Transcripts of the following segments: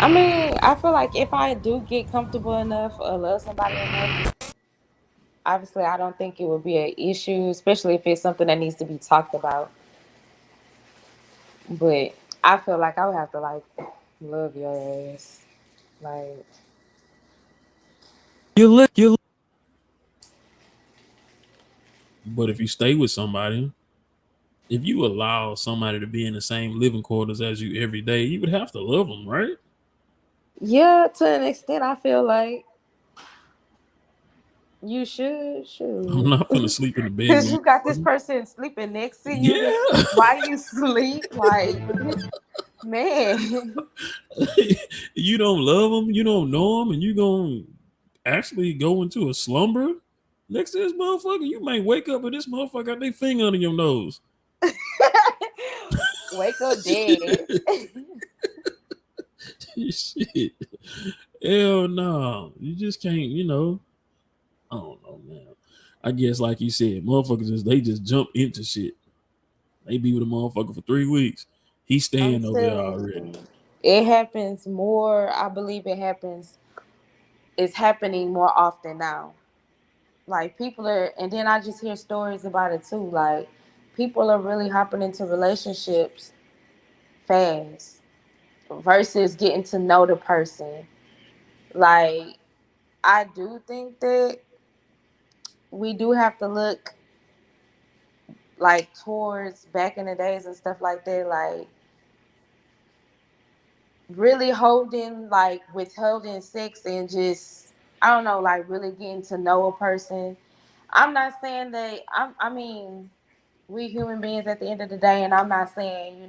I mean, I feel like if I do get comfortable enough or love somebody enough, obviously I don't think it would be an issue, especially if it's something that needs to be talked about. But I feel like I would have to like love your ass. Like, You, but if you stay with somebody, if you allow somebody to be in the same living quarters as you every day, you would have to love them, right? yeah, to an extent, I feel like you I'm should. not gonna sleep in the bed Cause with you got this you. person sleeping next to you Yeah. while you sleep. Like, man, You don't love them, you don't know them, and you gonna actually go into a slumber next to this motherfucker. You may wake up and this motherfucker got their finger under your nose. wake up dead. Shit. Hell no. You just can't, I don't know, man. I guess like you said, motherfuckers they just jump into shit. They be with a motherfucker for 3 weeks. He's I'm staying over there telling already. you, it happens more. I believe it happens. It's happening more often now. Like people are, and then I just hear stories about it too. Like people are really hopping into relationships fast versus getting to know the person. Like I do think that we do have to look like towards back in the days and stuff like that. Like really holding, like withholding sex and just I don't know, like really getting to know a person. I'm not saying that. I mean, we human beings at the end of the day, and I'm not saying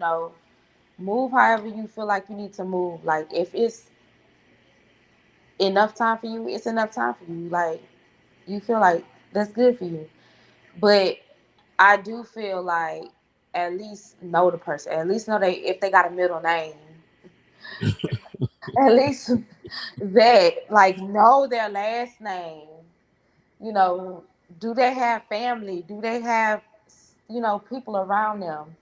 move however you feel like you need to move. Like if it's enough time for you, it's enough time for you. Like you feel like that's good for you. But I do feel like at least know the person. At least know they if they got a middle name. At least that like know their last name. You know, do they have family? Do they have people around them?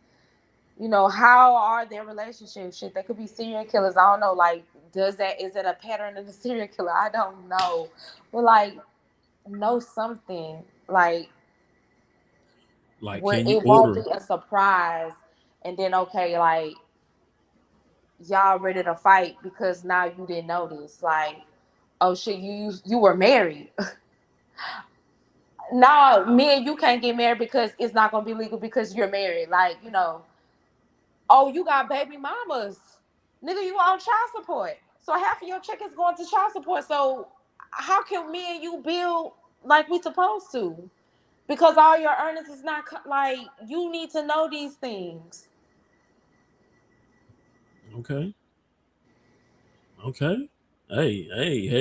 How are their relationships? Shit, they could be serial killers. I don't know. Like, is it a pattern of the serial killer? I don't know. But like, know something. Like, Like, where can you it won't be order? a surprise, and then okay, like y'all ready to fight because now you didn't notice. Like, oh shit, you were married. Now me and you can't get married because it's not gonna be legal because you're married. Like, oh, you got baby mamas. Nigga, you on child support. So half of your check is going to child support. So how can me and you build like we supposed to? Because all your earnings is not like you need to know these things. Okay. Okay. Hey,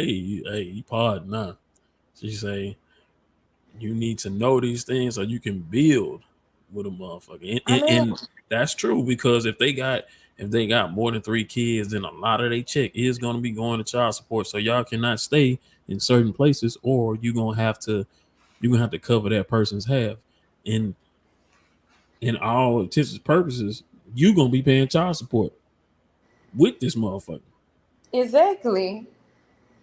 you pardon now. She say you need to know these things so you can build with a motherfucker. And, I and, mean, and that's true because if they got more than 3 kids, then a lot of their check is gonna be going to child support. So y'all cannot stay in certain places or you're gonna have to cover that person's half. And in all intents and purposes, you gonna be paying child support with this motherfucker. exactly.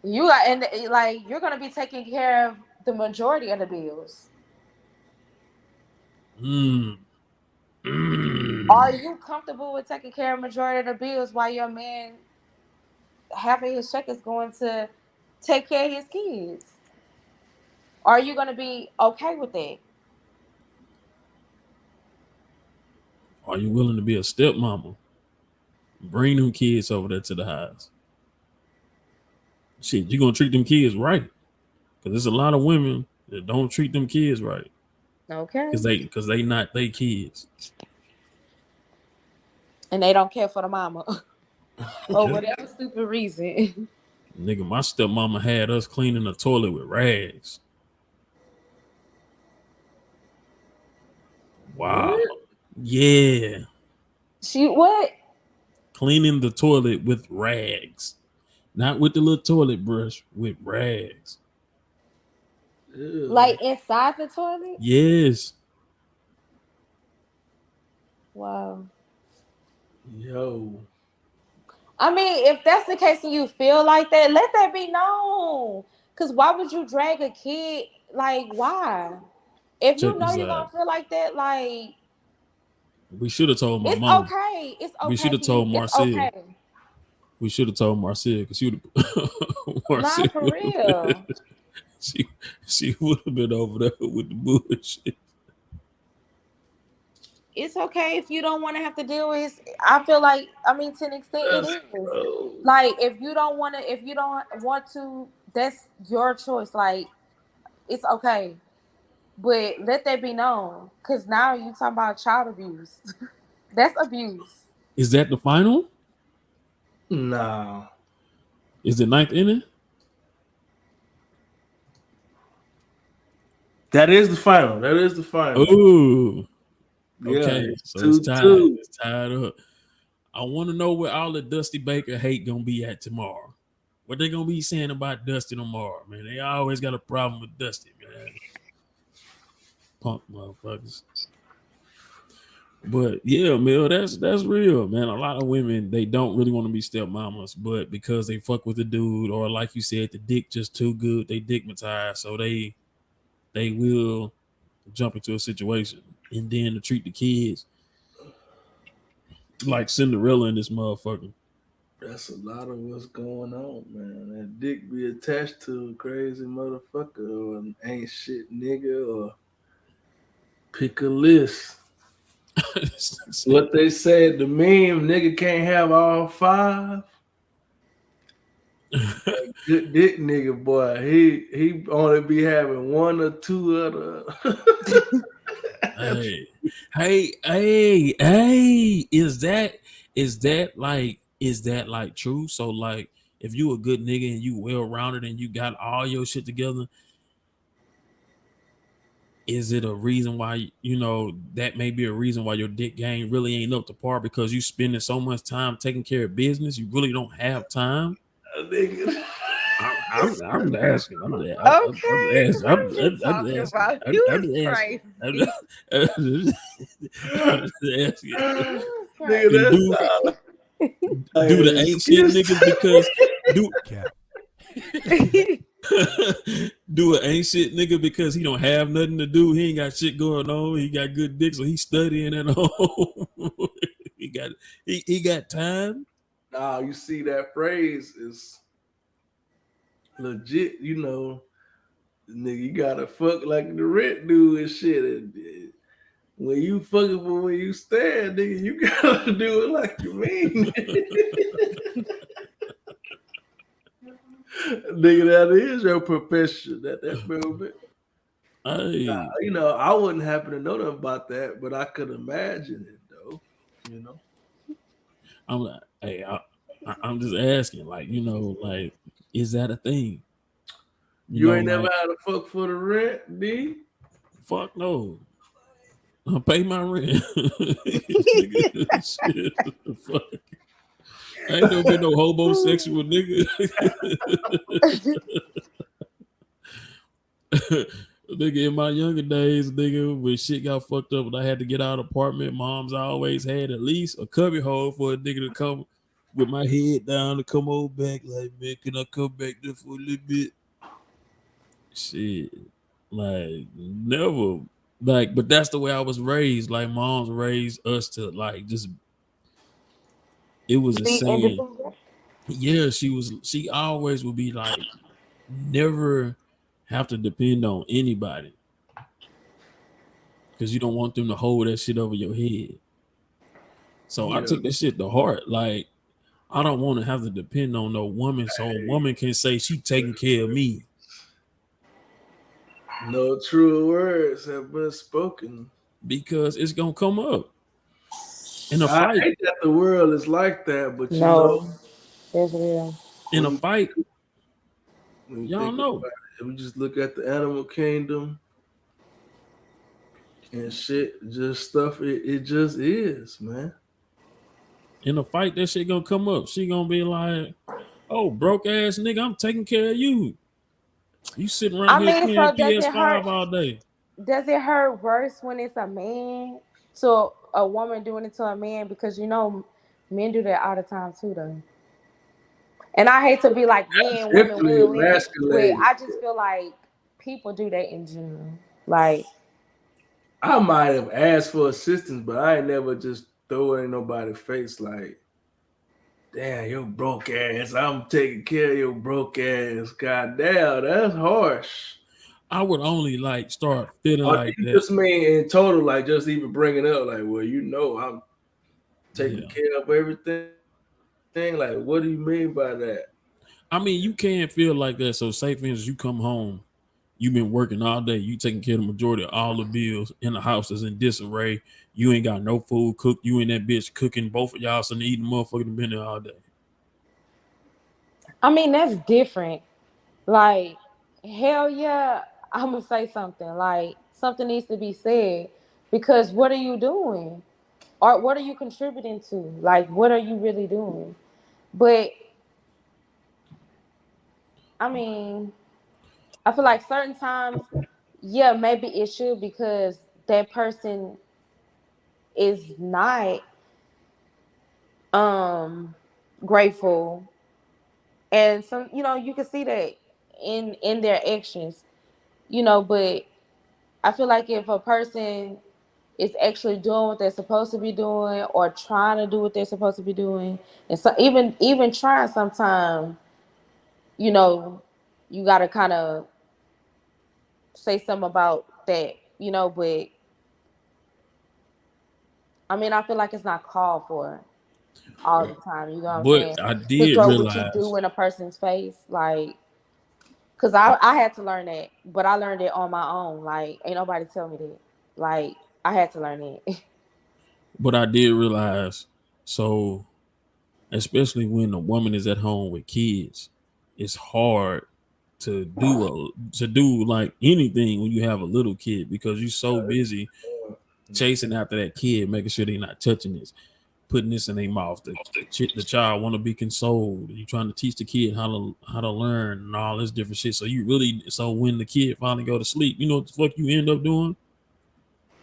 You got and like you're gonna be taking care of the majority of the bills. Mm. Are Mm. you comfortable with taking care of majority of the bills while your man half of his check is going to take care of his kids? Are you gonna be okay with that? Are you willing to be a stepmama? Bring them kids over there to the house. Shit, you gonna treat them kids right? Because there's a lot of women that don't treat them kids right Okay. because they not they kids. And they don't care for the mama for Yeah. whatever stupid reason. Nigga, my stepmama had us cleaning the toilet with rags. Wow. What? Yeah. She what? Cleaning the toilet with rags. Not with the little toilet brush, with rags. Ew. Like inside the toilet? Yes. Wow. Yo. I mean, if that's the case and you feel like that, let that be known. Cause why would you drag a kid? Like, why? If Check you know this you're out. gonna feel like that, like We should have told my it's mama. okay. It's We should okay have for you. told It's Marcia. okay. We should have told Marcia because she would have. Marcia Not for would have been. real. She she would have been over there with the bullshit. It's okay if you don't want to have to deal with his. I feel like, I mean, to an extent it That's is. cold. Like if you don't want to, if you don't want to, that's your choice. Like it's okay. But let that be known. Cause now you talking about child abuse. That's abuse. Is that the final? Nah, Is the ninth inning? that is the final. That is the final. Oh, Yeah, okay. it's So it's two tied. two. It's tied up. I want to know where all the Dusty Baker hate gonna be at tomorrow. What they gonna be saying about Dusty tomorrow, man? They always got a problem with Dusty, man. Punk motherfuckers. But yeah, Mill, that's real, man. A lot of women they don't really want to be stepmamas, but because they fuck with the dude, or like you said, the dick just too good, they dickmatized, so they will jump into a situation and then to treat the kids like Cinderella in this motherfucker. That's a lot of what's going on, man. That dick be attached to a crazy motherfucker or an ain't shit nigga or pick a list. What they said, the meme, nigga can't have all five. Good dick nigga, boy. He only be having one or two of the. Hey, hey, is that like true? So like if you a good nigga and you well rounded and you got all your shit together, is it a reason why that may be a reason why your dick game really ain't up to par because you spending so much time taking care of business, you really don't have time? Nigga. I'm asking. I'm Okay, asking. what are you talking Asking. about? You I'm is just asking. crazy. I'm just asking. You is Nigga, And crazy. that's do like do an the ain't shit excuse. niggas because do do an ain't shit nigga because he don't have nothing to do. He ain't got shit going on. He got good dick, so he's studying at home. he got he got time. Nah, you see that phrase is legit, nigga, you gotta fuck like the rent dude and shit. And when you fucking for when you stand, nigga, you gotta do it like you mean. Nigga, that is your profession. That movement. Hey, I wouldn't happen to know nothing about that, but I could imagine it though. You know. I'm like, hey, I'm just asking, like, like, is that a thing? You ain't never Like, had to fuck for the rent, D? fuck no. I pay my rent. Nigga, shit, fuck. I ain't never been no homosexual nigga. Nigga, in my younger days, nigga, when shit got fucked up and I had to get out of the apartment, moms always had at least a cubby hole for a nigga to come with my head down to come over back. Like, man, can I come back there for a little bit? Shit. Like, never. Like, but that's the way I was raised. Like, moms raised us to, like, just, it was a Be saying. independent. Yeah, she always would be like, never have to depend on anybody because you don't want them to hold that shit over your head. So I Yeah. took this shit to heart. Like, I don't want to have to depend on no woman, so a woman can say she taking care of me No true words have been spoken. because it's gonna come up in a I fight. hate that the world is like that, but No, that's real. In when a you fight, when you y'all think know. about it, if we just look at the animal kingdom and shit, just stuff it just is, man. In a fight, that shit gonna come up. She gonna be like, "Oh, broke ass nigga, I'm taking care of you. You sitting around I here mean, playing so does it PS5 hurt? all day." Does it hurt worse when it's a man to a woman doing it to a man? Because men do that all the time too, though. And I hate to be like men, women, Definitely women, but emasculated. I just feel like people do that in general. Like, I might have asked for assistance, but I ain't never just throw it in nobody's face like, damn, your broke ass. I'm taking care of your broke ass. God damn, that's harsh. I would only like start feeling Or like you that. just mean in total, like just even bringing up, like, well, you know, I'm taking Yeah. care of everything. Like, what do you mean by that? I mean, you can feel like that. So say for instance, you come home, you've been working all day, you taking care of the majority of all the bills in the house is in disarray. You ain't got no food cooked. You and that bitch cooking, both of y'all sitting eating motherfucking been there all day. I mean, that's different. Like, hell yeah, I'm gonna say something. Like, something needs to be said because what are you doing? Or what are you contributing to? Like, what are you really doing? But I mean, I feel like certain times, yeah, maybe it should because that person is not um grateful, and some, you can see that in their actions, but I feel like if a person is actually doing what they're supposed to be doing or trying to do what they're supposed to be doing, and so even trying sometime, you know you got to kind of say something about that, but I mean, I feel like it's not called for all the time. You know what I'm But saying? I To did throw what you realize, do in a person's face, like, cause I had to learn that, but I learned it on my own. Like, ain't nobody tell me that. Like, I had to learn it. but I did realize, so especially when a woman is at home with kids, it's hard to do like anything when you have a little kid because you're so busy chasing after that kid, making sure they're not touching this, putting this in their mouth. The child want to be consoled. You're trying to teach the kid how to learn and all this different shit. So when the kid finally go to sleep, you know what the fuck you end up doing?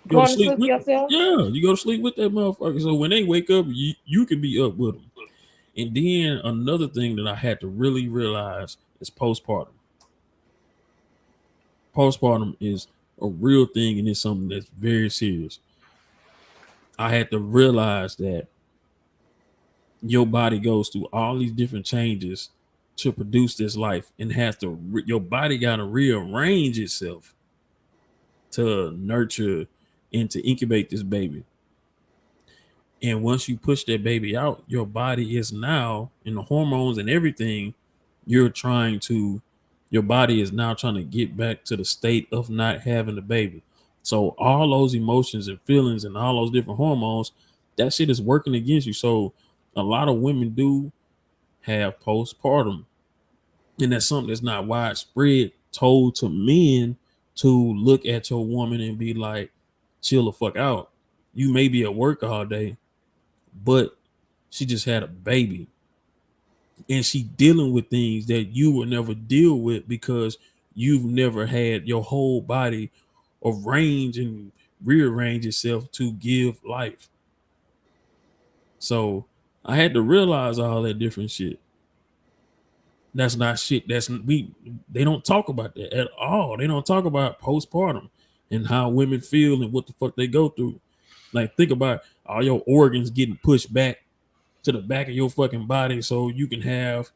You go to Going to sleep sleep with yourself? yeah, you go to sleep with that motherfucker. So when they wake up, you can be up with them. And then another thing that I had to really realize is postpartum. Postpartum is a real thing and it's something that's very serious. I had to realize that your body goes through all these different changes to produce this life and has to your body got to rearrange itself to nurture and to incubate this baby. And once you push that baby out, your body is now in the hormones and everything. You're trying to, your body is now trying to get back to the state of not having the baby. So all those emotions and feelings and all those different hormones, that shit is working against you. So a lot of women do have postpartum, and that's something that's not widespread told to men to look at your woman and be like, chill the fuck out. You may be at work all day, but she just had a baby and she dealing with things that you will never deal with because you've never had your whole body arrange and rearrange itself to give life. So I had to realize all that different shit. That's not shit. They don't talk about that at all. They don't talk about postpartum and how women feel and what the fuck they go through. Like think about all your organs getting pushed back to the back of your fucking body so you can have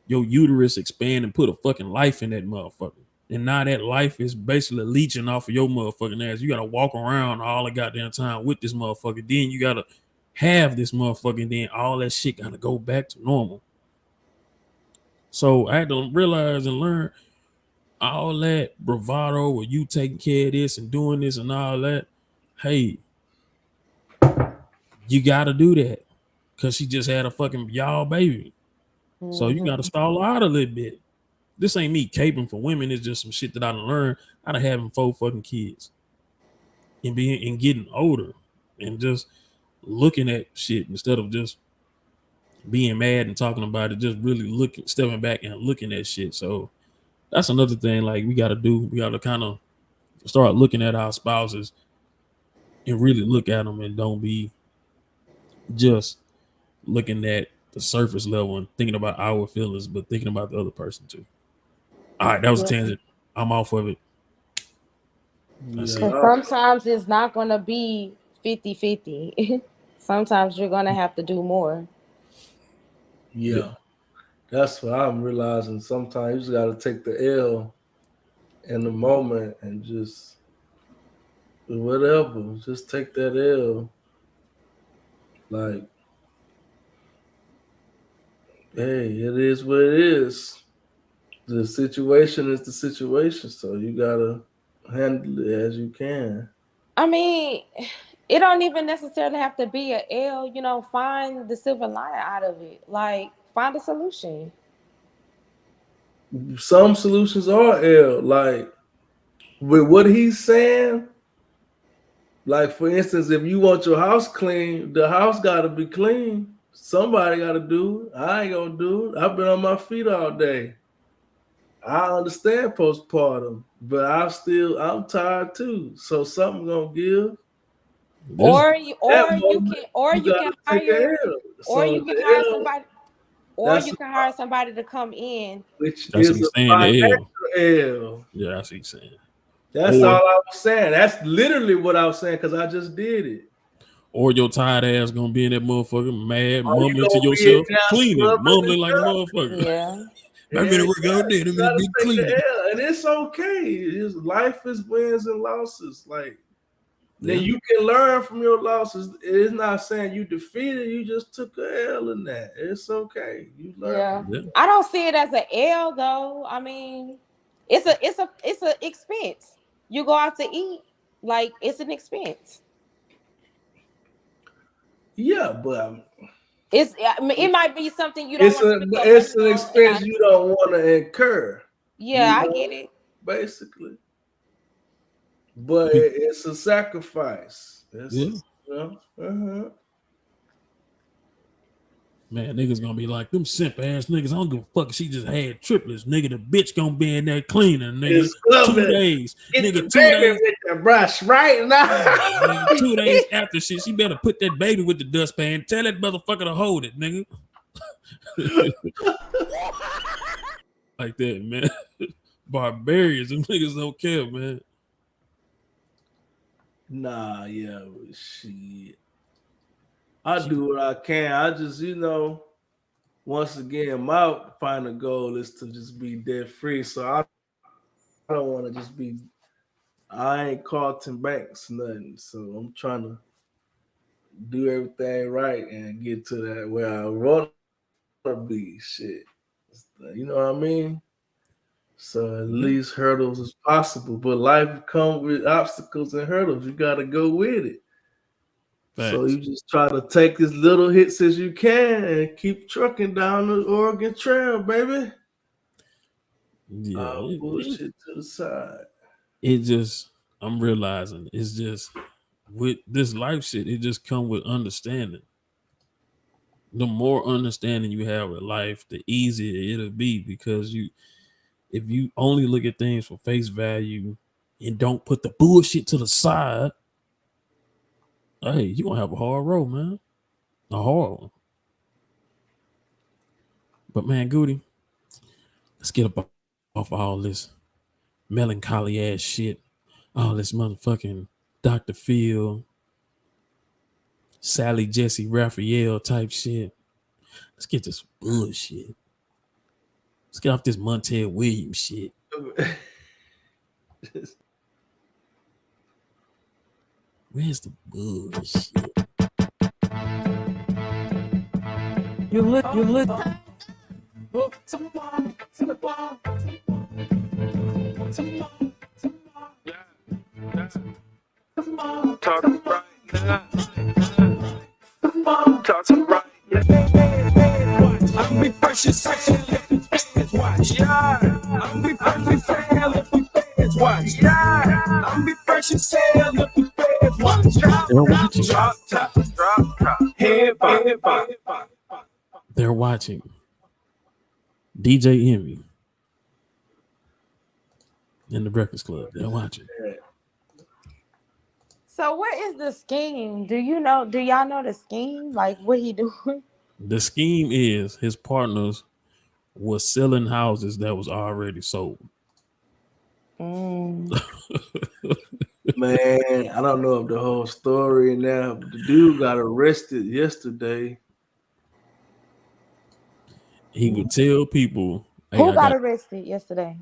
your uterus expand and put a fucking life in that motherfucker. And now that life is basically leeching off of your motherfucking ass. You gotta walk around all the goddamn time with this motherfucker. Then you gotta have this motherfucker, and then all that shit gotta go back to normal. So I had to realize and learn all that bravado where you taking care of this and doing this and all that. Hey, you gotta do that. Cause she just had a fucking y'all baby. So you gotta Hmm. stall out a little bit. This ain't me caping for women. It's just some shit that I done learned out of having 4 fucking kids and being and getting older and just looking at shit instead of just being mad and talking about it. Just really looking, stepping back and looking at shit. So that's another thing. Like we got to do. We got to kind of start looking at our spouses and really look at them and don't be just looking at the surface level and thinking about our feelings, but thinking about the other person too. All right, that was a Yeah. tangent. I'm off of it. That's it. Because Yeah, sometimes it's not going to be 50-50. Sometimes you're going to have to do more. Yeah. yeah. That's what I'm realizing. Sometimes you just got to take the L in the moment and just whatever. Just take that L. Like, hey, it is what it is. The situation is the situation, so you gotta handle it as you can. I mean, it don't even necessarily have to be a L. Find the silver lining out of it. Like, find a solution. Some solutions are L. Like with what he's saying, like for instance, if you want your house clean, the house gotta be clean. Somebody gotta do it. I ain't gonna do it. I've been on my feet all day. I understand postpartum, but I'm tired too. So something gonna give. This Or you, That or you moment, can, or you you gotta can take hire, a L. or So you can the hire L, somebody, or that's you can hire somebody to come in. which that's what is he's a saying. The L. financial L. Yeah, that's what he's saying. That's all Or I was saying. That's literally what I was saying because I just did it. your tired ass gonna be in that motherfucker mad, Are you mumbling to gonna be in yourself, there cleaning, scrubbing and mumbling like a stuff? motherfucker. Yeah. I'm Yeah, gonna work all day. I'm you gonna gotta be take the cleaning. L, and it's okay. Life is wins and losses. Like then Yeah. you can learn from your losses. It's not saying you defeated. You just took a L in that. It's okay. You learn from. Yeah. Yeah. I don't see it as an L though. I mean, it's a expense. You go out to eat, like it's an expense. Yeah, but I mean, it might be something you don't it's want to a spend your money it's an on, and I expense you understand. don't want to incur. Yeah, You I know, get it. basically. But People, it's a sacrifice. yeah. Uh-huh. Man, niggas gonna be like, them simp ass niggas. I don't give a fuck if she just had triplets. Nigga, the bitch gonna be in there cleaning, nigga. It's clubbing. 2 days. Get the Nigga, 2 days. baby with the brush right now. Nigga, 2 days after shit, she better put that baby with the dustpan. Tell that motherfucker to hold it, nigga. Like that, man. Barbarians, them niggas don't care, man. Nah, yeah, shit. I do what I can. I just, once again, my final goal is to just be debt free. So I don't want to just be. I ain't Carlton Banks nothing. So I'm trying to do everything right and get to that where I want to be. Shit, you know what I mean? So at Yeah, least hurdles is possible, but life comes with obstacles and hurdles. You got to go with it. So facts. you just try to take as little hits as you can and keep trucking down the Oregon Trail, baby. Yeah, Bullshit to the side. it just, I'm realizing it's just with this life shit, it just come with understanding. The more understanding you have with life, the easier it'll be because if you only look at things for face value and don't put the bullshit to the side, hey, you gonna have a hard road, man. A hard one. But man, Goody, let's get up off all this melancholy ass shit. All this motherfucking Dr. Phil, Sally Jesse Raphael type shit. Let's get this bullshit. Let's get off this Montel Williams shit. Where's the bullshit? You lit. Talk right now. Talk right now. I'm be precious, if you fans watch. Yeah. I'm be precious, if you fans watch. Yeah. I'm be precious, if you fans watch. They're watching. Drop top. Head bop. They're watching. DJ Envy in the Breakfast Club. They're watching. So what is the scheme? Do you know? Do y'all know the scheme? Like what he doing? The scheme is his partners was selling houses that was already sold. Mm. Man, I don't know of the whole story now. But the dude got arrested yesterday. He would tell people, "Hey, Who I got got arrested yesterday?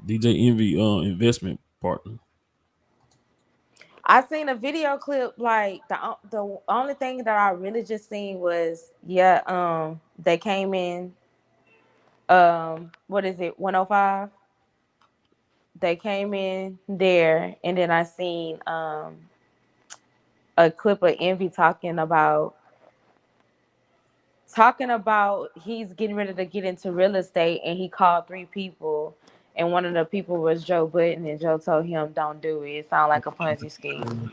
DJ Envy investment partner." I seen a video clip. Like the only thing that I really just seen was they came in what is it 105? They came in there, and then I seen a clip of Envy talking about he's getting ready to get into real estate, and he called three people, and one of the people was Joe Budden, and Joe told him don't do it. It sounded like a Ponzi scheme.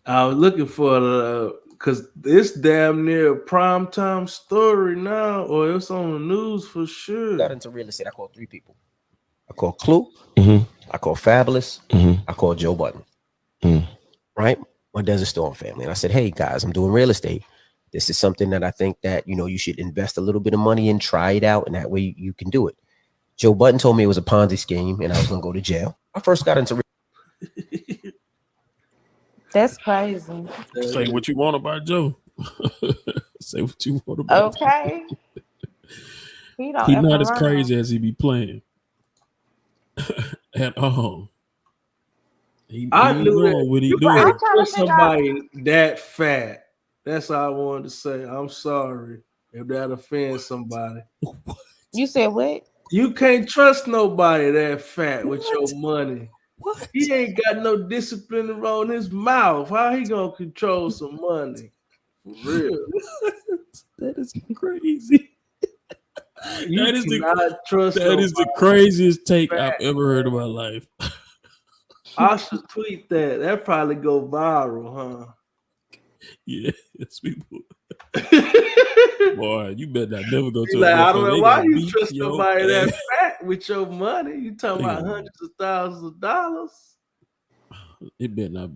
I was looking for the because it's damn near a primetime story now, or it's on the news for sure. Got into real estate. I called three people. I called Clue. I called Fabulous. I called Joe Budden. Right? My Desert Storm family. And I said, hey guys, I'm doing real estate. This is something that I think that, you know, you should invest a little bit of money in, try it out, and that way you can do it. Joe Budden told me it was a Ponzi scheme and I was going to go to jail. I first got into That's crazy. Say what you want about Joe. Say what you want about Okay. He's not as crazy as he be playing at all. I knew that what he you doing. can't trust somebody that fat. That's all I wanted to say. I'm sorry if that offends somebody. You said what? You can't trust nobody that fat with your money. What? He ain't got no discipline around his mouth. How he gonna control some money? For real. That is crazy. You that is the craziest take I've ever heard in my life. I should tweet that. That probably go viral, huh? Yeah, people. Boy, you better not never go to like, a I don't know why you trust somebody that fat with your money. You talking about hundreds of thousands of dollars. It better not.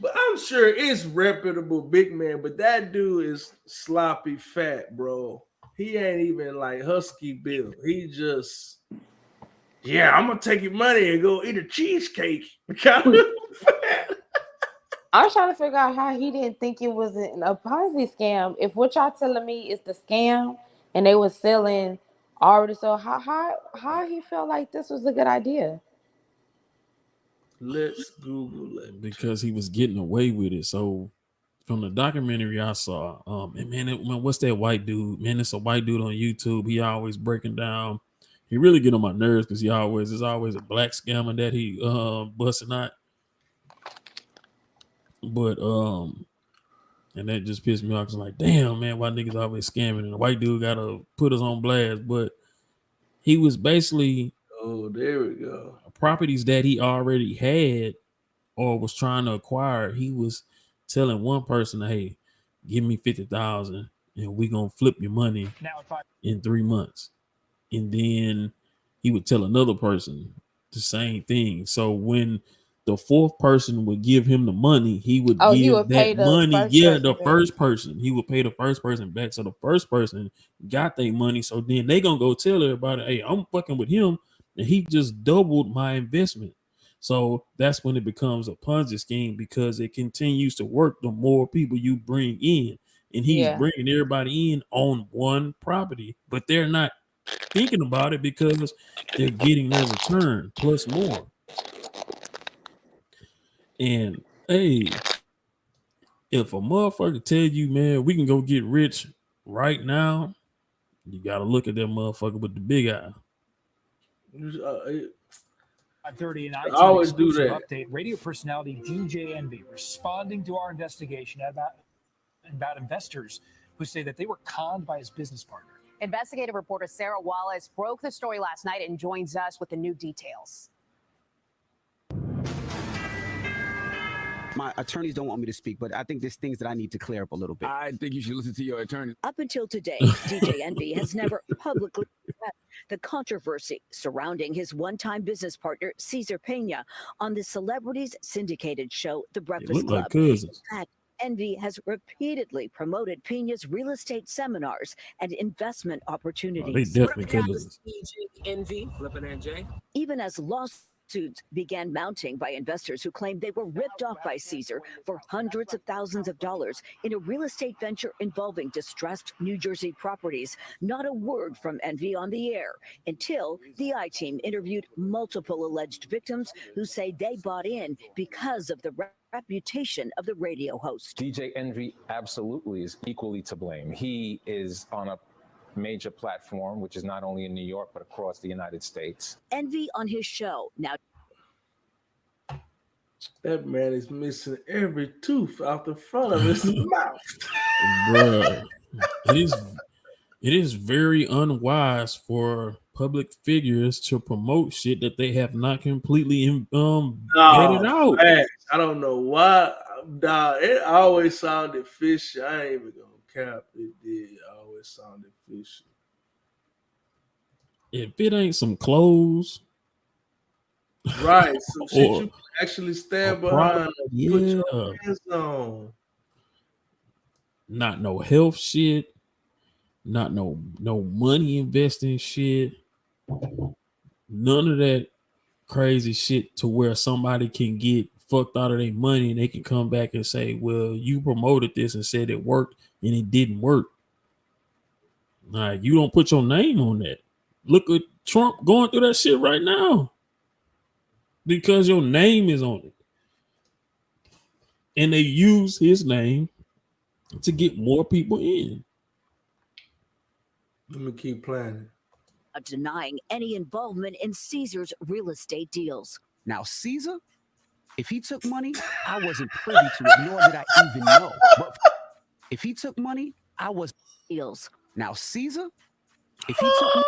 But I'm sure it's reputable big man, but that dude is sloppy fat, bro. He ain't even like husky built. He just, I'm gonna take your money and go eat a cheesecake. Kind of fat. I'm trying to figure out how he didn't think it was a Ponzi scam. If what y'all telling me is the scam and they was selling already, so how he felt like this was a good idea? Let's Google it. Because he was getting away with it. So from the documentary I saw, what's that white dude? Man, it's a white dude on YouTube. He always breaking down. He really get on my nerves because there's always a black scammer that he busting out. But and that just pissed me off. Cause like, damn man, why niggas always scamming? And the white dude gotta put us on blast. But he was basically there we go. Properties that he already had or was trying to acquire. He was telling one person, hey, give me 50,000 and we gonna flip your money in 3 months. And then he would tell another person the same thing. So when the fourth person would give him the money, he would give that money. The first person. He would pay the first person back. So the first person got their money. So then they gonna go tell everybody, hey, I'm fucking with him, and he just doubled my investment. So that's when it becomes a Ponzi scheme because it continues to work the more people you bring in. And he's bringing everybody in on one property, but they're not thinking about it because they're getting their return plus more. And hey, if a motherfucker tell you, man, we can go get rich right now, you gotta look at that motherfucker with the big eye. 5:30 and I always do that. Update. Radio personality DJ Envy responding to our investigation about investors who say that they were conned by his business partner. Investigative reporter Sarah Wallace broke the story last night and joins us with the new details. My attorneys don't want me to speak, but I think there's things that I need to clear up a little bit. I think you should listen to your attorney. Up until today, DJ Envy has never publicly addressed the controversy surrounding his one-time business partner, Cesar Pena, on the celebrities syndicated show, The Breakfast Club. Like cousins. In fact, Envy has repeatedly promoted Pena's real estate seminars and investment Oh, they opportunities. definitely cousins. Envy, flipping and Jay. Even as lawsuits began mounting by investors who claimed they were ripped off by Cesar for hundreds of thousands of dollars in a real estate venture involving distressed New Jersey properties. Not a word from Envy on the air until the I-Team interviewed multiple alleged victims who say they bought in because of the reputation of the radio host. DJ Envy absolutely is equally to blame. He is on a major platform, which is not only in New York, but across the United States. Envy on his show. Now, That man is missing every tooth out the front of his mouth. Bruh, it is very unwise for public figures to promote shit that they have not completely vetted out. Man, I don't know why. Dog, it always sounded fishy. I ain't even gonna cap. It did always sounded fishy. If it ain't some clothes, right? Some shit or you can actually stand behind and put your hands on. Not no health shit, not no money investing shit, none of that crazy shit to where somebody can get fucked out of their money and they can come back and say, well, you promoted this and said it worked and it didn't work. Nah, you don't put your name on that. Look at Trump going through that shit right now because your name is on it. And they use his name to get more people in. Let me keep playing it. Denying any involvement in Cesar's real estate deals. Now, Cesar, if he took money, I wasn't privy to it, nor did I even know. But if he took money, I was deals. Now, Cesar, if he took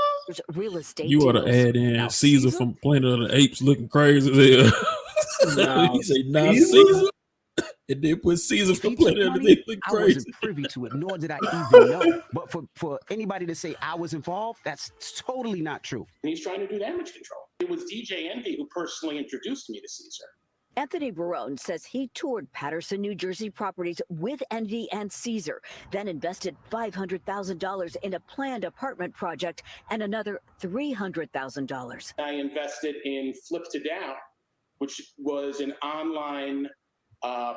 real estate you ought to deals. add in Now, Cesar Cesar? from Planet of the Apes looking crazy as hell. He say, now Cesar. And then put Cesar from Planet of the Apes looking I crazy. wasn't privy to it, nor did I even know. But for anybody to say I was involved, that's totally not true. And he's trying to do damage control. It was DJ Envy who personally introduced me to Cesar. Anthony Barone says he toured Paterson, New Jersey properties with Envy and Cesar, then invested $500,000 in a planned apartment project and another $300,000. I invested in Flip to Down, which was an online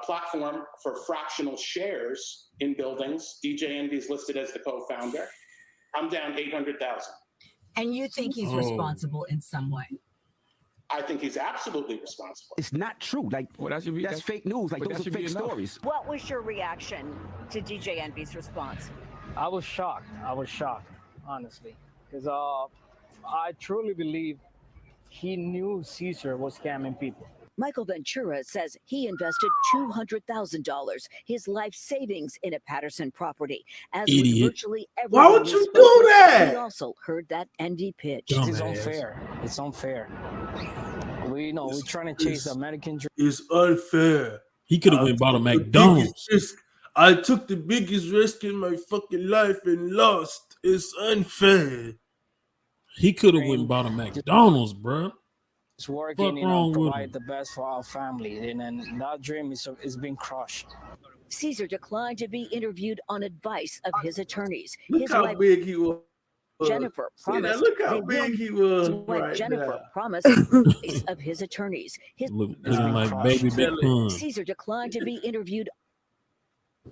platform for fractional shares in buildings. DJ Envy is listed as the co-founder. I'm down 800,000. And you think he's responsible in some way? I think he's absolutely responsible. It's not true. Like, that's fake news. Like, those are fake stories. What was your reaction to DJ Envy's response? I was shocked, honestly, because I truly believe he knew Cesar was scamming people. Michael Ventura says he invested $200,000, his life savings, in a Patterson property. As with virtually everyone, why would you do that? He also heard that Envy pitch. It's unfair. It's unfair. We're trying to chase the American dream. It's unfair. He could have went bought a McDonald's. I took the biggest risk in my fucking life and lost. It's unfair. He could have went and bought a McDonald's, bro. It's working, provide the best for our family, and then that dream is being crushed. Cesar declined to be interviewed on advice of his attorneys. Look His how wife, big he was. Jennifer, promised. Look how big he was. Right Jennifer now. promised advice of his attorneys. Looking like baby Big Pun. Caesar declined to be interviewed.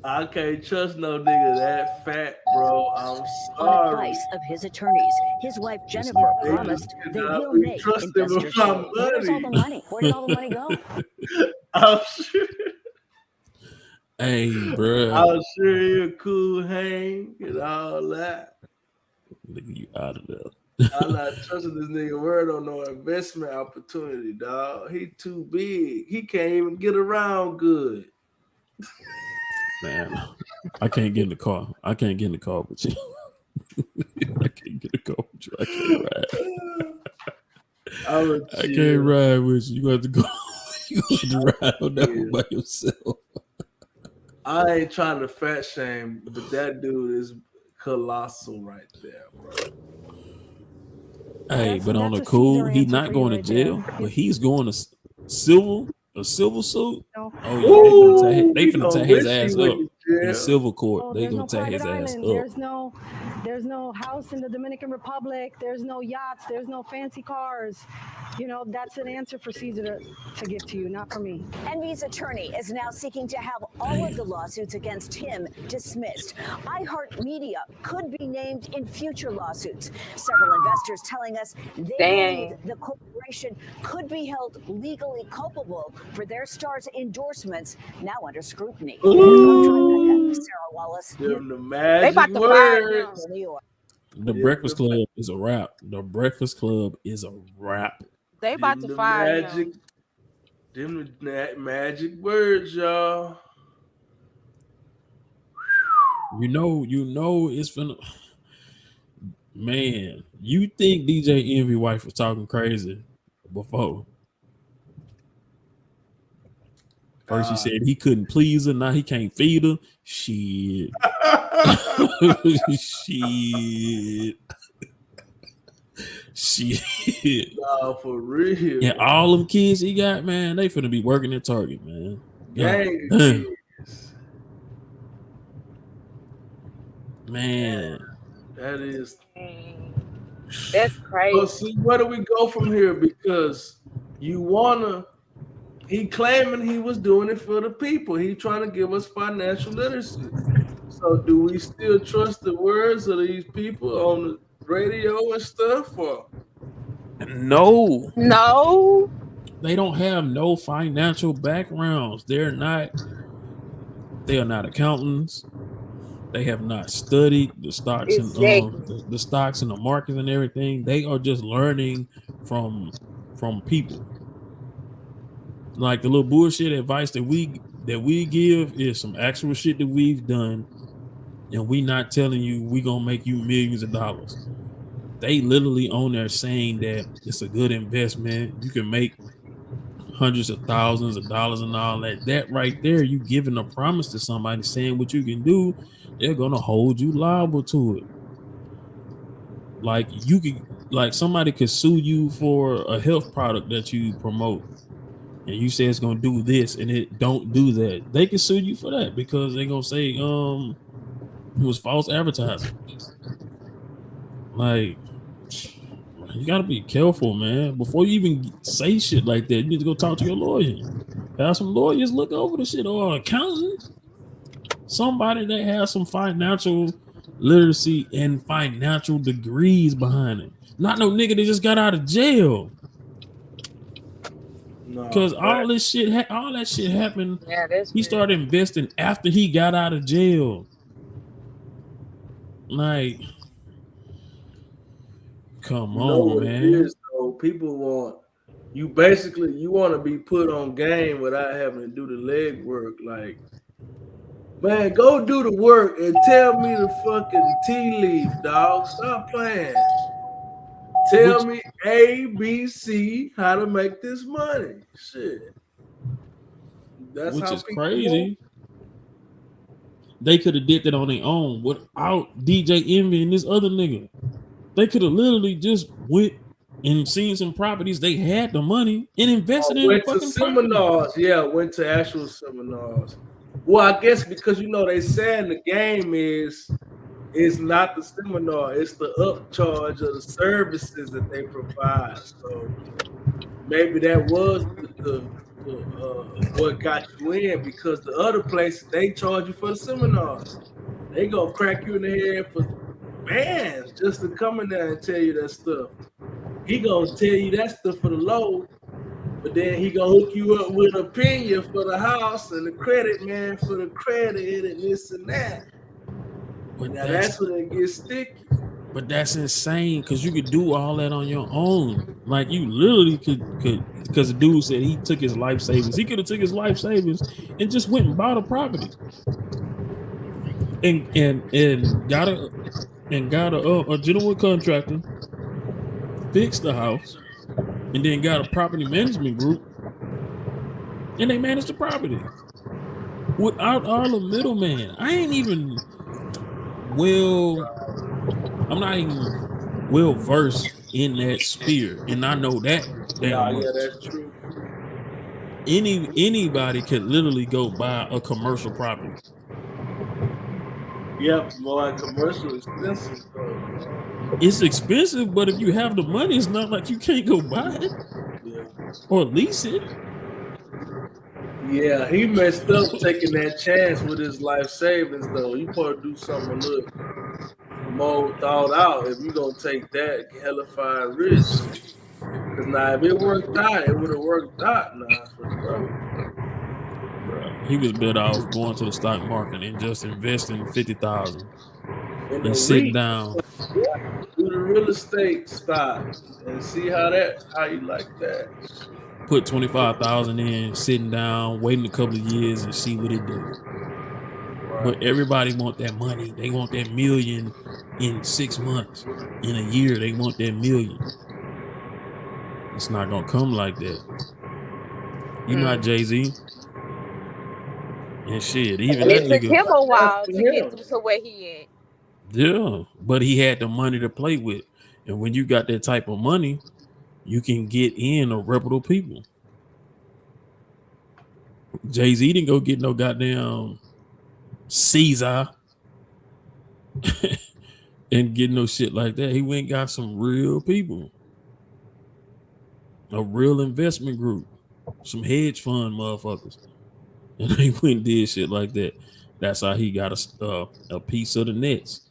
I can't trust no nigga that fat, bro. I'm On sorry. advice of his attorneys, his wife Jennifer promised they will make investors pay. Where's all the money? Where did all the money go? I'm sure. Hey, bro. I'm sure you're cool, hang and all that. Nigga, you out of there. I'm not trusting this nigga word on no investment opportunity, dog. He too big. He can't even get around good. Man, I can't get in the car. I can't get in the car with you. I can't get in the car with you. I can't ride. I can't ride with you. You have to go. You have to ride on that one by yourself. I ain't trying to fat shame, but that dude is colossal right there, bro. Hey, but on the cool, he's not going to jail, but he's going to civil A civil suit? No. Oh yeah, they Ooh, they we finna gonna tie his wish he ass went up to in jail. civil court. Oh, They there's gonna no tie private his ass island. up. There's no house in the Dominican Republic. There's no yachts. There's no fancy cars. You know, that's an answer for Cesar to give to you, not for me. Envy's attorney is now seeking to have all of the lawsuits against him dismissed. iHeartMedia could be named in future lawsuits. Several investors telling us they believe the corporation could be held legally culpable for their star's endorsements now under scrutiny. Ooh, Sarah Wallace, them the They magic about to fire him. words. New York. The Them Breakfast the, Club is a wrap. The Breakfast Club is a wrap. They about to fire magic. him. Them the magic words, y'all. You know it's finna. Man, you think DJ Envy wife was talking crazy before? First he said he couldn't please her, now he can't feed her. Shit. Shit. Shit. Nah, for real. And all them kids he got, man, they finna be working at Target, man. Gang God, kids. man. That is. That's crazy. Well, see, where do we go from here? Because he claiming he was doing it for the people. He trying to give us financial literacy. So do we still trust the words of these people on the radio and stuff? Or No. No. They don't have no financial backgrounds. They are not accountants. They have not studied the stocks and the stocks and the markets and everything. They are just learning from people. Like the little bullshit advice that we give is some actual shit that we've done, and we not telling you we gonna make you millions of dollars. They literally on there saying that it's a good investment. You can make hundreds of thousands of dollars and all that. That right there, you giving a promise to somebody saying what you can do. They're gonna hold you liable to it. Like somebody could sue you for a health product that you promote, and you say it's gonna do this and it don't do that. They can sue you for that because they're gonna say it was false advertising. Like, you gotta be careful, man. Before you even say shit like that, you need to go talk to your lawyer. Have some lawyers look over the shit, or an accountant. Somebody that has some financial literacy and financial degrees behind it. Not no nigga that just got out of jail. Because all that shit happened. Yeah, that's he started investing after he got out of jail. Like, come on, man. So people want you want to be put on game without having to do the leg work. Like, man, go do the work and tell me the fucking tea leaf, dog. Stop playing. Tell me A, B, C how to make this money. Shit. That's which how is people crazy. They could have did that on their own without DJ Envy and this other nigga. They could have literally just went and seen some properties. They had the money and invested in went to fucking seminars. property. Yeah, went to actual seminars. Well, I guess because they saying the game is not the seminar, it's the upcharge of the services that they provide. So maybe that was the what got you in, because the other places they charge you for the seminars. They gonna crack you in the head for bands just to come in there and tell you that stuff. He gonna tell you that stuff for the low, but then he gonna hook you up with a opinion for the house and the credit man for the credit and this and that. But now that's when it gets sticky. But that's insane because you could do all that on your own. Like, you literally could because the dude said he took his life savings. He could have took his life savings and just went and bought a property and got a general contractor, fixed the house, and then got a property management group, and they managed the property without all the middleman. I'm not even well versed in that sphere, and I know that damn much. Yeah, that's true. Anybody could literally go buy a commercial property. Yeah, more like commercial expensive though, man. It's expensive, but if you have the money, it's not like you can't go buy it Yeah. or lease it. Yeah, he messed up taking that chance with his life savings though. He probably do something a little more thought out if you gonna take that hellified risk. Cause now if it worked out, it would have worked out now for sure. Bruh, he was better off going to the stock market and just investing 50,000 In the and sitting REIT, down, yeah, do the real estate stock and see how you like that. put 25,000 in, sitting down, waiting a couple of years and see what it do. Right. But everybody want that money. They want that million in 6 months, in a year. They want that million. It's not gonna come like that. You not Jay-Z. And shit, even And that it took nigga, him a That's while for to get him. to where he at. yeah, but he had the money to play with. And when you got that type of money, you can get in a reputable people. Jay-Z didn't go get no goddamn Cesar and get no shit like that. He went and got some real people, a real investment group, some hedge fund motherfuckers. And they went and did shit like that. That's how he got a piece of the Nets.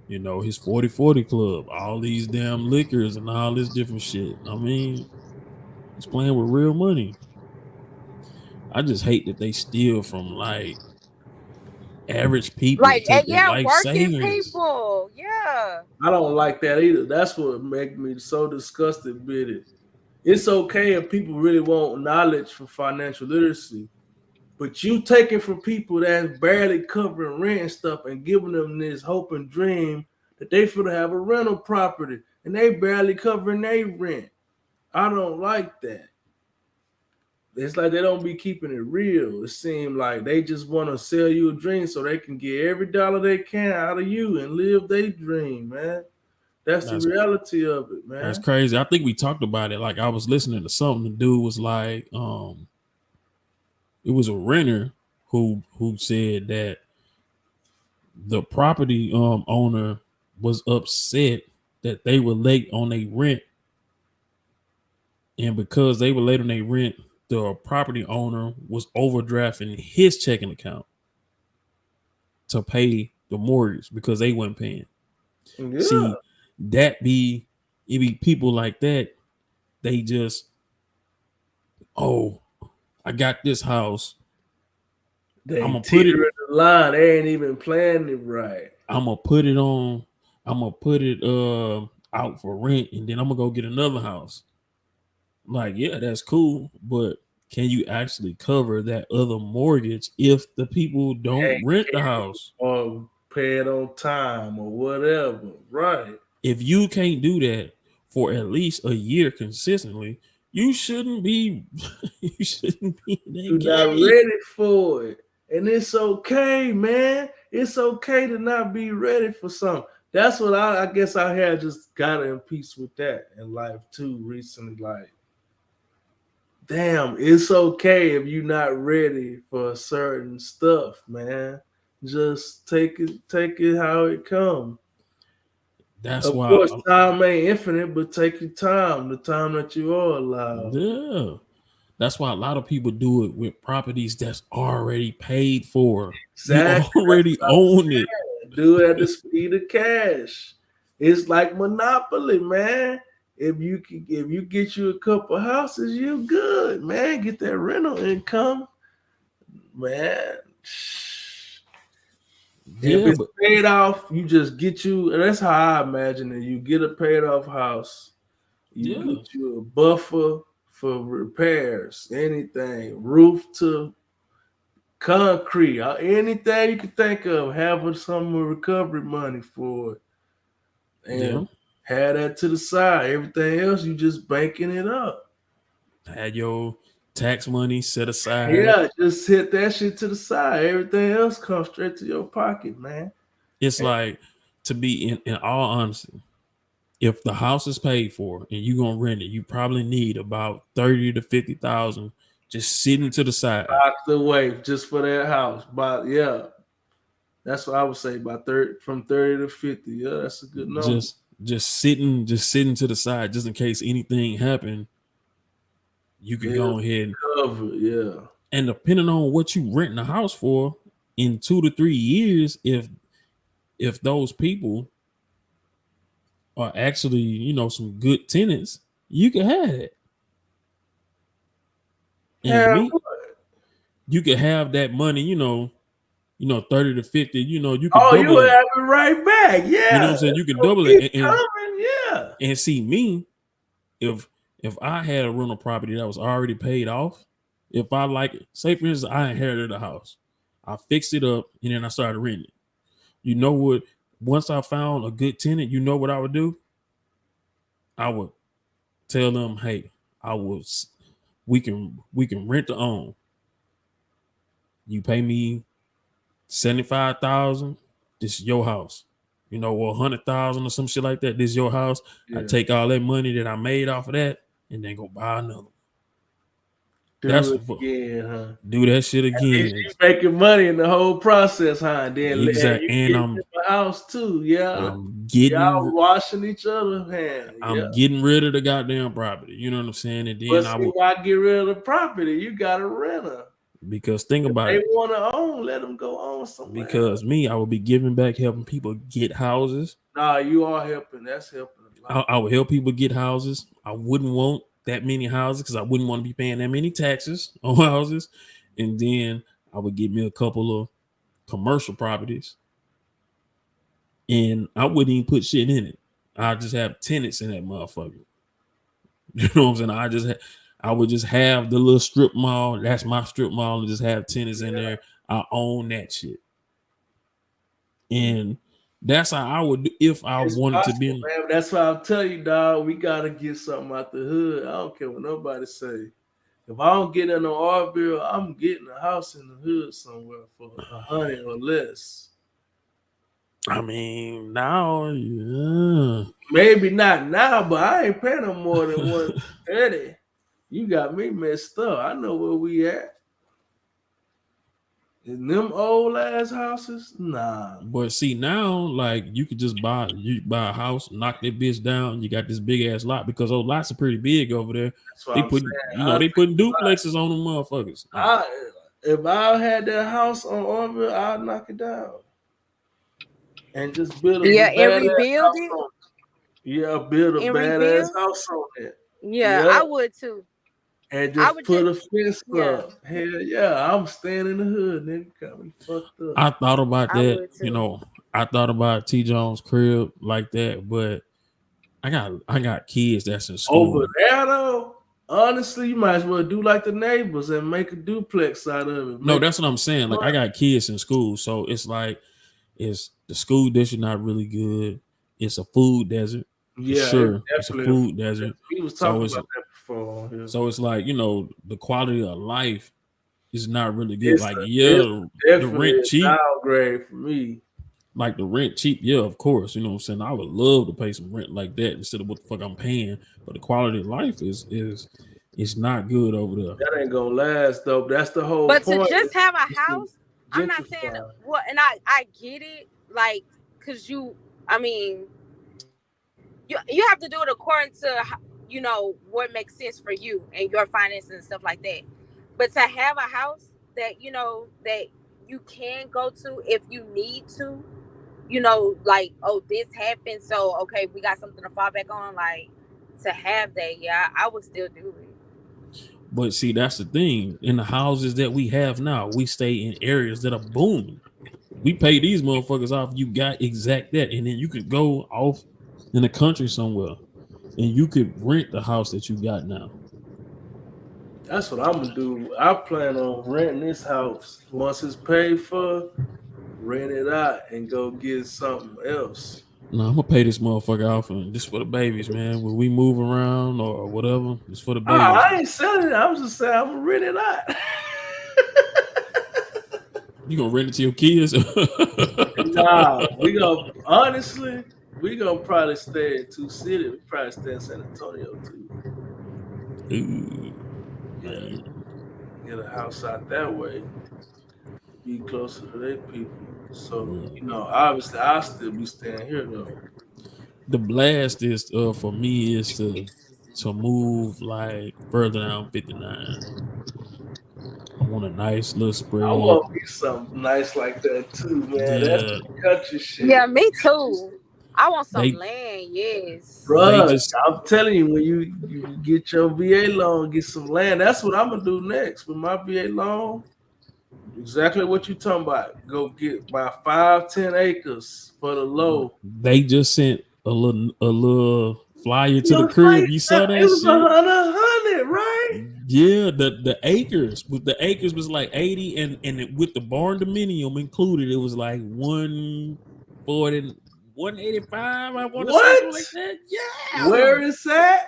You know, his 40/40 club, all these damn liquors and all this different shit. I mean, he's playing with real money. I just hate that they steal from like average people to Like, take their yeah, life working savings. people. Yeah. I don't like that either. That's what make me so disgusted with it. It's okay if people really want knowledge for financial literacy, but you taking from people that's barely covering rent and stuff and giving them this hope and dream that they finna have a rental property and they barely covering their rent. I don't like that. It's like they don't be keeping it real. It seems like they just want to sell you a dream so they can get every dollar they can out of you and live their dream, man. That's the That's reality of it, that's man. crazy. I think we talked about it. Like I was listening to something. The dude was like, it was a renter who said that the property owner was upset that they were late on their rent, and because they were late on their rent, the property owner was overdrafting his checking account to pay the mortgage because they weren't paying. Yeah. See, it be people like that. They just, oh, I got this house. I'm They gonna put it. teetering the line. They ain't even planning it right. I'm gonna put it on. I'm gonna put it out for rent, and then I'm gonna go get another house. Like, yeah, that's cool, but can you actually cover that other mortgage if the people don't Ain't rent the care house? or pay it on time or whatever. Right. If you can't do that for at least a year consistently, you shouldn't be you shouldn't be in You're that not game. ready for it. And it's okay, man. It's okay to not be ready for something. That's what I guess I had just got in peace with that in life too recently. Like, damn, it's okay if you're not ready for certain stuff, man. Just take it how it comes. That's Of why course, time ain't infinite, but take your time, the time that you are allowed. yeah. That's why a lot of people do it with properties that's already paid for. You Exactly. already own it. Do it at the speed of cash. It's like Monopoly, man. If you get you a couple houses, you good, man. Get that rental income, man. If Yeah, it's but paid off, you just get you. And that's how I imagine it. You get a paid off house. You yeah, get you a buffer for repairs, anything, roof to concrete, anything you can think of, having some recovery money for it. yeah. And have that to the side. Everything else, you just banking it up. Had your tax money set aside. Yeah, just hit that shit to the side. Everything else comes straight to your pocket, man. It's like, to be in all honesty, if the house is paid for and you're gonna rent it, you probably need about 30 to 50,000 just sitting to the side. Locked away just for that house. But yeah. That's what I would say about 30 from 30 to 50. Yeah, that's a good number. Just sitting to the side just in case anything happened. You can go ahead and cover, yeah. And depending on what you renting a house for, in 2 to 3 years, if those people are actually, you know, some good tenants, you can have it. And you can have that money, you know, 30 to 50, you know, you could double it. You have it right back. Yeah. You know what I'm saying? You could double it. And see me, if I had a rental property that was already paid off, if I like it, say for instance, I inherited a house, I fixed it up, and then I started renting it. You know what? Once I found a good tenant, you know what I would do? I would tell them, hey, we can rent to own. You pay me $75,000, this is your house. You know, or $100,000 or some shit like that. This is your house. Yeah. I take all that money that I made off of that and then go buy another. Do that shit again. You making money in the whole process, huh? Then exactly. And I'm the house too. Yeah, I'm getting y'all washing each other's hands. I'm getting rid of the goddamn property. You know what I'm saying? And then why get rid of the property? You got a renter. Because think about it. They want to own, let them go on somewhere. Because me, I would be giving back, helping people get houses. Nah, you are helping. That's helping a lot. I would help people get houses. I wouldn't want that many houses because I wouldn't want to be paying that many taxes on houses. And then I would get me a couple of commercial properties. And I wouldn't even put shit in it. I just have tenants in that motherfucker. You know what I'm saying? I would just have the little strip mall. That's my strip mall, and just have tenants in there. I own that shit. And that's how I would do if I wanted to be in. Man, that's why I'll tell you, dog, we gotta get something out the hood. I don't care what nobody say. If I don't get in the R-bill, I'm getting a house in the hood somewhere for $100 or less. I mean, now, yeah. Maybe not now, but I ain't paying no more than $130. You got me messed up. I know where we at. In them old ass houses, nah. But see now, like you could just buy a house, knock that bitch down. You got this big ass lot because those lots are pretty big over there. They putting duplexes on them motherfuckers. If I had that house on Orville, I'd knock it down and just build a and rebuild it. Build a badass house on it. Yeah, I would too. And just put a fence up. Hell yeah, I'm staying in the hood, nigga. Got me fucked up. I thought about that, you know. I thought about T. Jones' crib like that, but I got kids that's in school. Over there though, honestly, you might as well do like the neighbors and make a duplex out of it. No, that's what I'm saying. Like I got kids in school, so it's like the school district not really good. It's a food desert. Yeah, sure. It's a food desert. We was talking about that before. Yeah. So it's like, you know, the quality of life is not really good. It's the rent cheap. Downgrade for me. Like the rent cheap, yeah, of course. You know what I'm saying? I would love to pay some rent like that instead of what the fuck I'm paying. But the quality of life is not good over there. That ain't gonna last though. That's the whole point. But to just have a house, I'm not saying and I get it, like, cause you have to do it according to, you know, what makes sense for you and your finances and stuff like that. But to have a house that, you know, that you can go to if you need to, you know, like, oh, this happened, so okay, we got something to fall back on. Like, to have that, yeah, I would still do it. But see, that's the thing. In the houses that we have now, we stay in areas that are booming. We pay these motherfuckers off. You got exact that, and then you could go off in the country somewhere, and you could rent the house that you got now. That's what I'm gonna do. I plan on renting this house once it's paid for. Rent it out and go get something else. No, I'm gonna pay this motherfucker off, and this for the babies, man. When we move around or whatever, it's for the babies. I ain't selling it. I'm just saying I'm gonna rent it out. You gonna rent it to your kids? Nah, we gonna probably stay in 2 cities. We probably stay in San Antonio too. Ooh, man. get a house out that way, be closer to their people. So, obviously I'll still be staying here though. The blast is for me is to move like further down 59. I want a nice little I spread. want me something nice like that too, man. That's Yeah, the country shit. Yeah, me too. I want some they land, yes. they Bruh, just I'm telling you, when you get your VA loan, get some land. That's what I'm gonna do next with my VA loan. Exactly what you talking about. Go get about 5-10 acres for the low. they just sent a little flyer It to the was crib. like You saw it that was shit? a hundred, right? Yeah, the acres with the acres was like 80, and with the barn dominium included, it was like 140, 185. I want to say something What? like that. Yeah. Where is that?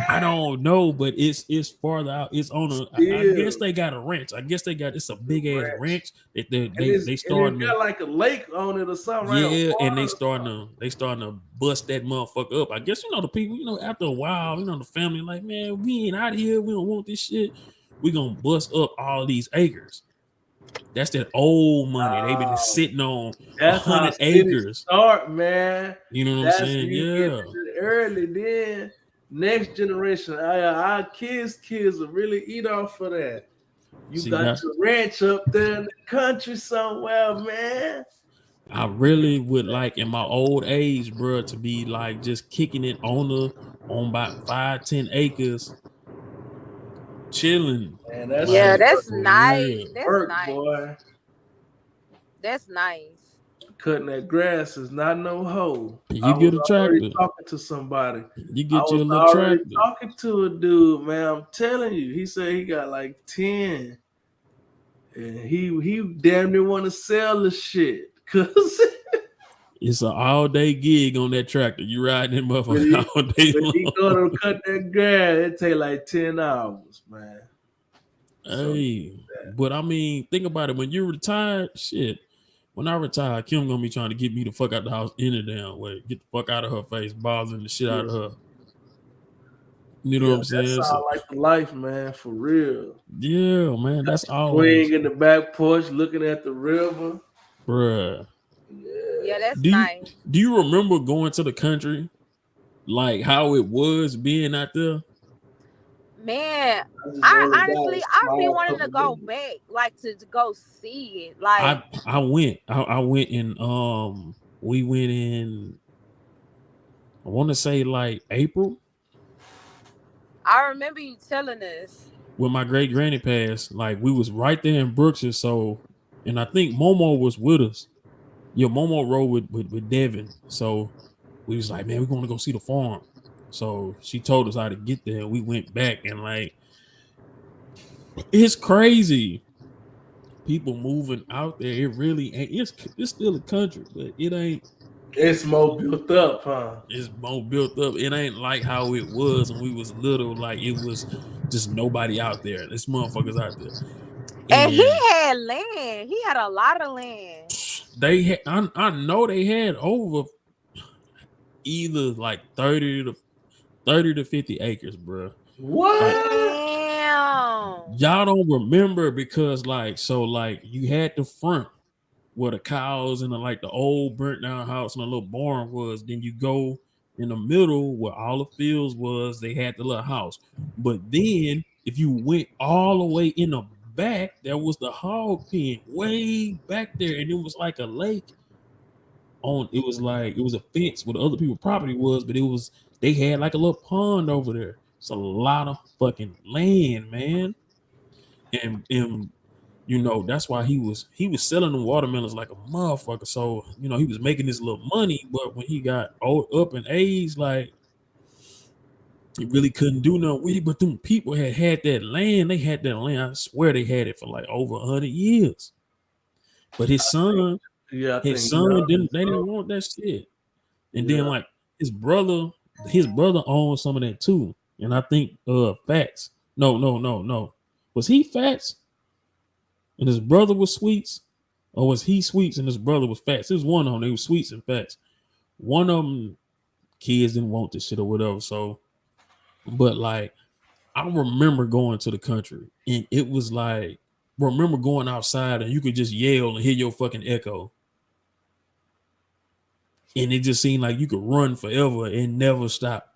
I don't know, but it's farther out. It's on I guess Still, they got a ranch. I guess they got it's a big ass ranch that and they it's starting to. got like a lake on it or something, right? Yeah, and they starting to bust that motherfucker up. I guess the people, after a while, the family like, man, we ain't out here. We don't want this shit. We gonna bust up all these acres. That's that old money. They've been sitting on That's how 100 cities acres. start, man. You know what I'm That's saying? you get Yeah. it early. Then next generation, our kids will really eat off of that. You See, got your ranch up there in the country somewhere, man. I really would like in my old age, bro, to be like just kicking it on about 5-10 acres, chilling. Man, that's Yeah, Like that's for nice. real. That's work, nice. boy. That's nice. Cutting that grass is not no hoe. I You get was a already tractor. talking to somebody. You I get you was a little already tractor. talking to a dude, man. I'm telling you. He said he got like 10. And he damn near want to sell the shit. Cause It's an all day gig on that tractor. You riding that when motherfucker all day he long. go to cut that grass, it take like 10 hours, man. Hey, but I mean, think about it. When you're retired, shit. When I retire, Kim gonna be trying to get me the fuck out the house any damn way. Get the fuck out of her face, bothering the shit out of her. You know Yeah, what I'm that saying? sound So, like the life, man, for real. yeah, man, that's always, Swing in the back porch, looking at the river. bruh. Yeah, that's Do you nice. do you remember going to the country, like how it was being out there? Man, I just I only got a honestly I've been small wanting to couple go minutes. back, like to go see it. Like I went. I went in we went in, I want to say like April I remember you telling us. when my great granny passed. Like we was right there in Brookshire, so and I think Momo was with us. Yeah, Momo rode with Devin. So we was like, man, we're gonna go see the farm. So she told us how to get there. We went back and like it's crazy. People moving out there. It really ain't. It's still a country, but it ain't. It's more built up, huh? It's more built up. It ain't like how it was when we was little. Like it was just nobody out there. There's motherfuckers out there, And he and had land. He had a lot of land. they had. I know they had over either like 30 to 50 acres, bro. Like What? Damn. y'all don't remember because like you had the front where the cows and the old burnt down house and a little barn was. Then you go in the middle where all the fields was. They had the little house. But then if you went all the way in the back, there was the hog pen way back there, and it was like a lake. It was like it was a fence where the other people's property was, but they had like a little pond over there. It's a lot of fucking land, man. And that's why he was selling the watermelons like a motherfucker. So, he was making this little money, but when he got old up in age, like he really couldn't do nothing with it. But them people had that land. They had that land. I swear they had it for like over 100 years. But his son Yeah, I His think son didn't. They didn't want that shit. And then yeah. like his brother owned some of that too. And I think Fats. No. Was he Fats? And his brother was Sweets, or was he Sweets and his brother was Fats? It was one of them. They was Sweets and Fats. One of them kids didn't want this shit or whatever. So, but like I remember going to the country and it was like, remember going outside and you could just yell and hear your fucking echo. And it just seemed like you could run forever and never stop.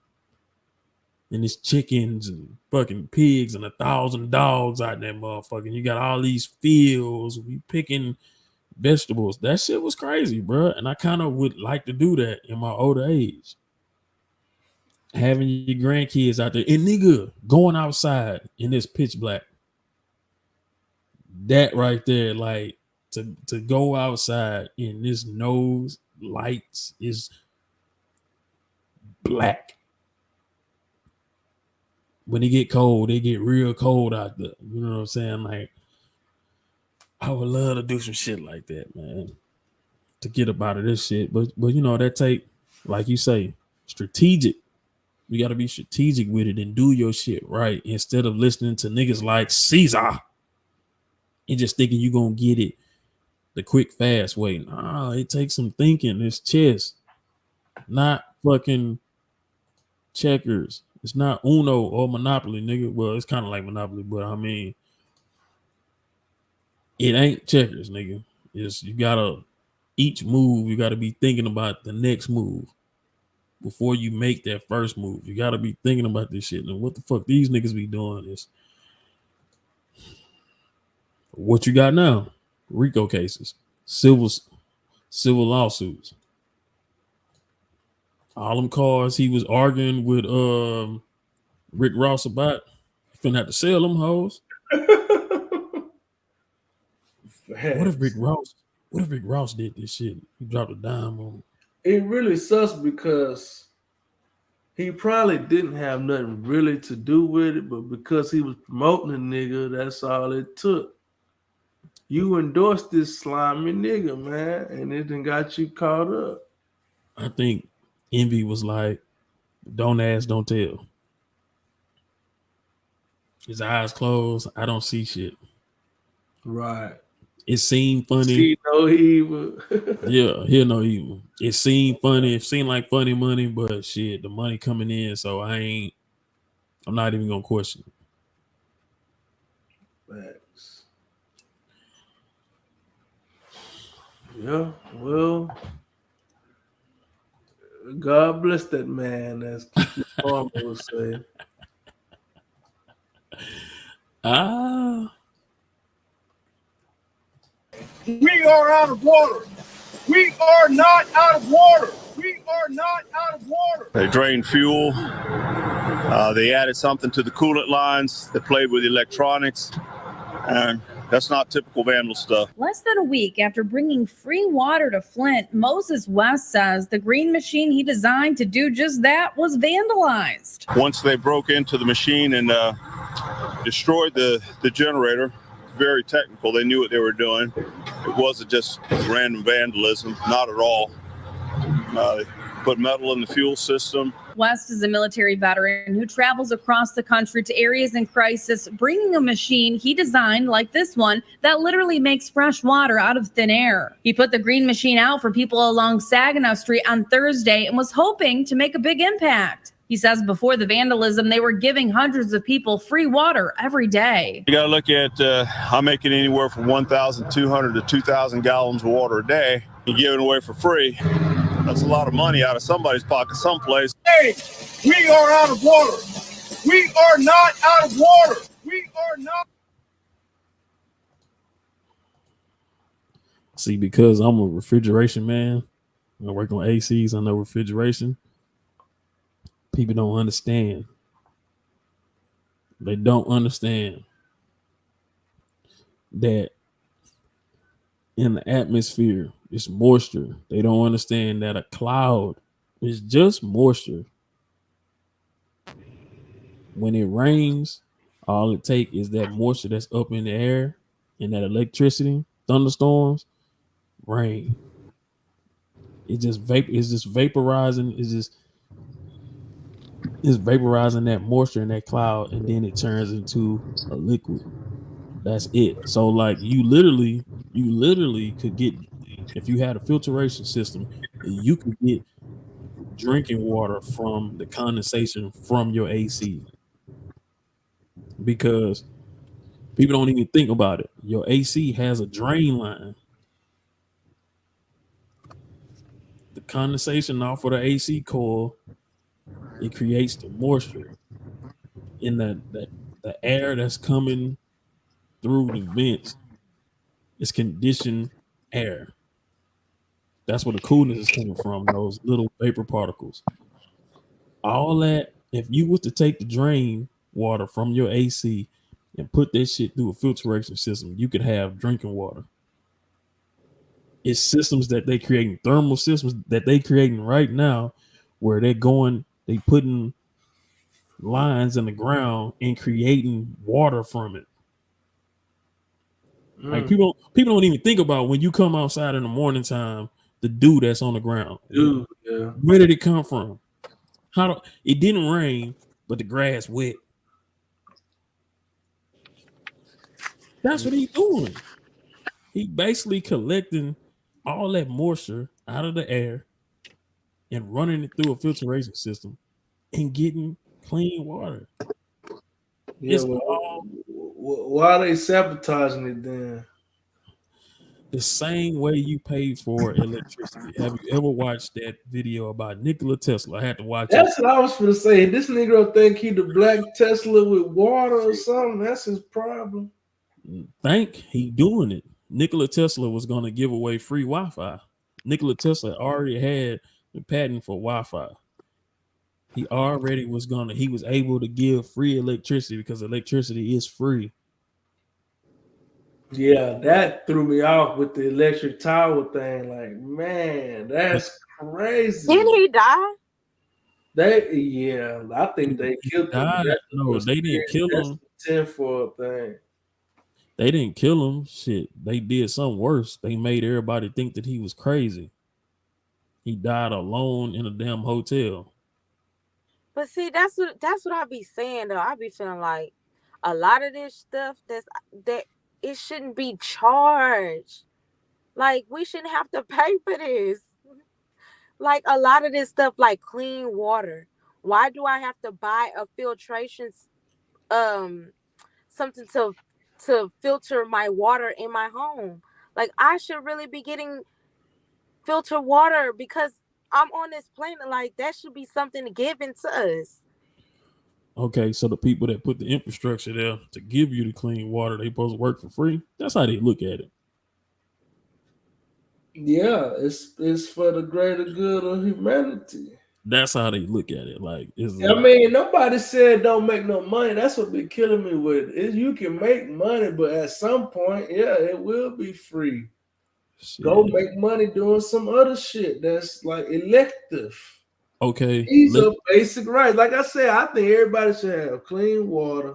And it's chickens and fucking pigs and 1,000 dogs out there, motherfucking. You got all these fields. We picking vegetables. That shit was crazy, bro. And I kind of would like to do that in my older age. Having your grandkids out there and nigga going outside and it's pitch black. That right there, like to go outside and this nose lights is black. When it get cold, it get real cold out there. You know what I'm saying? Like, I would love to do some shit like that, man. To get up out of this shit. But you know, that take, like you say, strategic. You gotta be strategic with it and do your shit right instead of listening to niggas like Cesar and just thinking you gonna get it the quick, fast way. Nah, it takes some thinking. It's chess, not fucking checkers. It's not Uno or Monopoly, nigga. Well, it's kind of like Monopoly, but I mean, it ain't checkers, nigga. It's you gotta each move. You gotta be thinking about the next move before you make that first move. You gotta be thinking about this shit. And what the fuck these niggas be doing is what you got now? RICO cases, civil lawsuits. All them cars he was arguing with Rick Ross about, finna have to sell them hoes. What if Rick Ross did this shit? He dropped a dime on him. It really sucks because he probably didn't have nothing really to do with it, but because he was promoting a nigga, that's all it took. You endorsed this slimy nigga, man, and it done got you caught up. I think Envy was like, don't ask, don't tell. His eyes closed. I don't see shit. Right. It seemed funny. See no evil. Yeah, hear no evil. It seemed funny. It seemed like funny money, but shit, the money coming in, so I'm not even gonna question it. Thanks. Yeah, well, God bless that man, as Kiki Palmer would say. We are out of water. We are not out of water. We are not out of water. They drained fuel. They added something to the coolant lines. They played with electronics. And that's not typical vandal stuff. Less than a week after bringing free water to Flint, Moses West says the green machine he designed to do just that was vandalized. Once they broke into the machine and destroyed the generator, very technical, they knew what they were doing. It wasn't just random vandalism, not at all. They put metal in the fuel system. West is a military veteran who travels across the country to areas in crisis, bringing a machine he designed like this one that literally makes fresh water out of thin air. He put the green machine out for people along Saginaw Street on Thursday and was hoping to make a big impact. He says before the vandalism, they were giving hundreds of people free water every day. You got to look at, I'm making anywhere from 1,200 to 2,000 gallons of water a day. You're giving away for free. That's a lot of money out of somebody's pocket someplace. Hey, we are out of water. We are not out of water. We are not. See, because I'm a refrigeration man, I work on ACs, I know refrigeration. People don't understand. They don't understand that in the atmosphere, it's moisture. They don't understand that a cloud is just moisture. When it rains, all it takes is that moisture that's up in the air and that electricity, thunderstorms, rain. It's just vaporizing. It's vaporizing that moisture in that cloud, and then it turns into a liquid. That's it. So like you literally could get, if you had a filtration system, you could get drinking water from the condensation from your AC. because people don't even think about it. Your AC has a drain line. The condensation off of the AC coil, it creates the moisture in the air that's coming through the vents. It's conditioned air. That's where the coolness is coming from, those little vapor particles. All that, if you was to take the drain water from your AC and put that shit through a filtration system, you could have drinking water. It's systems that they creating, thermal systems that they creating right now, where they putting lines in the ground and creating water from it. Like people don't even think about when you come outside in the morning time, the dew that's on the ground. Dude, yeah. Where did it come from? It didn't rain, but the grass wet. That's what he's doing. He basically collecting all that moisture out of the air and running it through a filtration system and getting clean water. Yeah, It's well, all why are they sabotaging it then? the same way you pay for electricity. Have you ever watched that video about Nikola Tesla? I had to watch it. That's what I was going to say. This nigga think he the black Tesla with water or something. That's his problem. He doing it. Nikola Tesla was going to give away free Wi-Fi. Nikola Tesla already had the patent for Wi-Fi. He was able to give free electricity because electricity is free. Yeah, that threw me off with the electric tower thing. Like, man, that's crazy. Didn't he die? I think they killed him. No, they didn't kill him. That's for a thing. They didn't kill him. Shit, they did something worse. They made everybody think that he was crazy. He died alone in a damn hotel. But see, that's what I be saying though. I be feeling like a lot of this stuff that it shouldn't be charged. Like we shouldn't have to pay for this. Like a lot of this stuff, like clean water. Why do I have to buy a filtration something to filter my water in my home? Like I should really be getting filtered water because I'm on this planet. Like that should be something given to us. Okay, so the people that put the infrastructure there to give you the clean water, they supposed to work for free. That's how they look at it. Yeah, it's for the greater good of humanity. That's how they look at it. Like, nobody said don't make no money. That's what been killing me with it. Is you can make money, but at some point, yeah, it will be free. Shit. Go make money doing some other shit that's like elective. Okay. These are basic rights. Like I said, I think everybody should have clean water.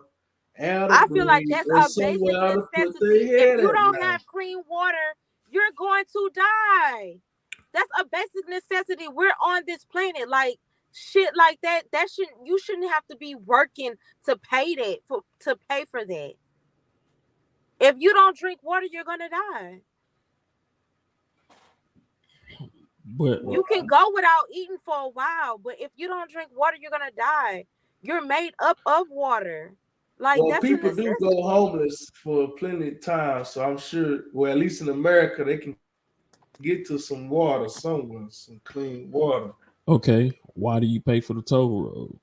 I feel like that's a basic necessity. If you don't have clean water, you're going to die. That's a basic necessity. We're on this planet. Like shit like that. You shouldn't have to be working to pay for that. If you don't drink water, you're gonna die. But you can go without eating for a while, but if you don't drink water, you're gonna die. You're made up of water. Like that's people do go homeless for plenty of time, so I'm sure. Well, at least in America, they can get to some water somewhere, some clean water. Okay, why do you pay for the toll road?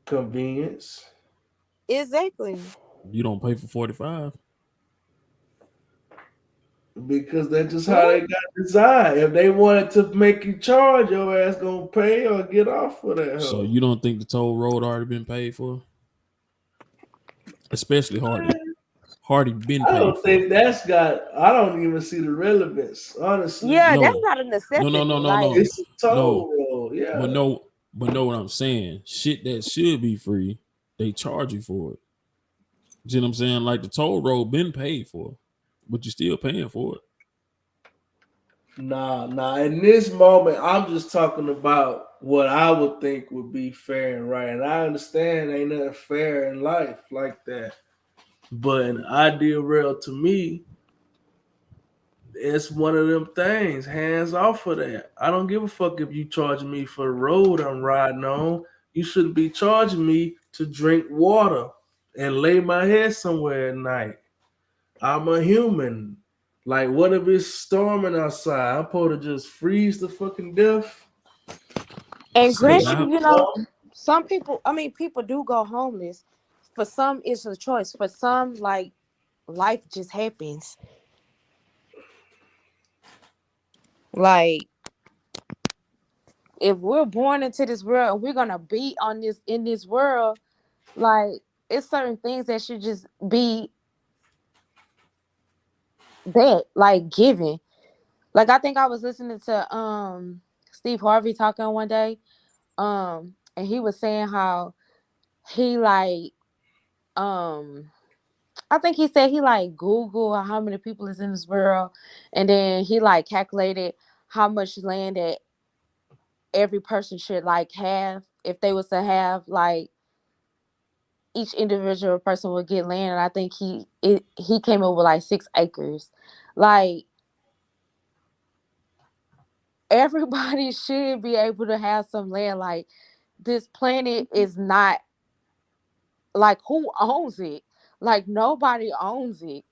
Convenience. Exactly. You don't pay for 45. Because that's just how they got designed. If they wanted to make you charge, your ass gonna pay or get off for that. So you don't think the toll road already been paid for? Especially Hardy. Hardy been paid for. I don't think that's got. I don't even see the relevance, honestly. Yeah, that's not a necessity. No. It's a toll road. Yeah. But know what I'm saying. Shit that should be free, they charge you for it. You know what I'm saying? Like the toll road been paid for, but you're still paying for it. Nah. In this moment, I'm just talking about what I would think would be fair and right. And I understand ain't nothing fair in life like that. But an ideal rail to me, it's one of them things. Hands off of that. I don't give a fuck if you charging me for the road I'm riding on. You shouldn't be charging me to drink water and lay my head somewhere at night. I'm a human. Like, what if it's storming outside? I'm supposed to just freeze to fucking death? And See granted, now, some people, I mean, people do go homeless. For some, it's a choice. For some, like, life just happens. Like, if we're born into this world and we're gonna be on this in this world, like, it's certain things that should just be that, like, given. Like, I think I was listening to Steve Harvey talking one day, and he was saying how he like I think he said he like Google how many people is in this world, and then he like calculated how much land that every person should like have if they was to have like each individual person would get land. And I think he came up with like 6 acres. Like, everybody should be able to have some land. Like, this planet is not like, who owns it? Like, nobody owns it.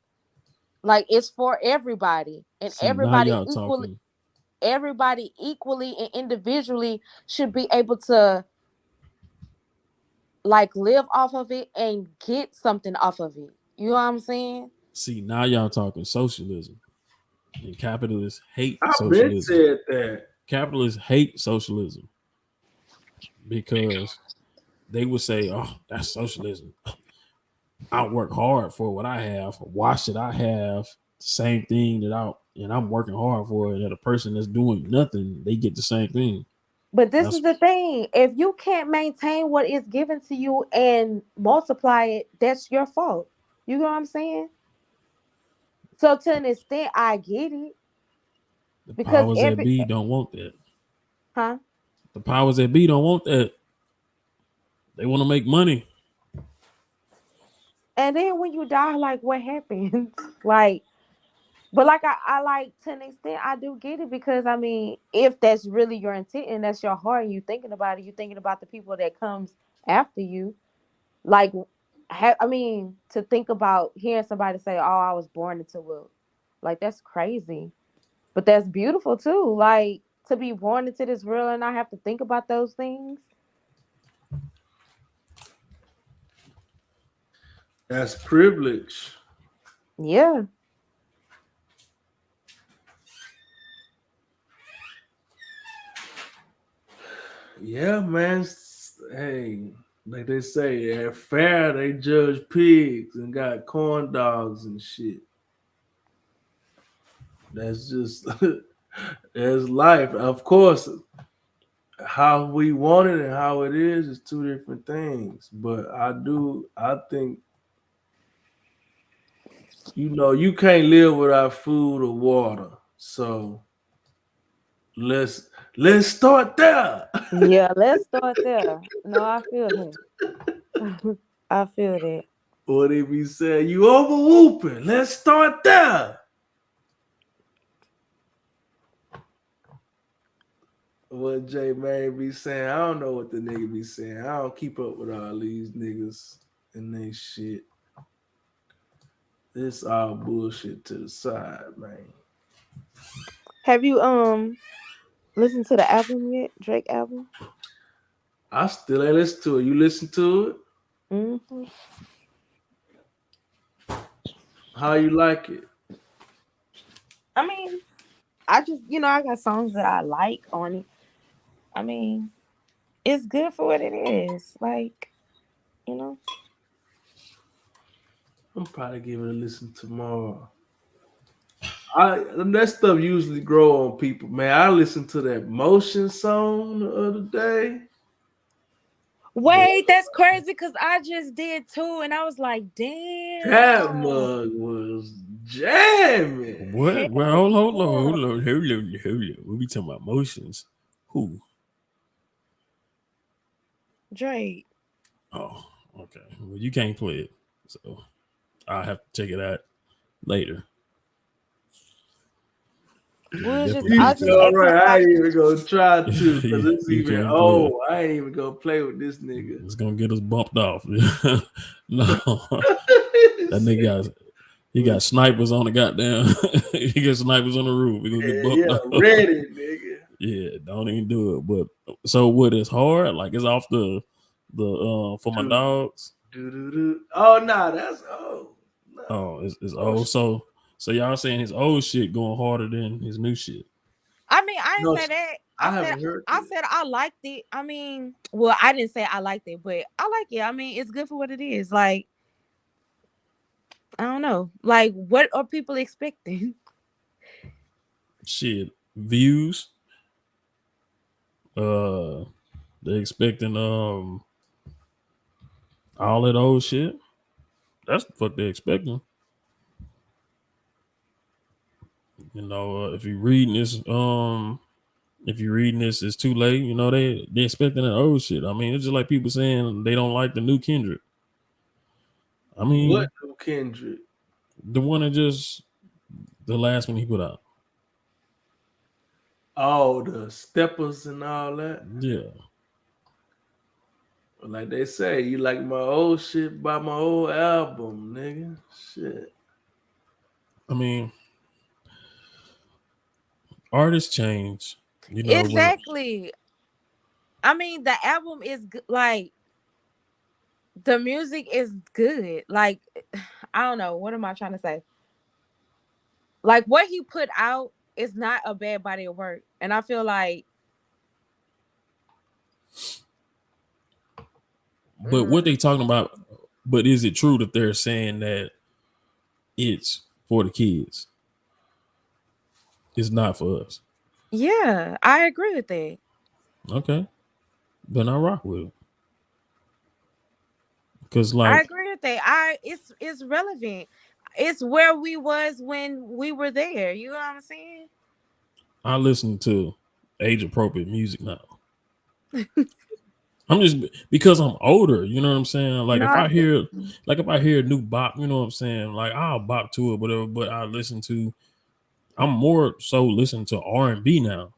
Like, it's for everybody, and see now y'all talking. everybody equally and individually should be able to like live off of it and get something off of it. You know what I'm saying? See now y'all talking socialism, and capitalists hate I've been socialism. said that. Capitalists hate socialism because they would say, "Oh, that's socialism. I work hard for what I have. Why should I have the same thing and I'm working hard for it, that a person that's doing nothing, they get the same thing?" But this That's is the thing. If you can't maintain what is given to you and multiply it, that's your fault. You know what I'm saying? So to an extent, I get it. the Because powers that be don't want that. huh? The powers that be don't want that. They want to make money. And then when you die, like, what happens? Like, but like, I like, to an extent I do get it, because I mean, if that's really your intent and that's your heart and you thinking about it, you thinking about the people that comes after you. Like, I mean, to think about hearing somebody say, "Oh, I was born into wealth," like, that's crazy, but that's beautiful too. Like, to be born into this world and not have to think about those things. That's privilege. Yeah. Yeah, man. Hey, like they say, at fair they judge pigs and got corn dogs and shit. That's just that's life. Of course, how we want it and how it is two different things. But I think, you can't live without food or water. So let's start there. Yeah, let's start there. No, I feel that. I feel that. What if he said you over whooping? Let's start there. What J May be saying, I don't know what the nigga be saying. I don't keep up with all these niggas and they shit. This all bullshit to the side, man. Have you listened to the album yet? Drake album? I still ain't listen to it. You listen to it? Mm-hmm. How you like it? I mean, I just, I got songs that I like on it. I mean, it's good for what it is. Like, you know. I'm probably giving it a listen tomorrow. That stuff usually grow on people, man. I listened to that Motion song the other day. Wait, that's crazy, because I just did too, and I was like, damn. That mug was jamming. What? Well, hold on. We be talking about motions. Who? Drake. Oh, okay. Well, you can't play it, so I'll have to check it out later. I just All asked him right, I about ain't even gonna try to because it's You even can't play it. I ain't even gonna play with this nigga. It's gonna get us bumped off. No, that nigga got snipers on the goddamn. He got snipers on the roof. We gonna get bumped Yeah, off. ready, nigga. Yeah, don't even do it. But so what is hard? Like it's off the for my dogs. Oh nah, that's Oh, it's old. So y'all saying his old shit going harder than his new shit? I mean, I didn't No, say that. I haven't heard I said I liked it. I mean, well, I didn't say I liked it, but I like it. I mean, it's good for what it is. Like, I don't know. Like, what are people expecting? Shit, views. They expecting all that old shit. That's the fuck they expecting. You know, if you're reading this, it's too late. You know, they expecting that old shit. I mean, it's just like people saying they don't like the new Kendrick. I mean, what new Kendrick? The one that just the last one he put out. Oh, the steppers and all that. Yeah. Like they say, you like my old shit by my old album, nigga. Shit. I mean, artists change. You know, Exactly. I mean, the album is like the music is good. Like, I don't know. What am I trying to say? Like, what he put out is not a bad body of work. And I feel like. But what they talking about? But is it true that they're saying that it's for the kids? It's not for us. Yeah, I agree with that. Okay. Then I rock with it. Cause I like agree with that. It's relevant. It's where we was when we were there. You know what I'm saying? I listen to age appropriate music now. I'm just because I'm older, you know what I'm saying? Like if I hear a new bop, you know what I'm saying? Like I'll bop to it, whatever, but I'm more so listening to R&B now.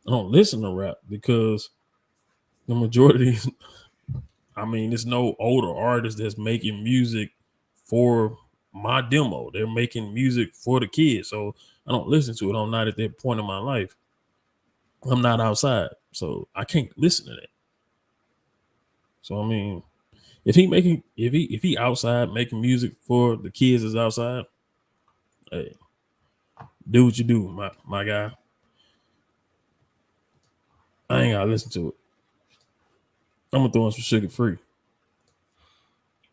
I don't listen to rap because the majority I mean, there's no older artist that's making music for my demo. They're making music for the kids. So I don't listen to it. I'm not at that point in my life. I'm not outside. So I can't listen to that. So I mean, if he outside making music for the kids that's outside, hey, do what you do, my guy. I ain't gotta listen to it. I'm gonna throw in some sugar free.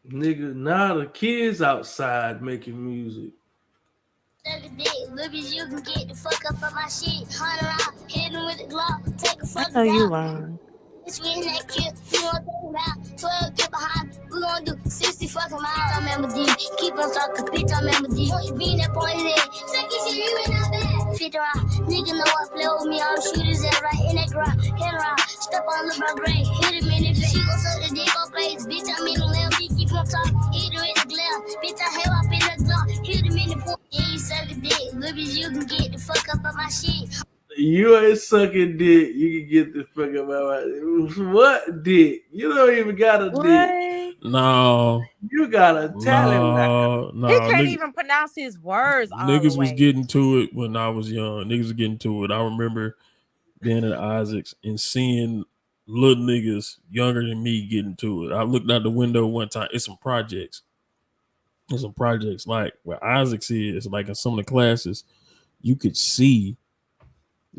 Nigga, now the kids outside making music. I know you lying. It's when that kid, you know what I'm about. 12 get behind, we gon' do 60 fucking miles. I remember D. Keep on talking, bitch, I remember D. You being that point there. Second shit, you ain't not bad. Fit around, nigga know what play with me. All the shooters that right in that ground. Head around, step on the gray. Hit him in the face. She gon' suck the dick on place. Bitch, I'm in the limb. Keep on talking, hit her in the glare. Bitch, I held up in the glove. Hit him in the point. Yeah, you suck a dick. Look as you can get the fuck up on my shit. You ain't sucking dick. You can get the fuck up out. What dick? You don't even got a dick. No. You got a talent. No. He can't even pronounce his words all the Niggas way. was getting to it when I was young. Niggas was getting to it. I remember being at Isaac's and seeing little niggas younger than me getting to it. I looked out the window one time. It's some projects. Like where Isaac's is, like in some of the classes, you could see.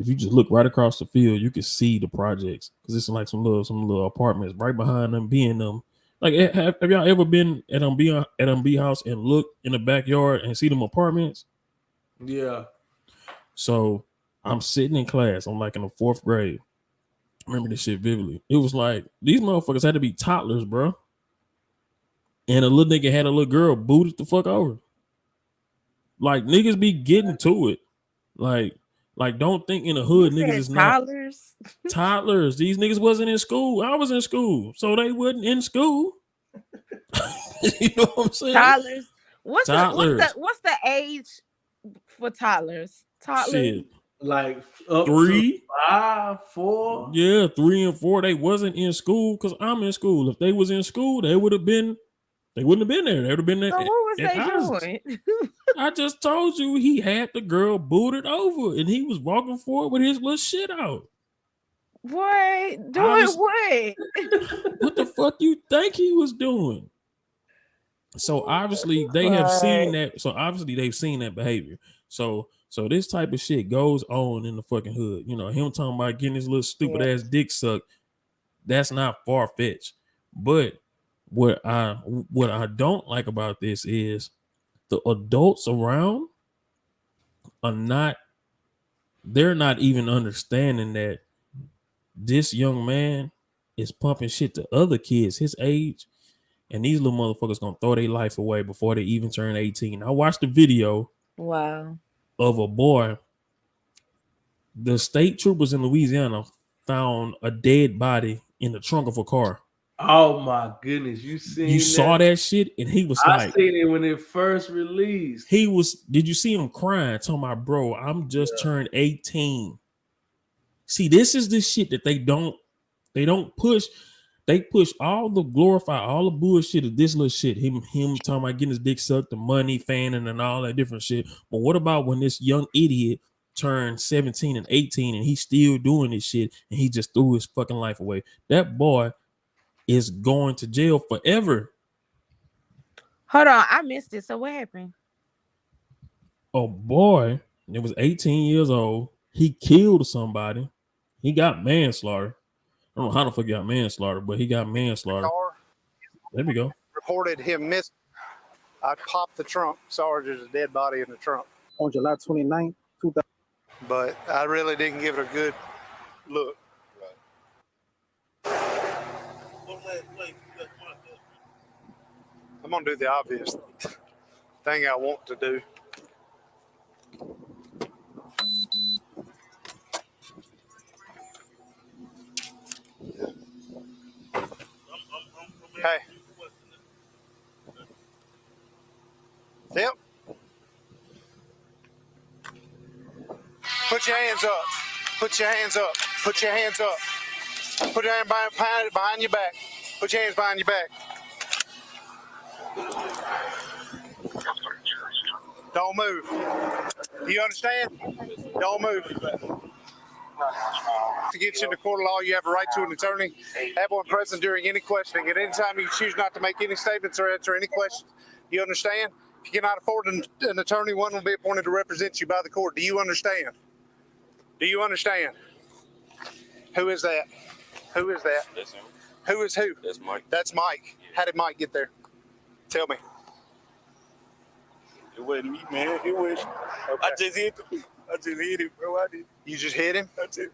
If you just look right across the field, you can see the projects because it's like some little apartments right behind them, being them. Like, have y'all ever been at B house and look in the backyard and see them apartments? Yeah. So I'm sitting in class. I'm like in the 4th grade. I remember this shit vividly. It was like these motherfuckers had to be toddlers, bro. And a little nigga had a little girl booted the fuck over. Like niggas be getting to it. Like, don't think in the hood niggas is not toddlers. These niggas wasn't in school. I was in school, so they wasn't in school. You know what I'm saying? Toddlers. What's Toddlers. the age for toddlers? Toddlers. Shit. Like up 3, to 5, 4. Yeah, 3 and 4. They wasn't in school because I'm in school. If they was in school, they wouldn't have been there. They would have been there So what was at they houses. doing? I just told you he had the girl booted over and he was walking forward with his little shit out. Boy, doing what? What the fuck you think he was doing? So obviously they have seen that. So obviously they've seen that behavior. So this type of shit goes on in the fucking hood. You know, him talking about getting his little stupid ass dick sucked. That's not far fetched. But what I don't like about this is the adults around are not. They're not even understanding that this young man is pumping shit to other kids his age, and these little motherfuckers gonna throw their life away before they even turn 18. I watched the video Wow. of a boy. The state troopers in Louisiana found a dead body in the trunk of a car. Oh my goodness, you saw that shit, and he was I like, seen it when it first released. Did you see him crying? Talking about, bro, I'm just turned 18. See, this is the shit that they don't push. They push all the glorify, all the bullshit of this little shit. Him talking about getting his dick sucked, the money, fanning, and all that different shit. But what about when this young idiot turned 17 and 18 and he's still doing this shit and he just threw his fucking life away? That boy is going to jail forever. Hold on, I missed it. So what happened? A boy that was 18 years old, he killed somebody. He got manslaughter. I don't know how the fuck he got manslaughter, but he got manslaughter. There we go. Reported him missing. I popped the trunk. Saw there's a dead body in the trunk. On July 29th, 2000. But I really didn't give it a good look. I'm going to do the obvious thing I want to do. Hey. Yep. Put your hands up. Put your hands up. Put your hands up. Put your hand behind your back. Put your hands behind your back. Don't move. You understand? Don't move. To get you into court of law, you have a right to an attorney. Have one present during any questioning. At any time, you choose not to make any statements or answer any questions. You understand? If you cannot afford an attorney, one will be appointed to represent you by the court. Do you understand? Do you understand? Who is that? Who is that? That's him. Who is who? That's Mike. That's Mike. How did Mike get there? Tell me. It wasn't me, man. It was. Okay. I just hit him, bro. I did. You just hit him? I did.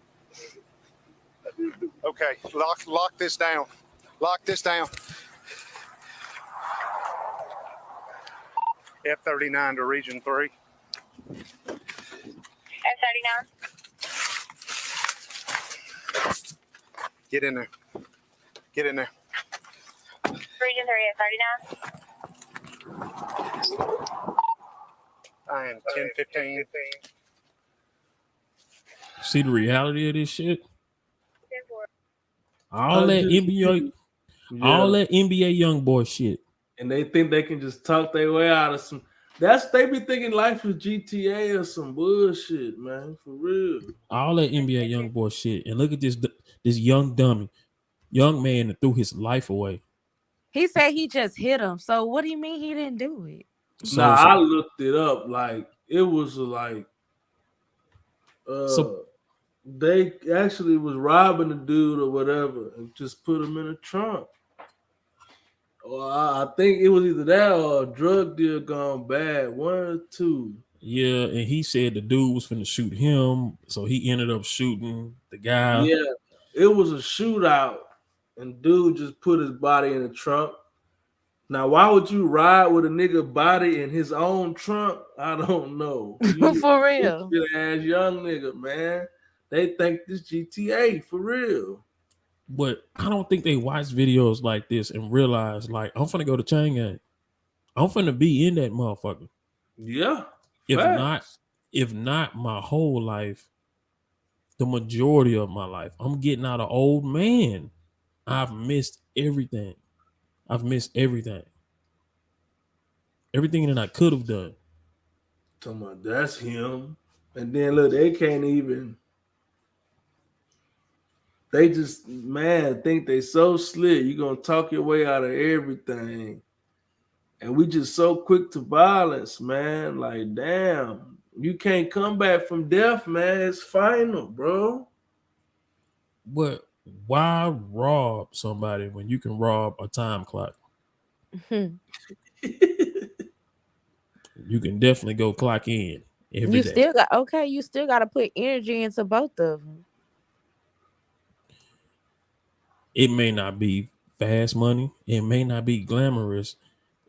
Okay. Lock this down. Lock this down. F-39 to Region 3. F-39. Get in there. Get in there. Region 3, F-39. I am 10-15. See the reality of this shit? 10-4. All that NBA young boy shit. And they think they can just talk their way out of some. They be thinking life is GTA or some bullshit, man. For real. All that NBA young boy shit. And look at this young man that threw his life away. He said he just hit him. So what do you mean he didn't do it? I looked it up. Like it was like they actually was robbing the dude or whatever and just put him in a trunk. Or I think it was either that or a drug deal gone bad. One or two. Yeah, and he said the dude was finna shoot him, so he ended up shooting the guy. Yeah, it was a shootout, and dude just put his body in the trunk. Now, why would you ride with a nigga body in his own trunk? I don't know. For real. Ass young nigga, man. They think this GTA for real. But I don't think they watch videos like this and realize, like, I'm finna go to Chain Gang. I'm finna be in that motherfucker. Yeah. If if not my whole life, the majority of my life. I'm getting out of old man. I've missed everything. Everything that I could have done. Talking about that's him. And then look, they can't even. They just think they so slick. You're gonna talk your way out of everything. And we just so quick to violence, man. Like, damn, you can't come back from death, man. It's final, bro. But why rob somebody when you can rob a time clock? You can definitely go clock in every day. You still got to put energy into both of them. It may not be fast money. It may not be glamorous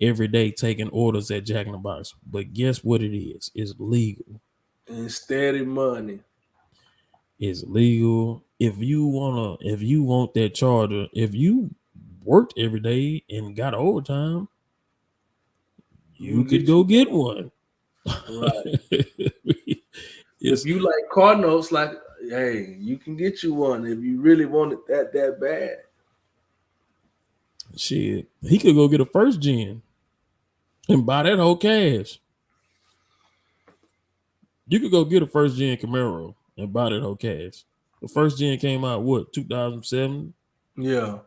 every day taking orders at Jack in the Box. But guess what it is? It's legal. And steady money. It's legal. If you want that charter, if you worked every day and got overtime, you could go get one. Right. If you like car notes, like, hey, you can get you one if you really want it that bad. Shit, he could go get a first gen and buy that whole cash. You could go get a first gen Camaro and buy that whole cash. The first gen came out, what, 2007? Yeah.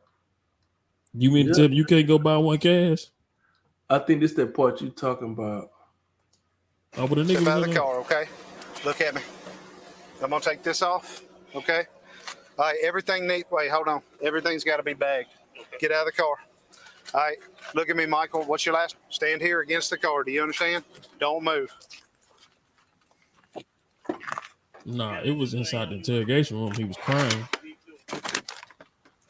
You mean to tell me you can't go buy one cash? I think this that part you talking about. Oh, but a nigga Step out of the car, okay? Look at me. I'm gonna take this off, okay? All right, wait, hold on. Everything's got to be bagged. Get out of the car. All right, look at me, Michael. What's your last? Stand here against the car. Do you understand? Don't move. Nah, it was inside the interrogation room. He was crying.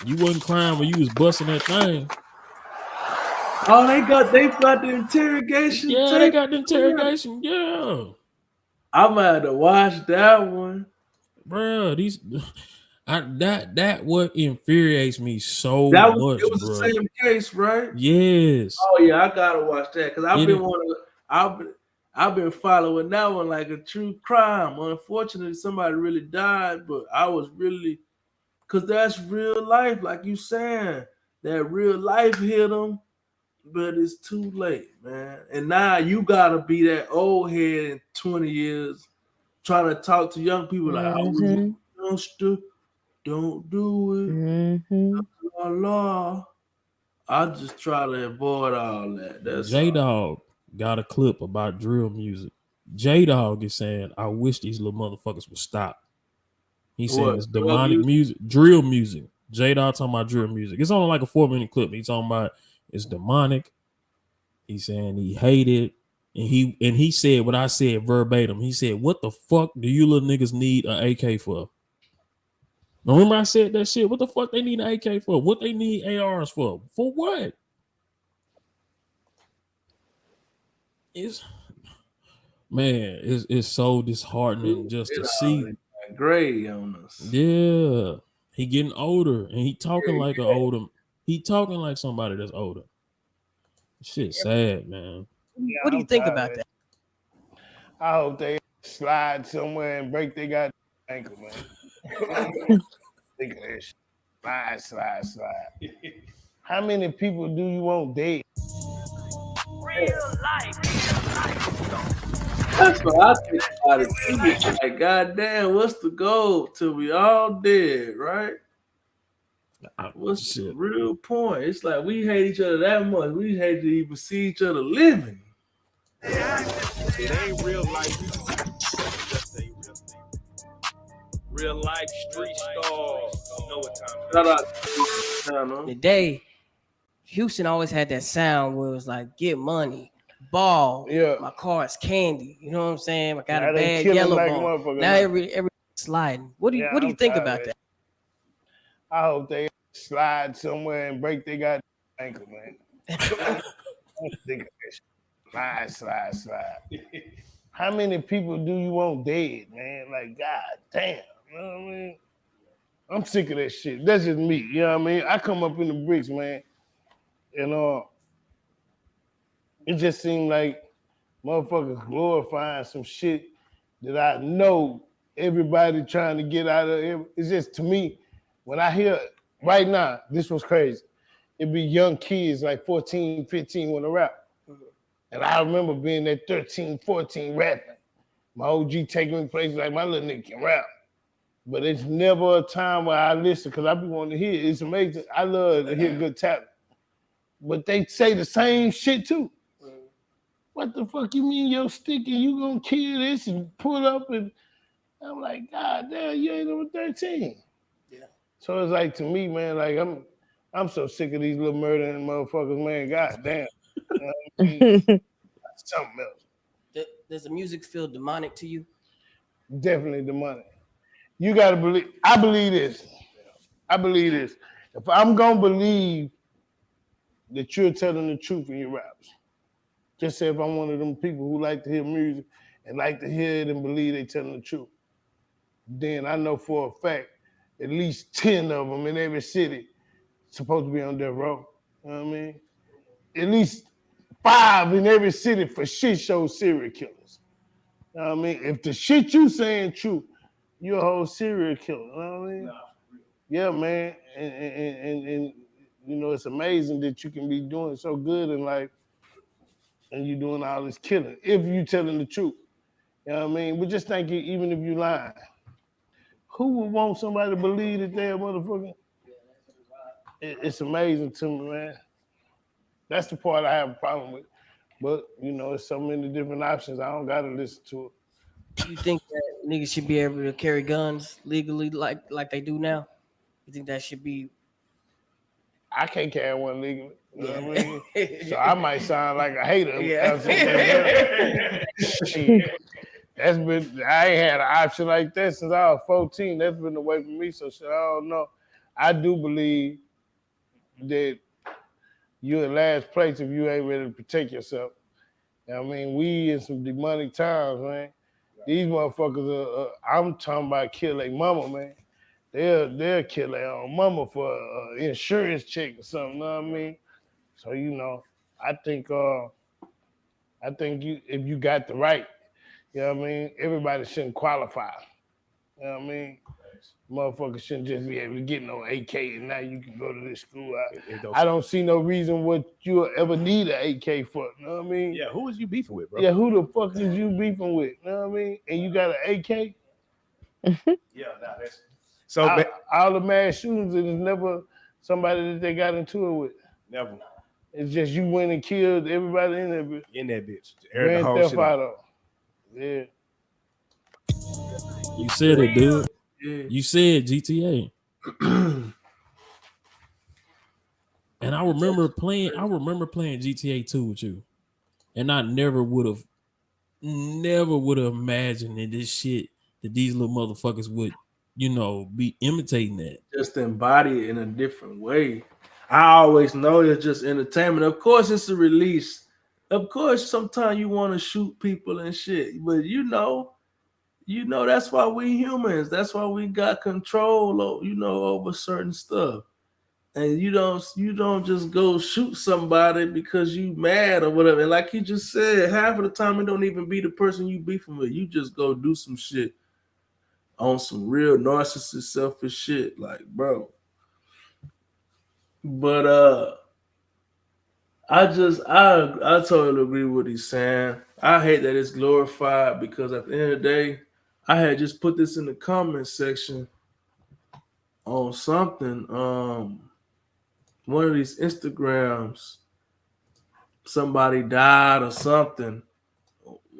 You wasn't crying when you was busting that thing. Oh, they got the interrogation. Yeah, tape. they got the interrogation. Yeah. I'm gonna have to watch that one. Bruh, that what infuriates me so It much, was bro. the same case, right? Yes. Oh yeah, I gotta watch that because I've been following that one like a true crime. Unfortunately, somebody really died, but I was really because that's real life, like you saying. That real life hit them, but it's too late, man. And now you gotta be that old head in 20 years trying to talk to young people like, I was a youngster, don't do it. La. I just try to avoid all that. That's J-Dog got a clip about drill music. J-Dog is saying, I wish these little motherfuckers would stop. He's saying it's demonic music, drill music. J-Dog talking about drill music. It's only like a 4-minute clip. He's talking about it's demonic. He's saying he hated. And he said what I said verbatim. He said, what the fuck do you little niggas need an AK for? Remember I said that shit? What the fuck they need an AK for? What they need ARs for? For what? It's so disheartening just to see. Gray on us. Yeah. He getting older and he talking like an older. He talking like somebody that's older. Shit sad, man. What do you think about that? I hope they slide somewhere and break their goddamn ankle, man. Think of this. Slide. How many people do you want dead? Real life. That's what I think about it. It's like, goddamn, what's the goal till we all dead, right? What's the real point? It's like we hate each other that much. We hate to even see each other living. It ain't real life. Real life street stars. You know what time it is. Today, Houston always had that sound where it was like, get money, ball, my car is candy. You know what I'm saying? I got a bad yellow bone. Now every sliding. What do you think about that? I hope they slide somewhere and break their goddamn ankle, man. Think of this. Slide. How many people do you want dead, man? Like, god damn. You know what I mean? I'm sick of that shit. That's just me. You know what I mean? I come up in the bricks, man. And it just seemed like motherfuckers glorifying some shit that I know everybody trying to get out of it. It's just, to me, when I hear right now, this was crazy. It'd be young kids like 14, 15 want to rap. And I remember being at 13, 14 rapping. My OG taking me places like my little nigga can rap. But it's never a time where I listen because I be wanting to hear it. It's amazing. I love to hear good talent. But they say the same shit too. What the fuck you mean your stick and you gonna kill this and pull up? And I'm like, God damn, you ain't over 13. Yeah. So it's like, to me, man, like I'm so sick of these little murdering motherfuckers, man. God damn. You know what I mean? That's something else. Does the music feel demonic to you? Definitely demonic. You gotta believe. I believe this. If I'm gonna believe that you're telling the truth in your raps, just say if I'm one of them people who like to hear music and like to hear it and believe they telling the truth, then I know for a fact at least 10 of them in every city supposed to be on death row. You know what I mean? At least 5 in every city for shit show serial killers. You know what I mean? If the shit you saying true, you're a whole serial killer. You know what I mean? Yeah, man. And you know, it's amazing that you can be doing so good in life and you doing all this killing if you telling the truth. You know what I mean? But just think, even if you lying, who would want somebody to believe that they're a motherfucker? It's amazing to me, man. That's the part I have a problem with. But, you know, it's so many different options. I don't got to listen to it. You think that niggas should be able to carry guns legally like they do now? You think that should be? I can't carry one legally. You know what I mean? So I might sound like a hater. Yeah. That's been, I ain't had an option like that since I was 14. That's been away from me. So shit, I don't know. I do believe that you're in last place if you ain't ready to protect yourself. I mean, we in some demonic times, man. These motherfuckers are, I'm talking about kill their mama, man. They'll kill their own mama for an insurance check or something, you know what I mean? So, you know, I think you, if you got the right, you know what I mean, everybody shouldn't qualify. You know what I mean? Motherfuckers shouldn't just be able to get no AK and now you can go to this school. I don't see no reason what you'll ever need an AK for. You know what I mean? Yeah, who is you beefing with, bro? Yeah, who the fuck is you beefing with? You know what I mean? And you got an AK? Yeah, nah, that's so. All the mass shootings, it is never somebody that they got into it with. Never. It's just you went and killed everybody in that bitch. In that bitch. Grand Theft Auto. Yeah. You said it, dude. Yeah. You said GTA. And I remember playing GTA 2 with you. And I never would have imagined that this shit, that these little motherfuckers would, you know, be imitating that. Just embody it in a different way. I always know it's just entertainment. Of course, it's a release. Of course, sometimes you want to shoot people and shit, but you know, that's why we humans. That's why we got control, over certain stuff. And you don't just go shoot somebody because you mad or whatever. And like he just said, half of the time it don't even be the person you beefing with. You just go do some shit on some real narcissist, selfish shit, like, bro. But I totally agree with what he's saying. I hate that it's glorified because at the end of the day, I had just put this in the comment section on something. One of these Instagrams, somebody died or something.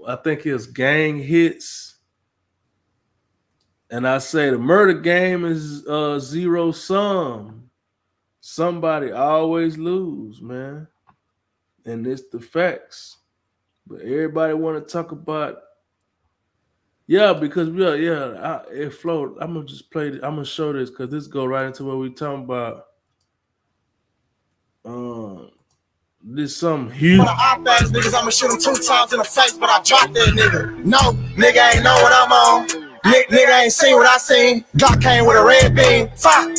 I think it's gang hits. And I say the murder game is zero sum. Somebody always lose, man. And it's the facts. But everybody want to talk about, because it flowed. I'm gonna just play it. I'm gonna show this because this go right into what we talking about. This something huge. For the op-ass niggas, I'ma shoot him 2 times in the face, but I dropped that nigga. No, nigga ain't know what I'm on. Nigga ain't seen what I seen. Glock came with a red beam. Fire.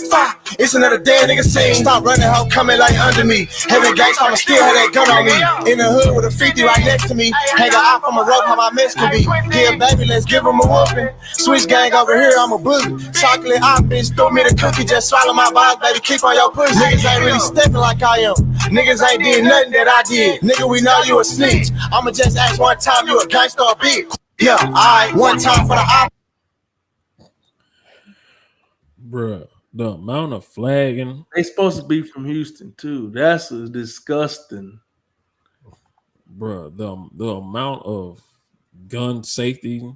It's another dead nigga scene. Stop running, hoe coming like under me. Heavy gangsta, I'ma still have that gun on me. In the hood with a 50 right next to me. Hang a eye from a rope, how my mess could be. Yeah, baby, let's give him a whooping. Switch gang over here, I'm a bully. Chocolate eye, bitch, throw me the cookie. Just swallow my balls, baby, keep on your pussy. Niggas ain't really stepping like I am. Niggas ain't did nothing that I did. Nigga, we know you a snitch. I'ma just ask one time, you a gangsta or bitch? Yeah, alright, one time for the op. Bruh, the amount of flagging. They supposed to be from Houston too. That's disgusting. Bruh, the amount of gun safety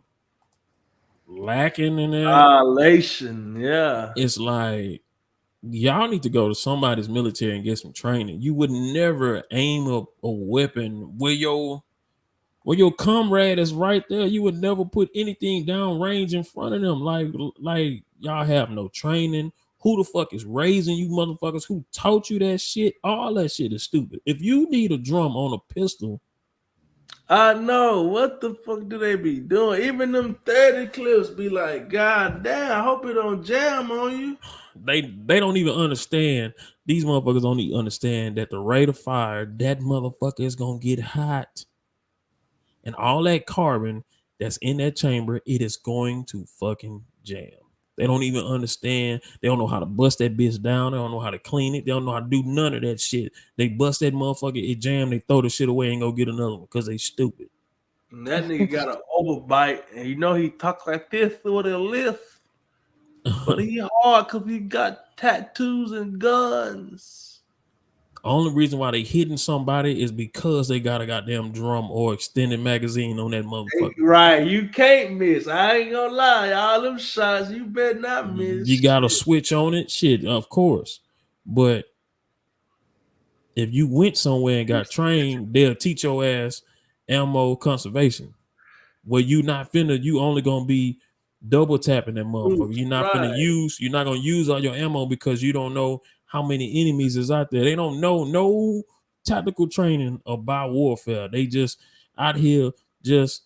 lacking in there. Violation, yeah. It's like y'all need to go to somebody's military and get some training. You would never aim a weapon where your comrade is right there. You would never put anything down range in front of them. Like y'all have no training. Who the fuck is raising you motherfuckers? Who taught you that shit? All that shit is stupid. If you need a drum on a pistol, I know. What the fuck do they be doing? Even them 30 clips be like, God damn, I hope it don't jam on you. they don't even understand. These motherfuckers don't even understand that the rate of fire, that motherfucker is gonna get hot. And all that carbon that's in that chamber, it is going to fucking jam. They don't even understand. They don't know how to bust that bitch down. They don't know how to clean it. They don't know how to do none of that shit. They bust that motherfucker, it jam, they throw the shit away and go get another one because they stupid. And that nigga got an overbite, and you know he talk like this with a lift. But he hard because he got tattoos and guns. Only reason why they hitting somebody is because they got a goddamn drum or extended magazine on that motherfucker. Right, you can't miss. I ain't gonna lie, all them shots you better not miss. You got to switch on it, shit, of course. But if you went somewhere and got trained, they'll teach your ass ammo conservation. Where you not finna, you only gonna be double tapping that motherfucker. You're not finna use, you're not gonna use all your ammo because you don't know how many enemies is out there. They don't know no tactical training about warfare. They just out here just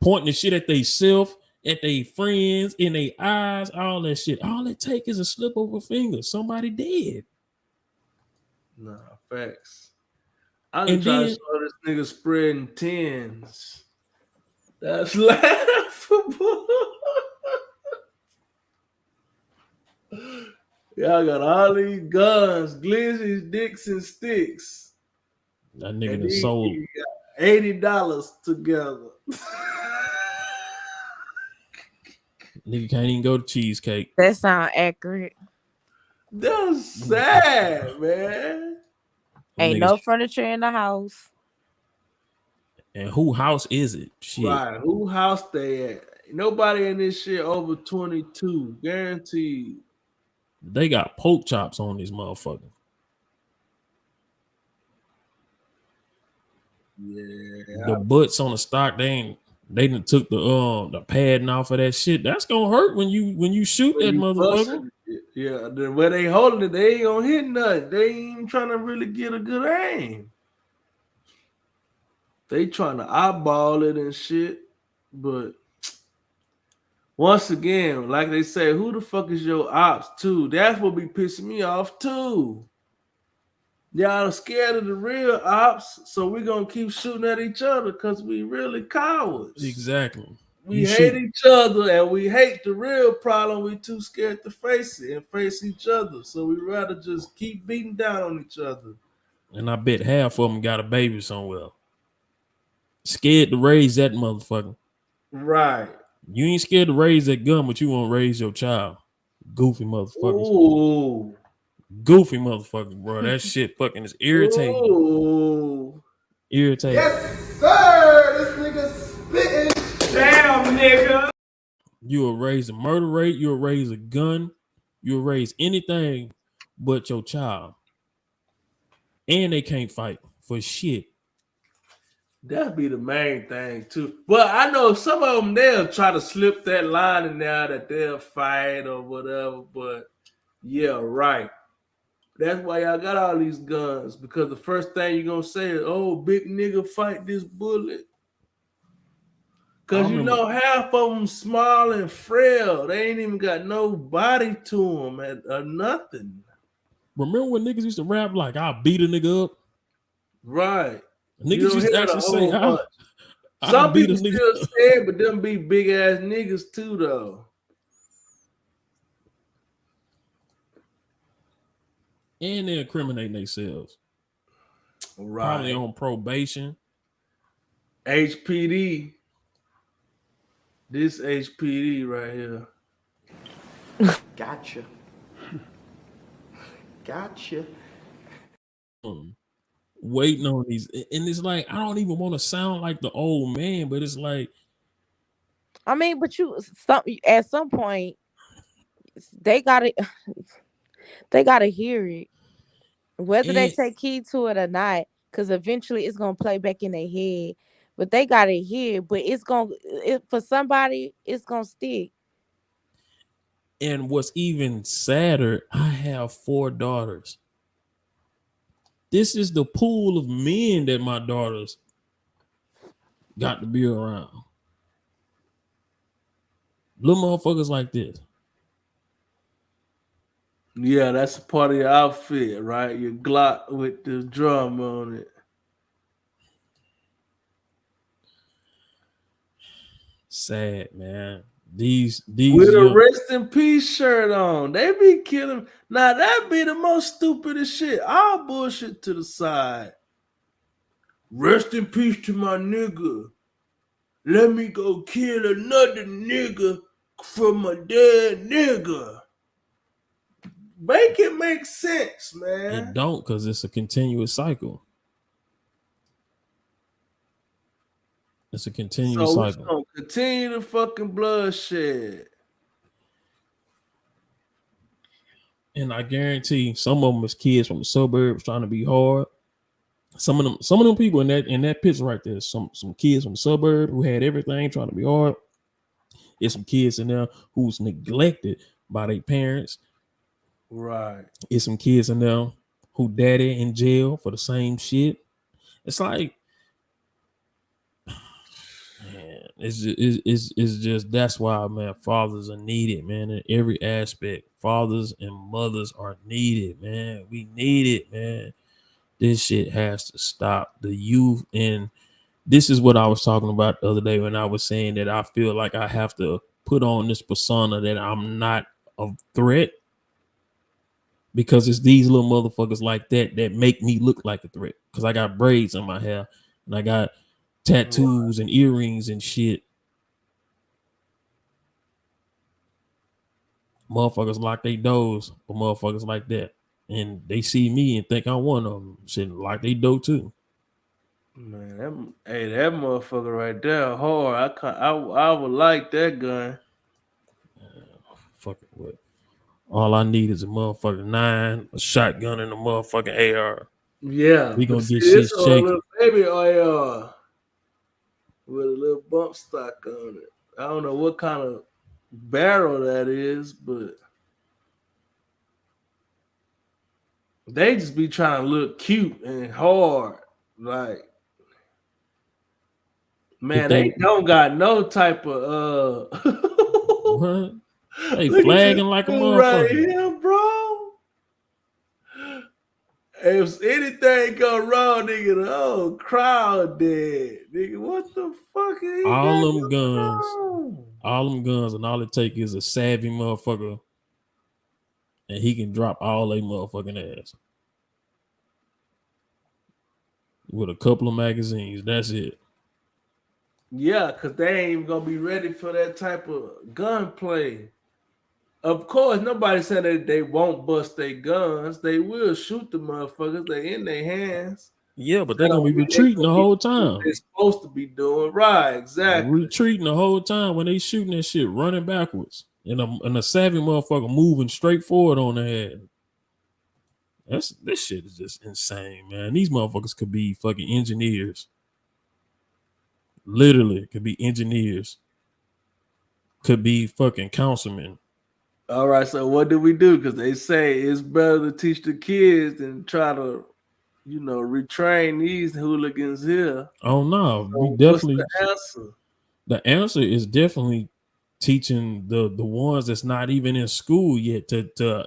pointing the shit at they self, at their friends, in their eyes, all that shit. All it take is a slip of a finger. Somebody dead. Nah, facts. I'm just trying to show this nigga spreading tens. That's laughable. Y'all got all these guns, glizzies, dicks, and sticks. That nigga done sold $80 together. Nigga can't even go to cheesecake. That sound accurate. That's sad, man. Ain't no furniture in the house. And who house is it? Shit. Right, who house they at? Nobody in this shit over 22, guaranteed. They got pork chops on this motherfucker. Yeah. The butts on the stock, they done took the padding off of that shit. That's gonna hurt when you shoot that motherfucker. Yeah, the way they holding it, they ain't gonna hit nothing. They ain't even trying to really get a good aim. They trying to eyeball it and shit. But once again, like they say, who the fuck is your ops too? That's what be pissing me off too. Y'all are scared of the real ops, so we're gonna keep shooting at each other because we really cowards. Exactly. We hate each other and we hate the real problem. We too scared to face it and face each other. So we rather just keep beating down on each other. And I bet half of them got a baby somewhere. Scared to raise that motherfucker. Right. You ain't scared to raise that gun, but you won't raise your child. Goofy motherfuckers. Ooh. Goofy motherfuckers, bro. That shit fucking is irritating. Ooh. Irritating. Yes, sir. This nigga spitting. Damn, nigga. You'll raise a murder rate. You'll raise a gun. You'll raise anything but your child. And they can't fight for shit. That'd be the main thing too. But I know some of them, they'll try to slip that line in there that they'll fight or whatever. But yeah, right. That's why y'all got all these guns, because the first thing you're gonna say is, oh, big nigga, fight this bullet. Cause you know half of them small and frail. They ain't even got no body to them or nothing. Remember when niggas used to rap like "I'll beat a nigga up"? Right. Niggas used to actually say Some I'll beat a people nigga still up. say it, but them be big ass niggas too, though. And they incriminate themselves. Right. Probably on probation. HPD. This HPD right here. Gotcha. Gotcha. Waiting on these, and it's like I don't even want to sound like the old man, but it's like, I mean, but at some point they gotta hear it, whether they take heed to it or not, because eventually it's gonna play back in their head. But they gotta hear it, but for somebody it's gonna stick. and what's even sadder, I have 4 daughters. This is the pool of men that my daughters got to be around. Little motherfuckers like this. Yeah, that's a part of your outfit, right? Your Glock with the drum on it. Sad, man. These with a rest in peace shirt on. They be killing. Now that be the most stupidest shit. All bullshit to the side. Rest in peace to my nigga. Let me go kill another nigga from my dead nigga. Make it make sense, man. It don't, because it's a continuous cycle. It's a continuous so cycle. So gonna continue the fucking bloodshed. And I guarantee some of them is kids from the suburbs trying to be hard. Some of them people in that picture right there, some kids from the suburb who had everything trying to be hard. There's some kids in there who's neglected by their parents. Right. It's some kids in there who daddy in jail for the same shit. It's like, man, it's just that's why, man, fathers are needed, man, in every aspect. Fathers and mothers are needed, man. We need it, man. This shit has to stop. The youth, and this is what I was talking about the other day when I was saying that I feel like I have to put on this persona that I'm not a threat, because it's these little motherfuckers like that make me look like a threat, because I got braids in my hair and I got tattoos and earrings and shit. Motherfuckers lock their doors for motherfuckers like that, and they see me and think I'm one of them. Shit, lock their door too. Man, that motherfucker right there hard. I would like that gun. Fuck it, what? All I need is a motherfucking 9, a shotgun, and a motherfucking AR. Yeah, we gonna get this shit a shaking. little baby AR with a little bump stock on it. I don't know what kind of barrel that is, but they just be trying to look cute and hard. Like, man, they don't got no type of what? They flagging like a motherfucker. Right here, bro. If anything go wrong, nigga, the whole crowd dead. Nigga, what the fuck is he all got them guns, wrong? all them guns, and all it take is a savvy motherfucker, and he can drop all they motherfucking ass with a couple of magazines. That's it. Yeah, because they ain't even gonna be ready for that type of gunplay. Of course, nobody said that they won't bust their guns. They will shoot the motherfuckers. They in their hands. Yeah, but they're gonna be retreating the whole time. They're supposed to be doing right, exactly. Retreating the whole time when they shooting that shit, running backwards, and a savvy motherfucker moving straight forward on their head. This shit is just insane, man. These motherfuckers could be fucking engineers. Literally, could be engineers. Could be fucking councilmen. All right, so what do we do? Because they say it's better to teach the kids than try to, retrain these hooligans here. Oh no, So we what's definitely. the answer? The answer is definitely teaching the ones that's not even in school yet to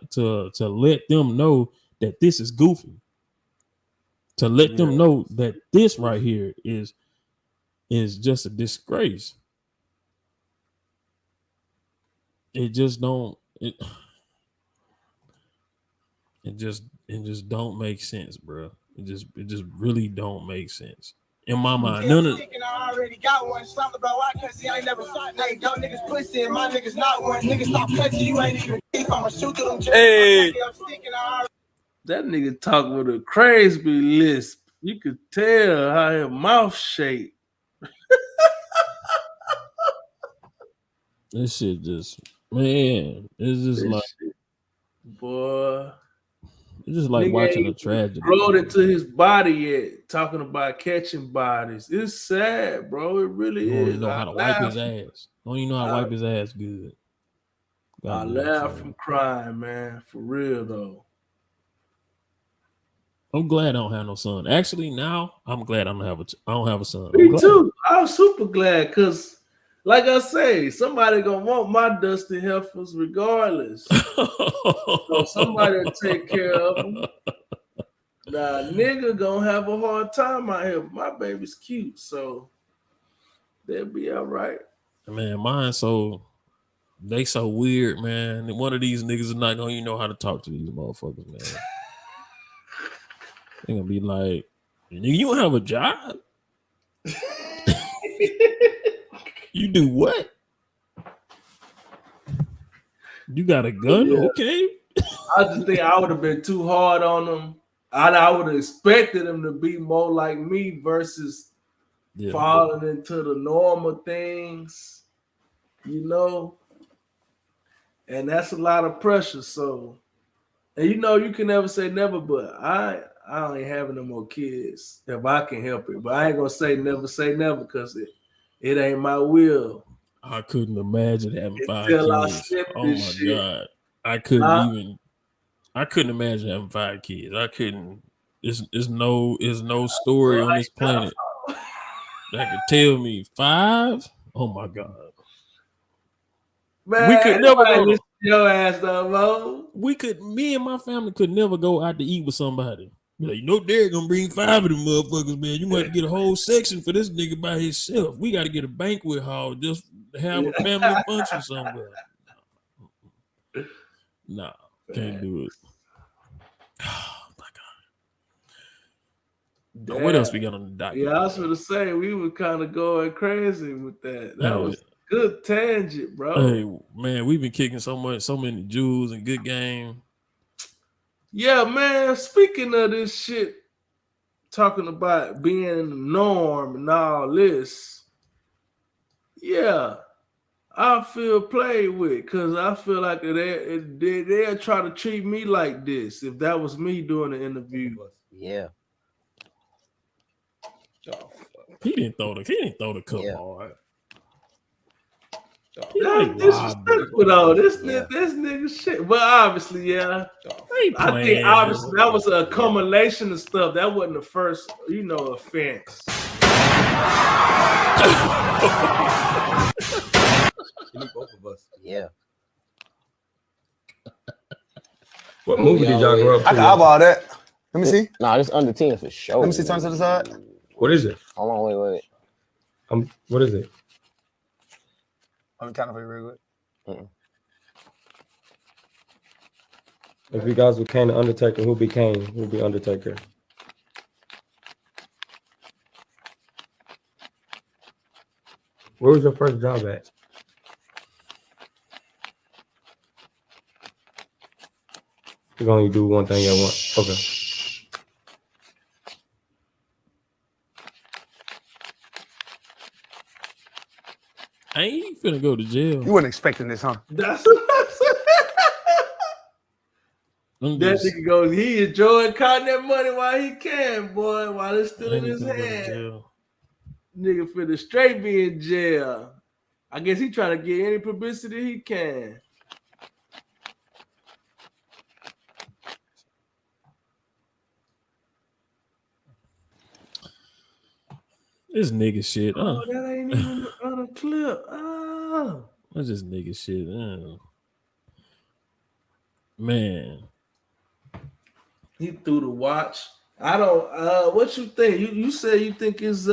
let them know that this is goofy. To let them know that this right here is just a disgrace. It just don't it just don't make sense, bro. It just really don't make sense. In my mind, none of I already got one. Something about why, cause he ain't never shot. Hey, y'all niggas pussy and my niggas not one. Niggas stop touching you, ain't even thief. I'ma shoot to them. Hey, that nigga talk with a crazy lisp. You could tell how his mouth shaped. this shit just, man, it's just This like shit, boy. It's just like nigga watching a ain't tragedy. Rolled into his body yet, talking about catching bodies. It's sad, bro. It really Don't is. even know how to wipe his ass. Don't even know how to wipe his ass good. I laugh from crying, man. For real though. I'm glad I don't have no son. Actually, now I'm glad I don't have a son. Me too. I was super glad because, like I say, somebody gonna want my dusty heifers regardless. So somebody will take care of them. Nah, nigga gonna have a hard time out here. My baby's cute, so they'll be all right. Man, mine they so weird, man. One of these niggas is not gonna even know how to talk to these motherfuckers, man. They gonna be like, nigga, you don't have a job? You do what? You got a gun? Yeah. Okay. I just think I would have been too hard on them. I would have expected them to be more like me versus falling into the normal things, you know. And that's a lot of pressure. So, and you know, you can never say never, but I ain't having no more kids if I can help it. But I ain't gonna say never because it ain't my will. I couldn't imagine having 5 Until I kids. slip Oh this my shit. God. I couldn't imagine having 5 kids. I couldn't. There's no story on this planet that could tell me 5. Oh my God. Man, We could never go listen to your ass though, Mo. Me and my family could never go out to eat with somebody. Be like, you know, Derek gonna bring 5 of them motherfuckers, man. You might get a whole section for this nigga by himself. We got to get a banquet hall just to have a family function somewhere. Nah, can't do it. Oh my God. What else we got on the docket? Yeah, I was gonna say we were kind of going crazy with that. That was good tangent, bro. Hey man, we've been kicking so many jewels and good game. Yeah, man. Speaking of this shit, talking about being the norm and all this, yeah, I feel played with because I feel like they'll try to treat me like this if that was me doing the interview. Yeah. He didn't throw the cup hard. That's disrespectful though. This nigga shit. But obviously, yeah. I think obviously that was a accumulation of stuff. That wasn't the first, offense. Both of us. Yeah. What movie did y'all grow up to? I can eyeball that. Let me see. Nah, it's under 10 for sure. Let me see. Turn to the side. What is it? Hold on, wait. What is it? I'm kind of real good. If you guys became the Undertaker, who'd be Undertaker? Where was your first job at? You can only do one thing at once. Okay. I ain't finna go to jail. You weren't expecting this, huh? That's what I said. That nigga goes, he enjoying counting that money while he can, boy, while it's still in his hand. Nigga finna straight be in jail. I guess he trying to get any publicity he can. This nigga shit. Oh, that ain't even clip. Oh. That's just nigga shit. Man. He threw the watch. I don't what you think? You say you think it's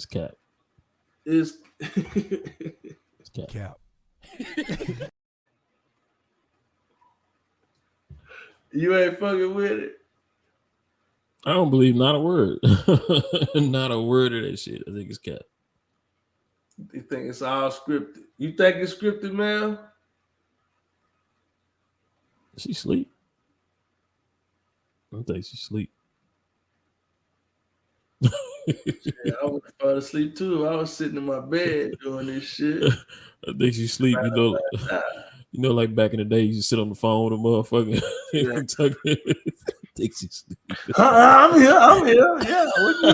cap. It's cap. You ain't fucking with it. I don't believe not a word. Not a word of that shit. I think it's cap. You think it's all scripted? You think it's scripted, man? She sleep. I think she sleep. Yeah, I was falling asleep too. I was sitting in my bed doing this shit. I think she sleep. You know, like back in the day, you just sit on the phone with a motherfucker. Yeah. I think she sleep. I'm here. Yeah. What you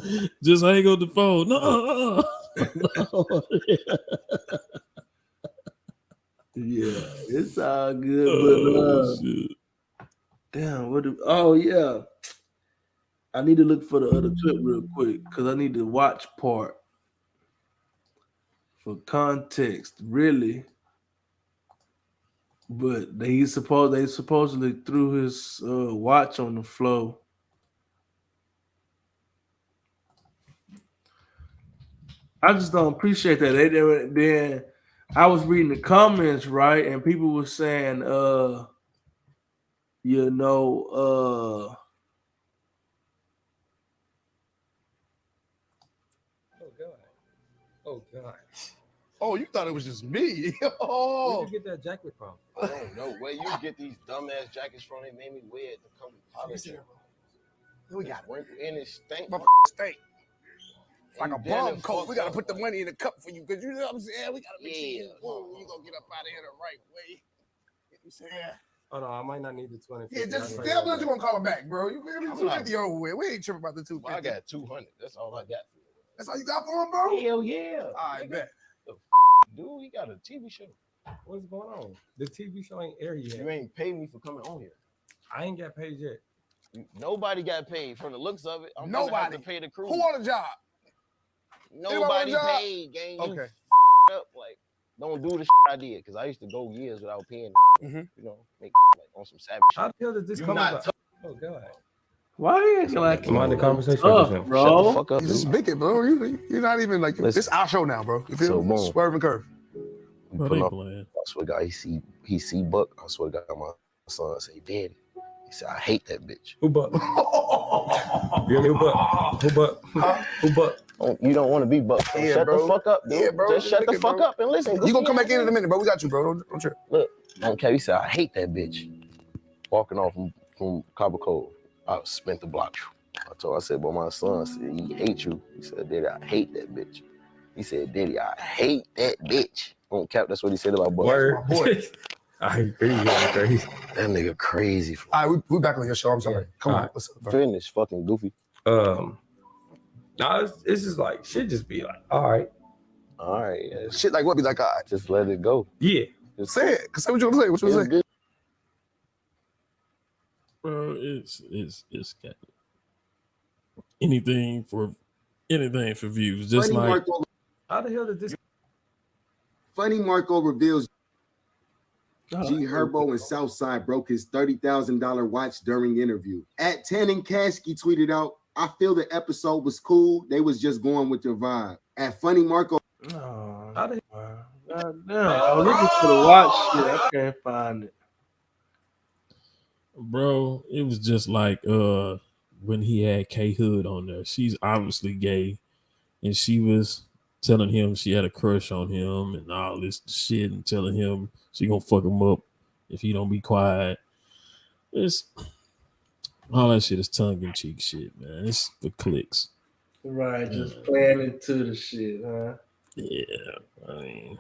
say? Just hang up the phone. No. Yeah, it's all good, but damn, yeah. I need to look for the other clip real quick because I need to watch part for context, really. But they supposedly threw his watch on the floor. I just don't appreciate that. Then I was reading the comments, right, and people were saying, Oh God. Oh, you thought it was just me? Where'd you get that jacket from? I don't know where you get these dumbass jackets from. They made me wear it to come polish it. We got and it stank. Steak. Like a bum coat. We gotta put the money in the cup for you, because you know what I'm saying? We gotta make sure you gonna get up out of here the right way. You know what I'm saying? Oh no, I might not need the 20. Yeah, just tell me what you gonna call him back, bro. You feel me? 250 over with. We ain't tripping about the 250. Well, I got 200. That's all I got. That's all you got for him, bro? Hell yeah. I bet. Dude, he got a TV show. What's going on? The TV show ain't aired yet. You ain't paid me for coming on here. I ain't got paid yet. Nobody got paid. From the looks of it, I'm Nobody gonna have to pay the crew. Who on the job? Nobody paid, gang. Okay. Up, like, don't do the shit I did, because I used to go years without paying. You know, make like on some savage shit. How the hell did this come about? Oh God. Why are you acting like Am I in the conversation tough, with him? bro? Shut the fuck up, You just dude. big it, bro. You're not even like, Listen. it's our show now, bro. You feel So, me? boom. Swerve and curve. We Bro, pull they up. playing. I swear to God, he see Buck. I swear to God, my son say, Daddy. He said, I hate that bitch. Who Buck? You hear me? Who Buck? Who Buck? Who Buck? You don't want to be Buck. So shut the fuck up, dude. Yeah, bro. Just shut the fuck up and listen. You gonna come back in a minute, bro. We got you, bro. Don't trip. Look, don't care. He said, I hate that bitch. Walking off from Copper Cove. I spent the block. I said, but my son said, he hate you. He said, Daddy, I hate that bitch. He said, Daddy, I hate that bitch. On cap, that's what he said about Buck. Word. I agree. Crazy. That nigga crazy. All right, we back on your show. I'm sorry. Come on. Right. What's up, bro? Finish, fucking goofy. No, it's just like shit. Just be like, all right. Yeah. Shit like what? Be like, all right. Just let it go. Yeah. Just say it. Say what you want to say. What you want to say? Bro, it's got anything for views. Just Funny like Marco, how the hell did this? Funny Marco reveals Gherbo and Southside broke his $30,000 watch during interview. At Tanning Kasky tweeted out, I feel the episode was cool. They was just going with their vibe. At Funny Marco. I was looking for the watch shit. I can't find it. Bro, it was just like when he had K Hood on there. She's obviously gay, and she was telling him she had a crush on him and all this shit, and telling him she gonna fuck him up if he don't be quiet. It's all that shit is tongue-in-cheek shit, man. It's for clicks. Right, just playing into the shit, huh? Yeah, I mean,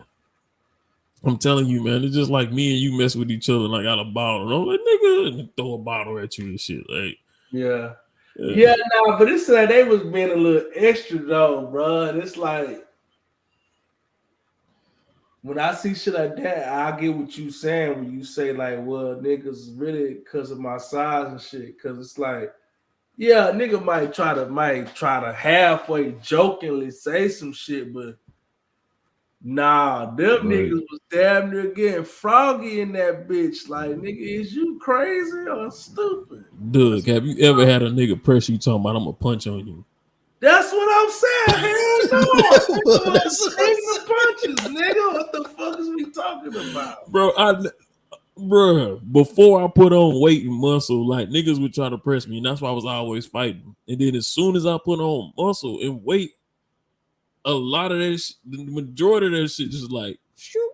I'm telling you, man, it's just like me and you mess with each other like out of bottle. I'm like, nigga, and throw a bottle at you and shit. Like, yeah, nah, but it's like they was being a little extra though, bro. It's like when I see shit like that, I get what you saying when you say like, well, niggas really because of my size and shit. Because it's like Yeah, nigga might try to halfway jokingly say some shit, but nah, them Right. niggas was damn near getting froggy in that bitch. Like, nigga, is you crazy or stupid? Doug, have you ever had a nigga press you talking about I'm gonna punch on you? That's what I'm saying. Hell no. Nigga was swinging the punches, nigga. What the fuck is we talking about? Bro, before I put on weight and muscle, like niggas would try to press me, and that's why I was always fighting. And then as soon as I put on muscle and weight, a lot of that, the majority of that shit just like shoot.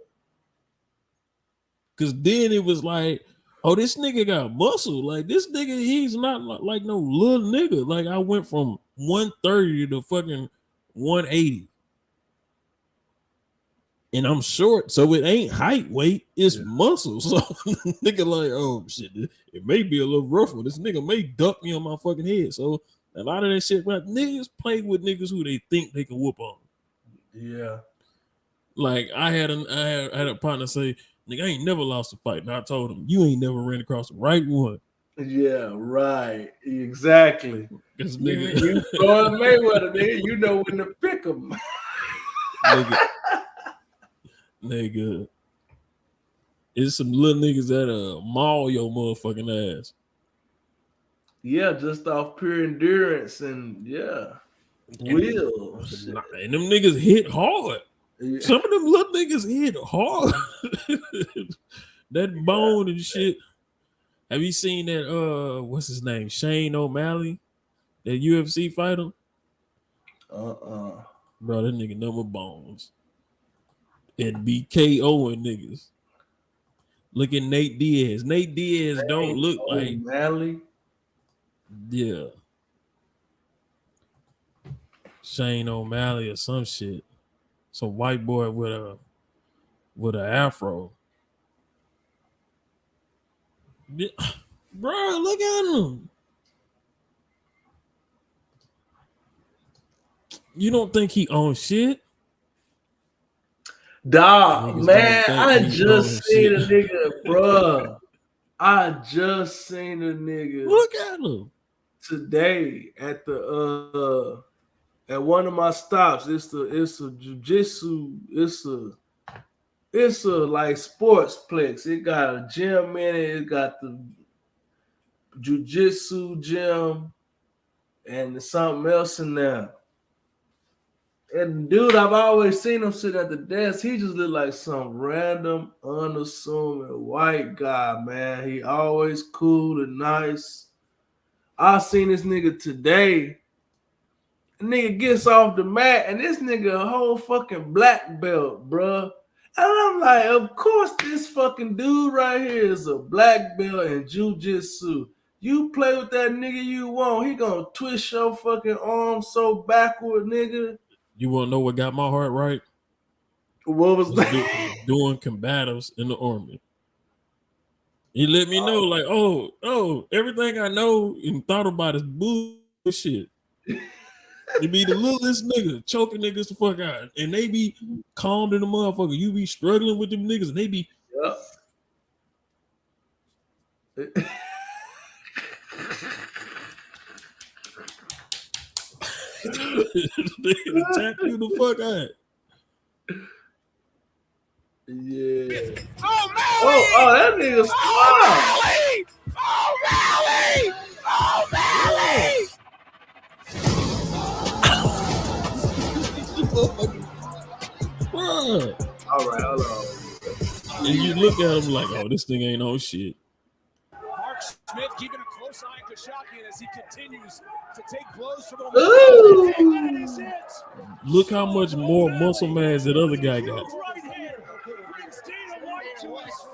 Cause then it was like, oh, this nigga got muscle. Like this nigga, he's not like no little nigga. Like I went from 130 to fucking 180. And I'm short, so it ain't height, weight, it's muscle. So nigga like, oh shit, it may be a little rougher. This nigga may duck me on my fucking head. So a lot of that shit, but niggas play with niggas who they think they can whoop on. Yeah. Like I had a partner say, nigga, I ain't never lost a fight. And I told him, you ain't never ran across the right one. Yeah, right. Exactly. Cause You nigga, Floyd Mayweather, nigga, you know when to pick him. nigga, it's some little niggas that maul your motherfucking ass. Yeah, just off pure endurance and yeah, will. And them niggas hit hard. Yeah. Some of them little niggas hit hard. That bone and shit. Have you seen that? What's his name? Shane O'Malley, that UFC fighter. Bro, that nigga number bones and be KOing niggas. Look at Nate Diaz. Nate Diaz don't look like O'Malley. Yeah. Shane O'Malley or some shit. Some white boy with an afro. Bro, look at him. You don't think he owns shit? Dog, Niggas man, don't think I he just owns seen a shit. nigga, bruh. I just seen a nigga. Look at him today at the at one of my stops. It's a jiu-jitsu. It's a like sportsplex. It got a gym in it. It got the jiu-jitsu gym and there's something else in there. And dude, I've always seen him sit at the desk. He just looked like some random, unassuming white guy, man. He always cool and nice. I seen this nigga today. The nigga gets off the mat, and this nigga a whole fucking black belt, bruh. And I'm like, of course this fucking dude right here is a black belt in jiu-jitsu. You play with that nigga you want, he gonna twist your fucking arm so backward, nigga. You want to know what got my heart right? What was that? Doing combatives in the army. He let me know, like, oh, everything I know and thought about is bullshit. You be the littlest nigga choking niggas the fuck out, and they be calm in the motherfucker. You be struggling with them niggas, and they be. Yep. They attack you the fuck out. Yeah. Oh, that nigga's O'Malley! O'Malley! O'Malley! Bro. All right, hold on. And you look at him like, oh, this thing ain't no shit. Mark Smith keeping a close eye on Kashakian as he continues to take blows from the Look how much more muscle mass that other guy got.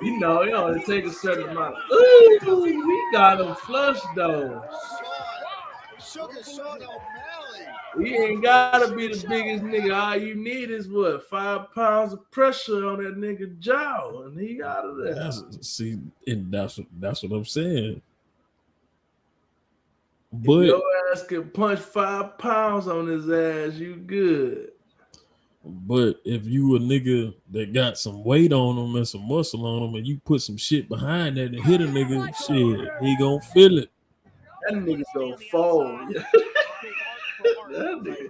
You know, it only take a certain amount. Ooh, we got him flushed though. We ain't gotta be the biggest nigga. All you need is what, 5 pounds of pressure on that nigga jaw, and he out of there. That's what I'm saying. But if your ass can punch 5 pounds on his ass, you good. But if you a nigga that got some weight on him and some muscle on him, and you put some shit behind that and hit a nigga, shit, he gonna feel it. That nigga go fold. That nigga.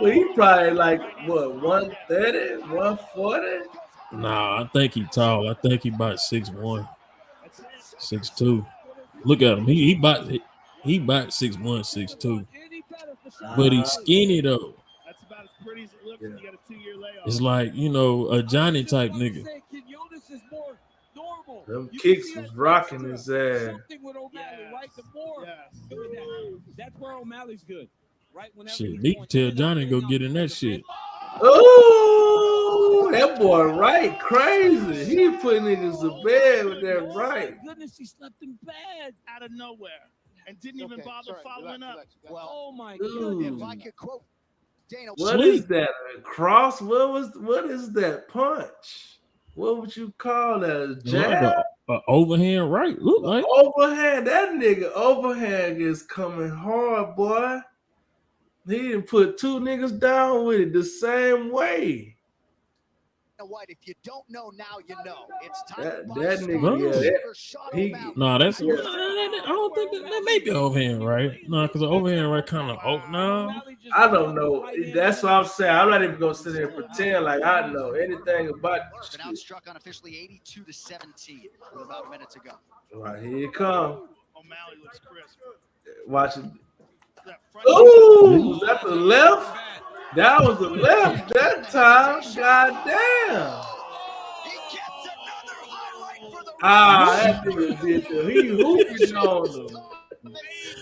Well, he probably like what 130, 140. Nah, I think he tall. I think he about 6'1", 6'2". Look at him. He about 6'1", 6'2". But he's skinny though. Yeah. It's like, you know, a Johnny type nigga. Them kicks was rocking his ass. That's where O'Malley's good. Right? Shit, need to tell Johnny to go get in that shit. Oh, that boy right crazy. He put niggas to bed with that right. Goodness, he slept in bed out of nowhere and didn't even bother following up. Well, oh my goodness. If I could quote Dana, What is that? A cross? What is that punch? What would you call that? A jab? Like a overhand right. Look like overhand. That nigga overhand is coming hard, boy. He didn't put two niggas down with it the same way. What if you don't know now, you know. It's time that nigga, that's. I don't think that may be overhand right. No, because the overhand right kind of. Oh no, I don't know. That's what I'm saying. I'm not even gonna sit there and pretend like I know anything about this been outstruck unofficially 82-17 with about a minute to go. Right, here it comes. O'Malley looks crisp. Watch it. Ooh, was that the left? That was the left that time. God damn. That nigga did that. He hooping on him.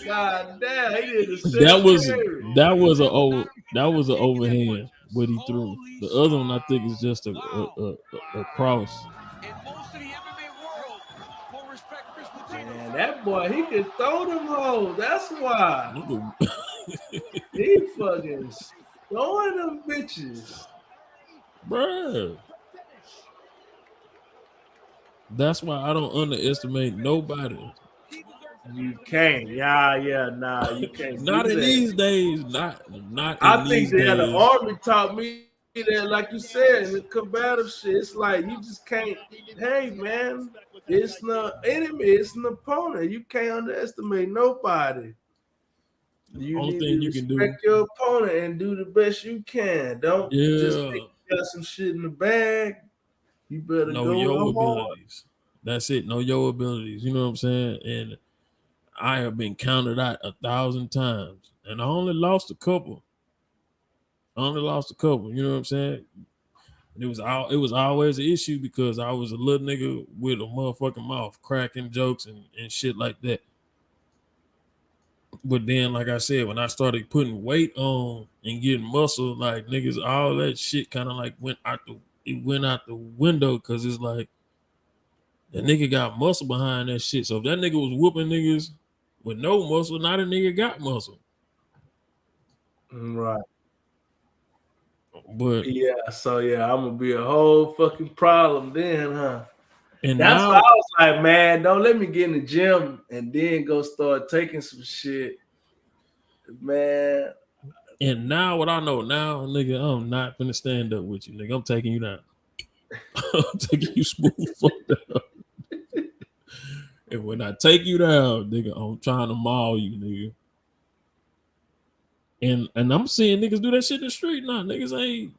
God damn, he did the that was an overhand what he threw. The other one I think is just a cross. Man, that boy, he can throw them hoes. That's why. He fucking throwing them bitches. Bruh. That's why I don't underestimate nobody. You can't. Nah, you can't. Not in these days. Not I in think these days. the army taught me that, like you said, in the combative shit, it's like you just can't. Hey, man, it's not enemy, it's an opponent. You can't underestimate nobody. You Only need thing to you can do, respect your opponent and do the best you can. Don't just think you got some shit in the bag. You better know go your hard. abilities. That's it. Know your abilities. You know what I'm saying? And I have been counted out 1,000 times, and I only lost a couple. You know what I'm saying? It was always an issue because I was a little nigga with a motherfucking mouth, cracking jokes and shit like that. But then, like I said, when I started putting weight on and getting muscle, like niggas, all that shit kind of like went out the window because it's like the nigga got muscle behind that shit. So if that nigga was whooping niggas with no muscle, not a nigga got muscle. Right. But yeah, so I'm gonna be a whole fucking problem then, huh? And that's now, why I was like, man, don't let me get in the gym and then go start taking some shit, man. And now what I know now, nigga, I'm not gonna stand up with you, nigga. I'm taking you down. I'm taking you smooth fuck down. And when I take you down, nigga, I'm trying to maul you, nigga. And I'm seeing niggas do that shit in the street now. Niggas ain't,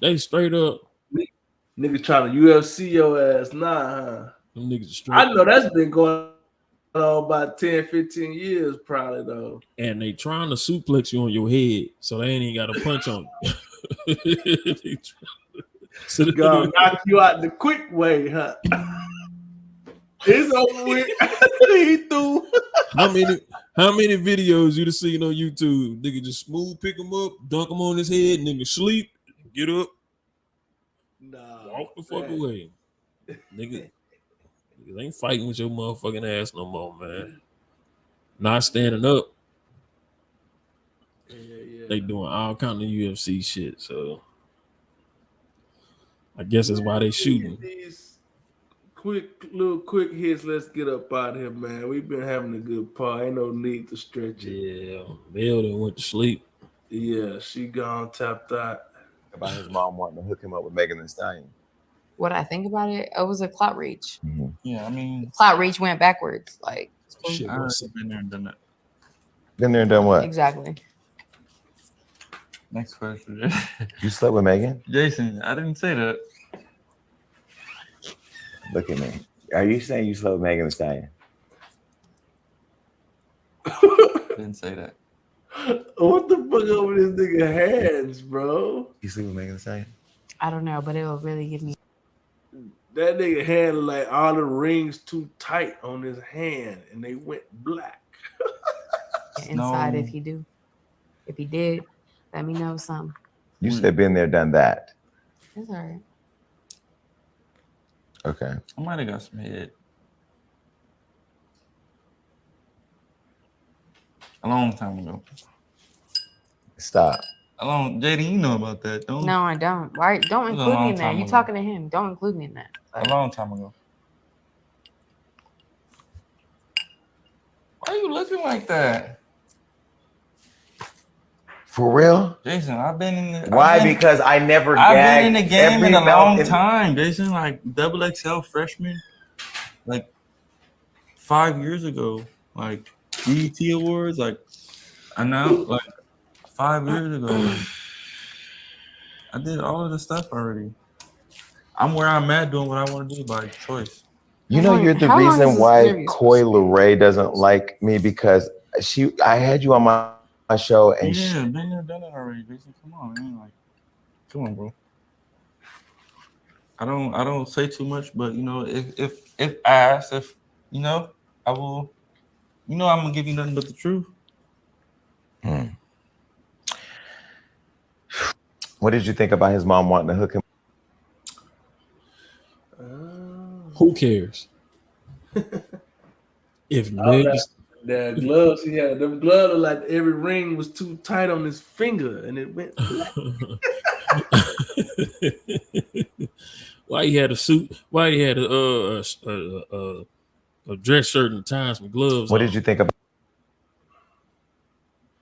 they straight up. Niggas trying to UFC your ass now, huh? Them niggas straight I know that's been going on about 10, 15 years probably though. And they trying to suplex you on your head, so they ain't even got a punch on you. So gonna knock you out the quick way, huh? It's over with. He threw. How many videos you seen on YouTube? Nigga just smooth pick him up, dunk him on his head, nigga sleep, get up, walk the fuck away. Nigga ain't fighting with your motherfucking ass no more, man. Not standing up. They doing all kind of UFC shit, so I guess that's why they shooting. These quick hits. Let's get up out of here, man. We've been having a good part. Ain't no need to stretch it. Yeah, Bill done went to sleep. Yeah, she gone tapped out. About his mom wanting to hook him up with Megan Thee Stallion. What I think about it, it was a clout reach. Mm-hmm. Yeah, I mean, clout reach went backwards. Like Shit, I what's already been there and done that. Been there and done what? Exactly. Next question. You slept with Megan? Jason, I didn't say that. Look at me. Are you saying you slept with Megan Thee Stallion? Didn't say that. What the fuck over this nigga hands, bro? You sleep with Megan Thee Stallion? I don't know, but it will really give me. That nigga hand look like all the rings too tight on his hand, and they went black. Inside, if he do, if he did, let me know something. You said been there, done that. It's all right. Okay. I might have got some head. A long time ago. Stop. Jada, you know about that, don't you? No, I don't. Why? Don't It was a include me long in that. time You ago. talking to him? Don't include me in that. A long time ago. Why are you looking like that? For real? Jason, I've been in the... Why? Because I never I've gagged been in the game every in a long mouth time, Jason. Like XXL freshman, like 5 years ago. Like BET Awards, like I know, like 5 years ago. I did all of the stuff already. I'm where I'm at doing what I want to do by choice. You know, you're the reason why Coy Leray doesn't like me, because I had you on my show and Yeah, been there, done it already, Jason. Come on, man. Like, come on, bro. I don't say too much, but you know, if asked, if you know, I will. You know, I'm gonna give you nothing but the truth. What did you think about his mom wanting to hook him? Who cares? If Meg The gloves he had, them gloves look like every ring was too tight on his finger, and it went black. Why he had a suit? Why he had a dress shirt and tying some gloves? What did you think about?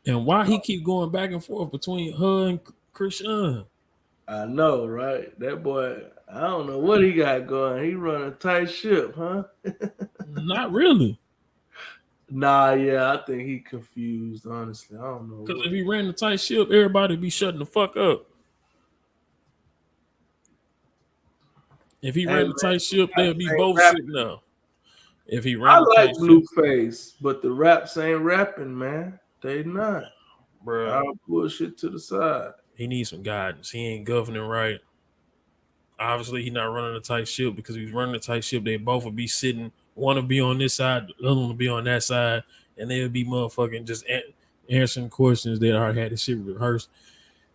And why he keep going back and forth between her and Christian? I know, right? That boy, I don't know what he got going. He run a tight ship, huh? Not really. Nah, yeah, I think he confused, honestly. I don't know. Because if he ran the tight ship, everybody be shutting the fuck up. If he ran the tight ship, they'll be both sitting there. If he ran the like tight Bluface, but the raps ain't rapping, man. They not. Bro. I'll bullshit to the side. He needs some guidance. He ain't governing right. Obviously, he not running a tight ship, because if he's running a tight ship, they both would be sitting. One will be on this side, the other one will be on that side, and they'll be motherfucking just answering questions that already had this shit rehearsed,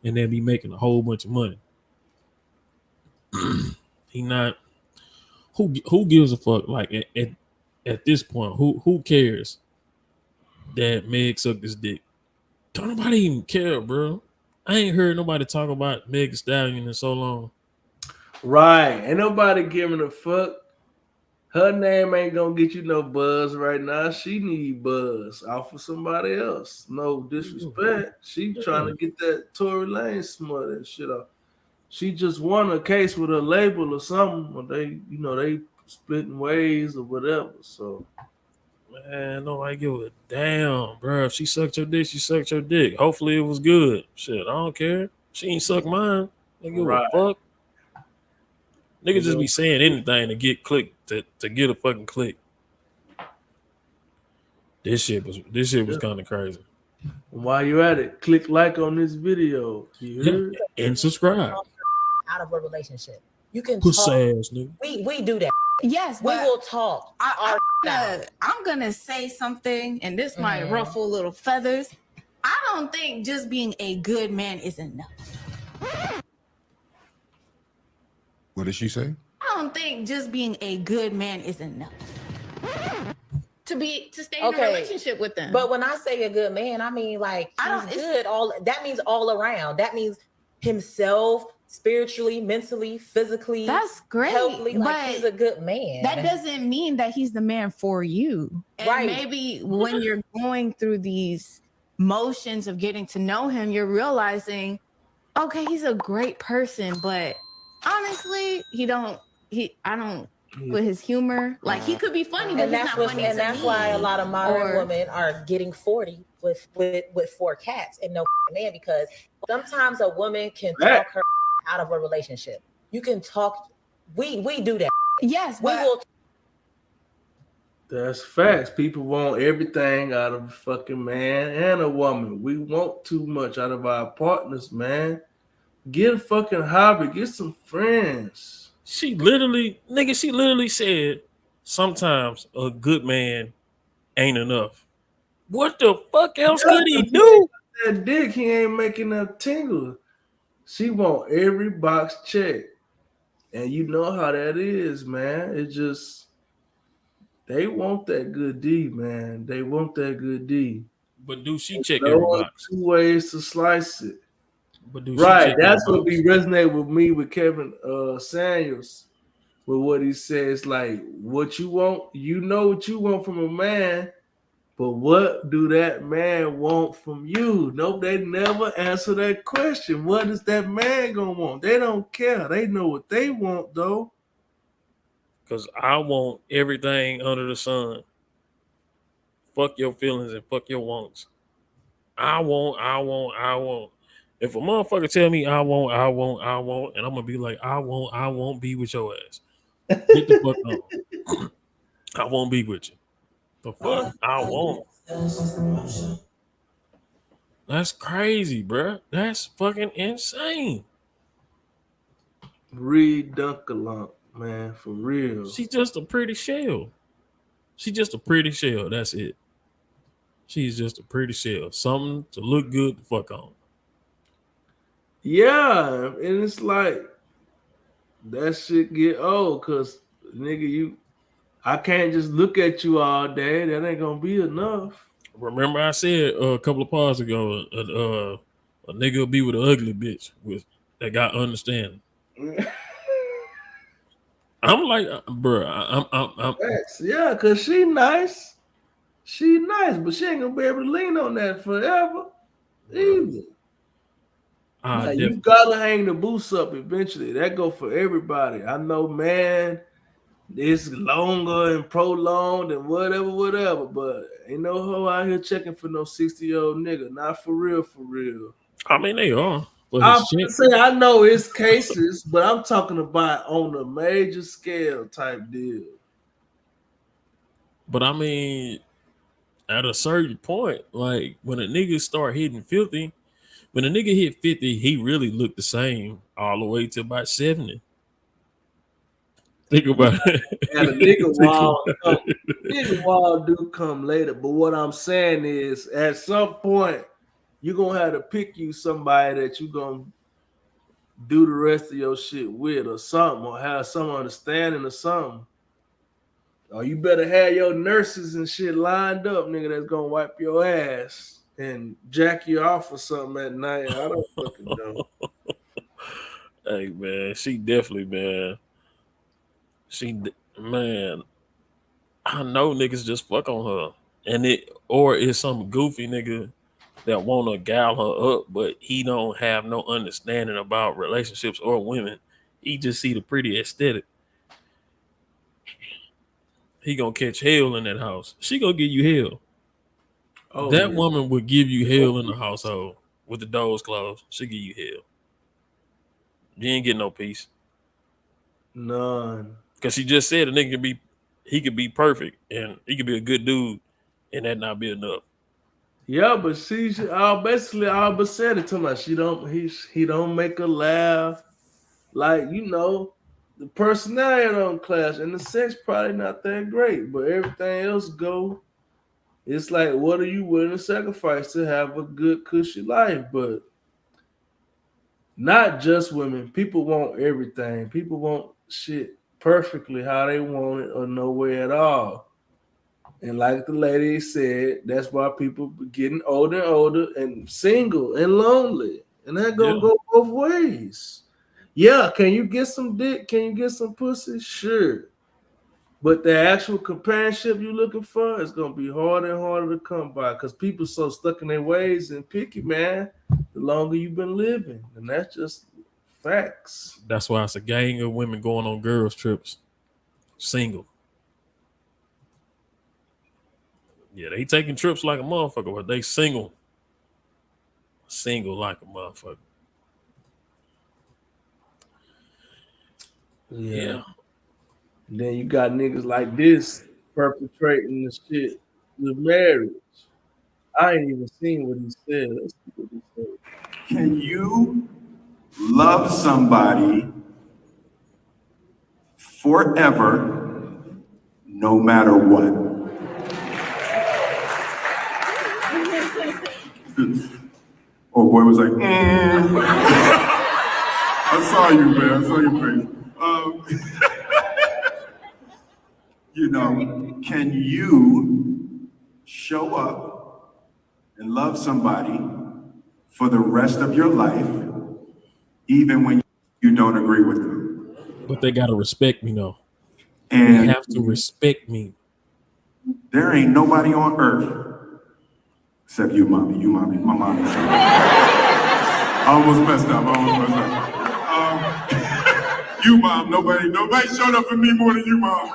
and they'll be making a whole bunch of money. He not. Who gives a fuck? Like at this point, who cares that Meg sucked his dick? Don't nobody even care, bro. I ain't heard nobody talk about Meg Thee Stallion in so long. Right. Ain't nobody giving a fuck. Her name ain't gonna get you no buzz right now. She need buzz off of somebody else. No disrespect. She trying to get that Tory Lane smut and shit off. She just won a case with her label or something. Or they splitting ways or whatever. So Man, nobody give a damn, bro. If she sucked your dick, she sucked your dick. Hopefully it was good. Shit, I don't care. She ain't suck mine. They give a fuck. Niggas just be saying anything to get click to get a fucking click. This shit was kind of crazy. while you at it, click like on this video. You heard? And subscribe. Out of a relationship, you can Pussy talk. ass nigga. We do that. Yes, We but will talk. I'm gonna say something, and this might ruffle little feathers. I don't think just being a good man is enough. What did she say? I don't think just being a good man is enough to stay in a relationship with them. But when I say a good man, I mean like he's good. That means all around. That means himself, spiritually, mentally, physically. That's great. Healthily, like but he's a good man. That doesn't mean that he's the man for you. And Right. maybe when you're going through these motions of getting to know him, you're realizing, okay, he's a great person, but honestly, I don't with his humor. Like he could be funny, but he's not funny to that's me. why a lot of modern Or- women are getting 40 with 4 cats and no man, because sometimes a woman can talk her out of a relationship. You can talk. We do that. Yes, we will. That's facts. People want everything out of a fucking man and a woman. We want too much out of our partners, man. Get a fucking hobby. Get some friends. She literally said, sometimes a good man ain't enough. What the fuck else could he do? That dick, he ain't making a tingle. She want every box checked. And you know how that is, man. It just, they want that good D, man. They want that good D. But do she check no every box? 2 ways to slice it. But do she Right, check that's every what be resonate with me with Kevin Samuels. With what he says, like, what you want, you know what you want from a man, but what do that man want from you? No, they never answer that question. What is that man gonna want? They don't care. They know what they want, though. Because I want everything under the sun. Fuck your feelings and fuck your wants. I want. If a motherfucker tell me I want, and I'm gonna be like, I won't be with your ass. Get the fuck on. I won't be with you. The fuck? I won't. That's crazy, bruh. That's fucking insane. Reed Dunkalump, man, for real. She's just a pretty shell. She's just a pretty shell. That's it. She's just a pretty shell. Something to look good to fuck on. Yeah, and it's like that shit get old, cause nigga, I can't just look at you all day. That ain't gonna be enough. Remember I said a couple of parts ago, a nigga will be with an ugly bitch that got understanding. I'm like, bro, I'm yeah, cause she nice. She nice, but she ain't gonna be able to lean on that forever either. Now, you gotta hang the boots up eventually. That go for everybody. I know, man, it's longer and prolonged and whatever, but ain't no hoe out here checking for no 60-year-old nigga. Not for real, for real. I mean, they are. I'm saying I know it's cases, but I'm talking about on a major scale type deal. But I mean, at a certain point, like when a nigga start hitting 50, when a nigga hit 50, he really looked the same all the way to about 70. Think about it. And a nigga wall do come later. But what I'm saying is, at some point, you're gonna have to pick you somebody that you gonna do the rest of your shit with, or something, or have some understanding or something. Or you better have your nurses and shit lined up, nigga, that's gonna wipe your ass and jack you off or something at night. I don't fucking know. Hey, man, she definitely, man. Man, I know niggas just fuck on her. And it's some goofy nigga that wanna gal her up, but he don't have no understanding about relationships or women. He just see the pretty aesthetic. He gonna catch hell in that house. She gonna give you hell. Oh, that yeah. woman would give you hell in the household with the doors closed. She give you hell. You ain't getting no peace. None. Because she just said a nigga he could be perfect and he could be a good dude, and that not be enough. Yeah, but basically Alba said it to me. He don't make her laugh. Like, the personality don't clash, and the sex probably not that great, but everything else go. It's like, what are you willing to sacrifice to have a good, cushy life? But not just women. People want everything. People want shit perfectly how they want it or no way at all. And like the lady said, that's why people getting older and older and single and lonely. And that gonna go both ways. Yeah, can you get some dick? Can you get some pussy? Sure. But the actual companionship you're looking for is gonna be harder and harder to come by because people so stuck in their ways and picky, man, the longer you've been living. And that's just facts. That's why it's a gang of women going on girls trips. Single. Yeah, they taking trips like a motherfucker, but they single. Single like a motherfucker. Yeah. Then you got niggas like this perpetrating the shit with marriage. I ain't even seen what he said. Let's see what he said. Can you love somebody forever, no matter what? Oh boy was like, I saw you, man. I saw your face. You know, can you show up and love somebody for the rest of your life, even when you don't agree with them? But they gotta respect me, though. And they have to respect me. There ain't nobody on earth except you, mommy. You, mommy. My mommy. I almost messed up. You, mom. Nobody showed up for me more than you, mom.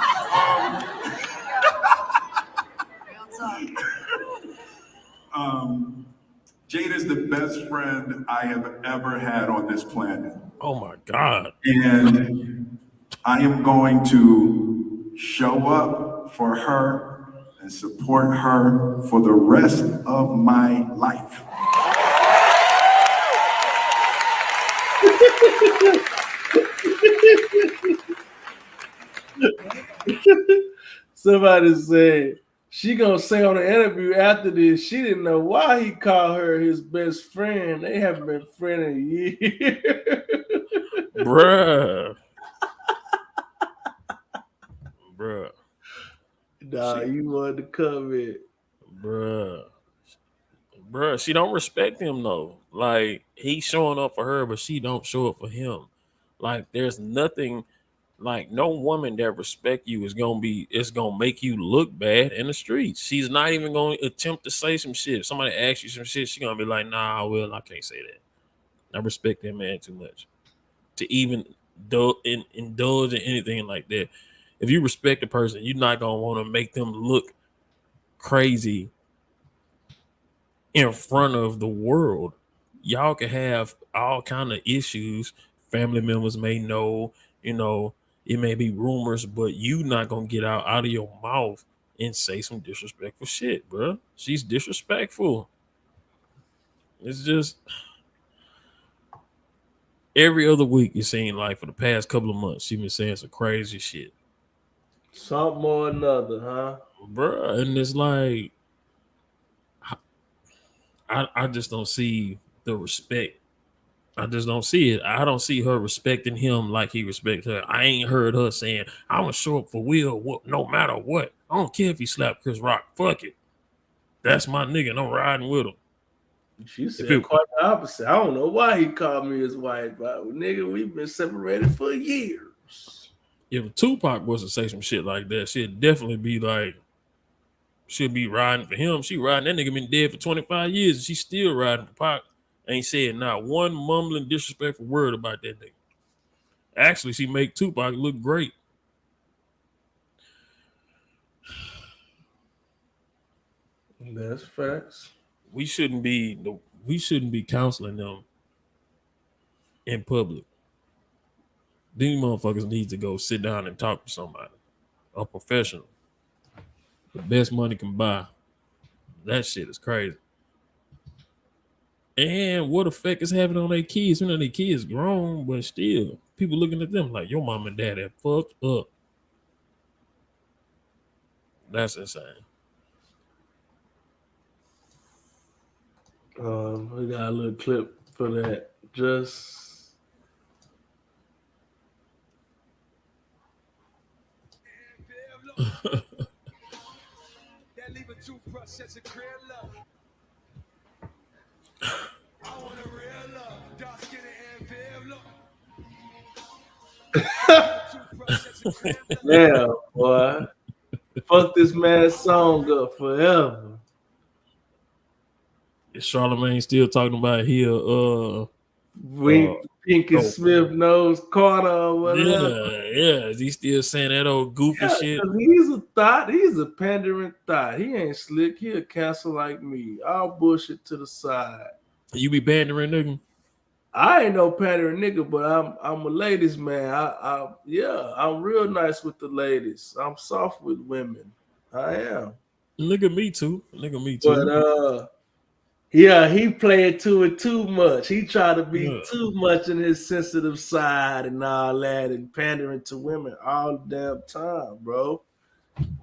Jada's the best friend I have ever had on this planet. Oh my God. And I am going to show up for her and support her for the rest of my life. Somebody said she gonna say on the interview after this, she didn't know why he called her his best friend. They haven't been friends in a year. Bruh. Bruh. Nah, you wanted to comment. Bruh, she don't respect him though. Like he's showing up for her, but she don't show up for him. Like there's nothing, like no woman that respect you is gonna make you look bad in the streets. She's not even gonna attempt to say some shit. If somebody asks you some shit, she gonna be like, nah, well, I can't say that. I respect that man too much to even indulge in anything like that. If you respect a person, you're not gonna want to make them look crazy in front of the world. Y'all can have all kind of issues. Family members may know, it may be rumors, but you not gonna get out of your mouth and say some disrespectful shit, bro. She's disrespectful. It's just every other week it seemed like for the past couple of months she been saying some crazy shit. Something or another, huh? Bruh, and it's like I just don't see the respect. I just don't see it. I don't see her respecting him like he respects her. I ain't heard her saying, I'm gonna show up for Will no matter what. I don't care if he slapped Chris Rock. Fuck it. That's my nigga and I'm riding with him. She said quite the opposite. I don't know why he called me his wife, but nigga, we've been separated for years. If Tupac was to say some shit like that, she'd definitely be like, she'll be riding for him. She riding. That nigga been dead for 25 years and she still riding for Pac. Ain't said not one mumbling disrespectful word about that nigga. Actually, she make Tupac look great. That's facts. We shouldn't be counseling them in public. These motherfuckers need to go sit down and talk to somebody, a professional. The best money can buy. That shit is crazy. And what effect is having on their kids? You know, their kids grown, but still, people looking at them like your mom and dad have fucked up. That's insane. We got a little clip for that. Just yeah, boy. Fuck this man's song up forever. Is Charlamagne still talking about he'll Pinky Smith knows Carter or whatever. Yeah. Is he still saying that old goofy shit? He's a thought. He's a pandering thought. He ain't slick. He a cancel like me. I'll bullshit to the side. You be pandering, nigga? I ain't no pandering nigga, but I'm a ladies man. I'm real nice with the ladies. I'm soft with women. I am. Nigga, me too. But he played to it too much. He tried to be too much in his sensitive side and all that, and pandering to women all the damn time, bro.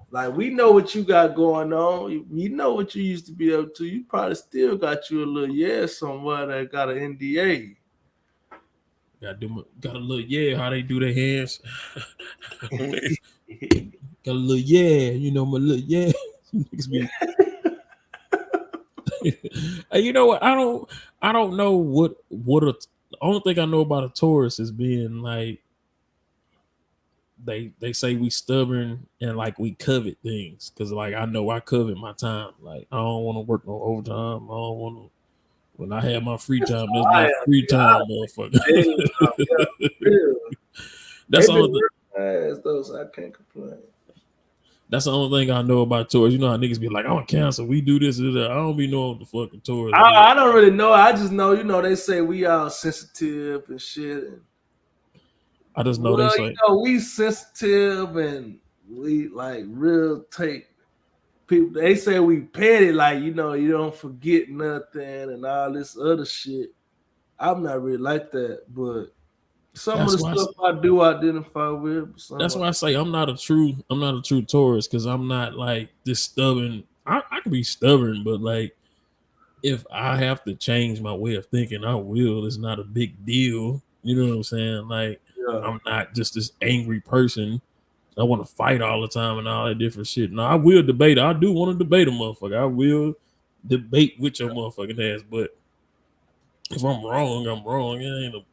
Like, we know what you got going on. You know what you used to be able to. You probably still got you a little somewhere that got an NDA. Got a little how they do their hands. Got a little my little Hey, you know what? I don't know what the only thing I know about a Taurus is being like they say we stubborn and like we covet things, because like I know I covet my time. Like I don't want to work no overtime. I don't want to. When I have my free time, that's my free time, motherfucker. That's all. I can't complain. That's the only thing I know about Taurus. You know how niggas be like, I'm a Cancer, we do this and that. I don't be knowing the fucking Taurus. I don't really know. I just know, they say we all sensitive and shit. I just know they say we sensitive and we like real take people. They say we petty, like you don't forget nothing and all this other shit. I'm not really like that, but some of the stuff I do identify with. That's why I say I'm not a true Taurus, because I'm not like this stubborn. I can be stubborn, but like if I have to change my way of thinking, I will. It's not a big deal. You know what I'm saying? Like I'm not just this angry person. I want to fight all the time and all that different shit. No, I will debate. I do want to debate a motherfucker. I will debate with your motherfucking ass. But if I'm wrong, I'm wrong. It ain't a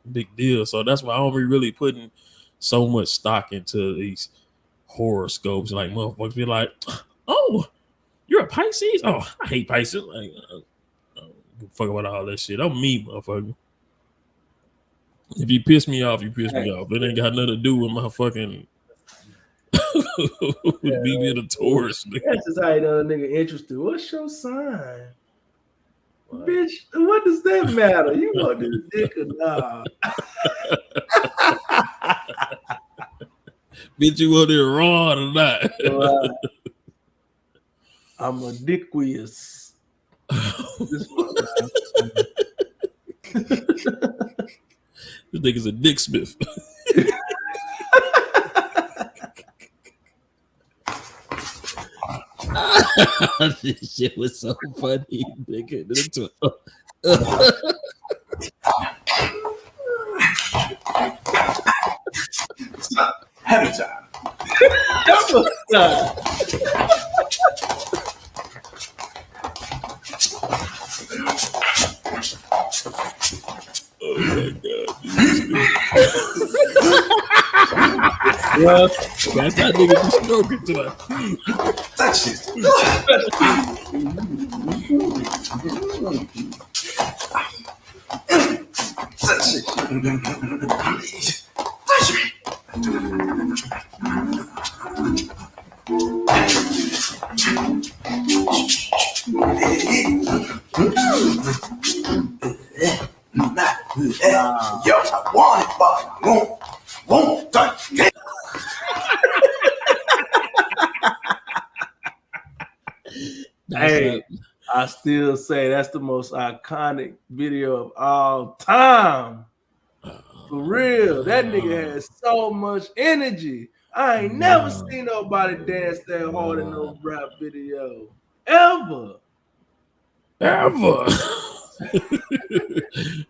big deal. So that's why I don't be really putting so much stock into these horoscopes. Like motherfuckers be like, oh, you're a Pisces? Oh, I hate Pisces. Like, I don't give a fuck about all that shit. I'm me, motherfucker. If you piss me off, you piss me off. It ain't got nothing to do with my fucking with me being a Taurus. That's just how you know a nigga interested. What's your sign? Bitch, what does that matter? You want this dick or not? Bitch, you want it raw or not? I'm a dickweiss. This nigga's a dick smith. This shit was so funny, nigga. Heavy time. Double time. Oh my god. Yeah, that's that nigga be stroking tonight. That shit. Yo, I want it, but I won't touch it. Hey, I still say that's the most iconic video of all time. For real, that nigga has so much energy. I ain't never seen nobody dance that hard in no rap video. Ever.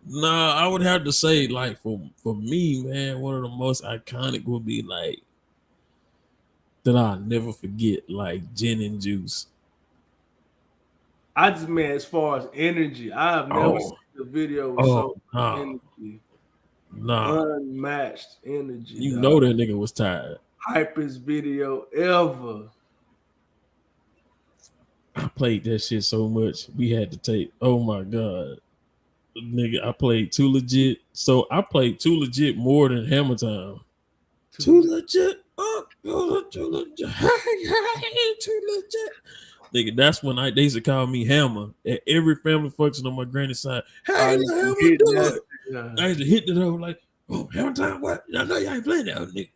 Nah, I would have to say, like, for me, man, one of the most iconic would be like that I'll never forget, like Gin and Juice. I just mean as far as energy, I have never seen the video with so much energy. Unmatched energy. You know that nigga was tired. Hypest video ever. I played that shit so much. We had to tape. Oh my god. Nigga, I played Too Legit. So I played Too Legit more than Hammer Time. Too legit. Too legit. Too legit. Nigga, that's when they used to call me Hammer at every family function on my granny's side. Hey, you Hammer, hit do that, it. yeah. I used to hit the door like, oh, Hammer Time, what? I know y'all ain't playing that, nigga.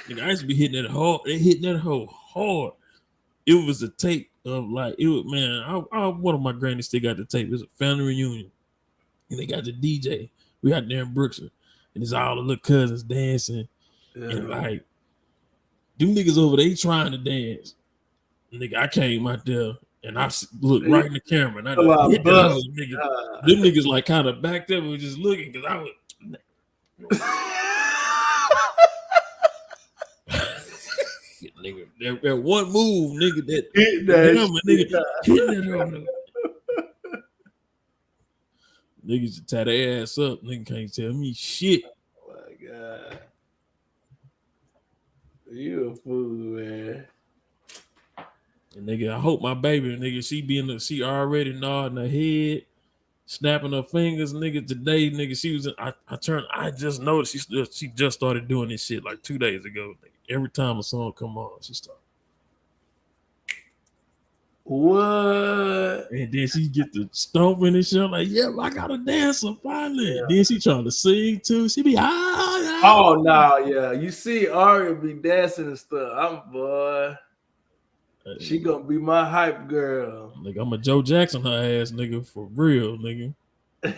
Nigga, I used to be hitting that hard. They hitting that hole hard. It was a tape of like it was, man. One of my grannies still got the tape. It was a family reunion, and they got the DJ. We out there in Brookshire, and it's all the little cousins dancing, and like them niggas over there trying to dance. Nigga, I came out there and I looked right in the camera, and I just hit that hole, nigga. Them niggas like kind of backed up and was just looking because I was. Nigga, that one move, nigga, that hit that nigga, hitting that over. Niggas to tie their ass up, nigga can't tell me shit. Oh my God. You a fool, man. And nigga, I hope my baby, nigga, she already nodding her head, snapping her fingers, nigga. Today, nigga, she was. I just noticed she just started doing this shit like 2 days ago. Nigga. Every time a song come on, she started. What? And then she get the stomping and shit. I'm like, yeah, I got a dancer finally. Yeah. Then she trying to sing too. She be Oh no, yeah. You see Aria be dancing and stuff. I'm boy. She gonna be my hype girl. Nigga, I'm a Joe Jackson her ass, nigga, for real, nigga. I'm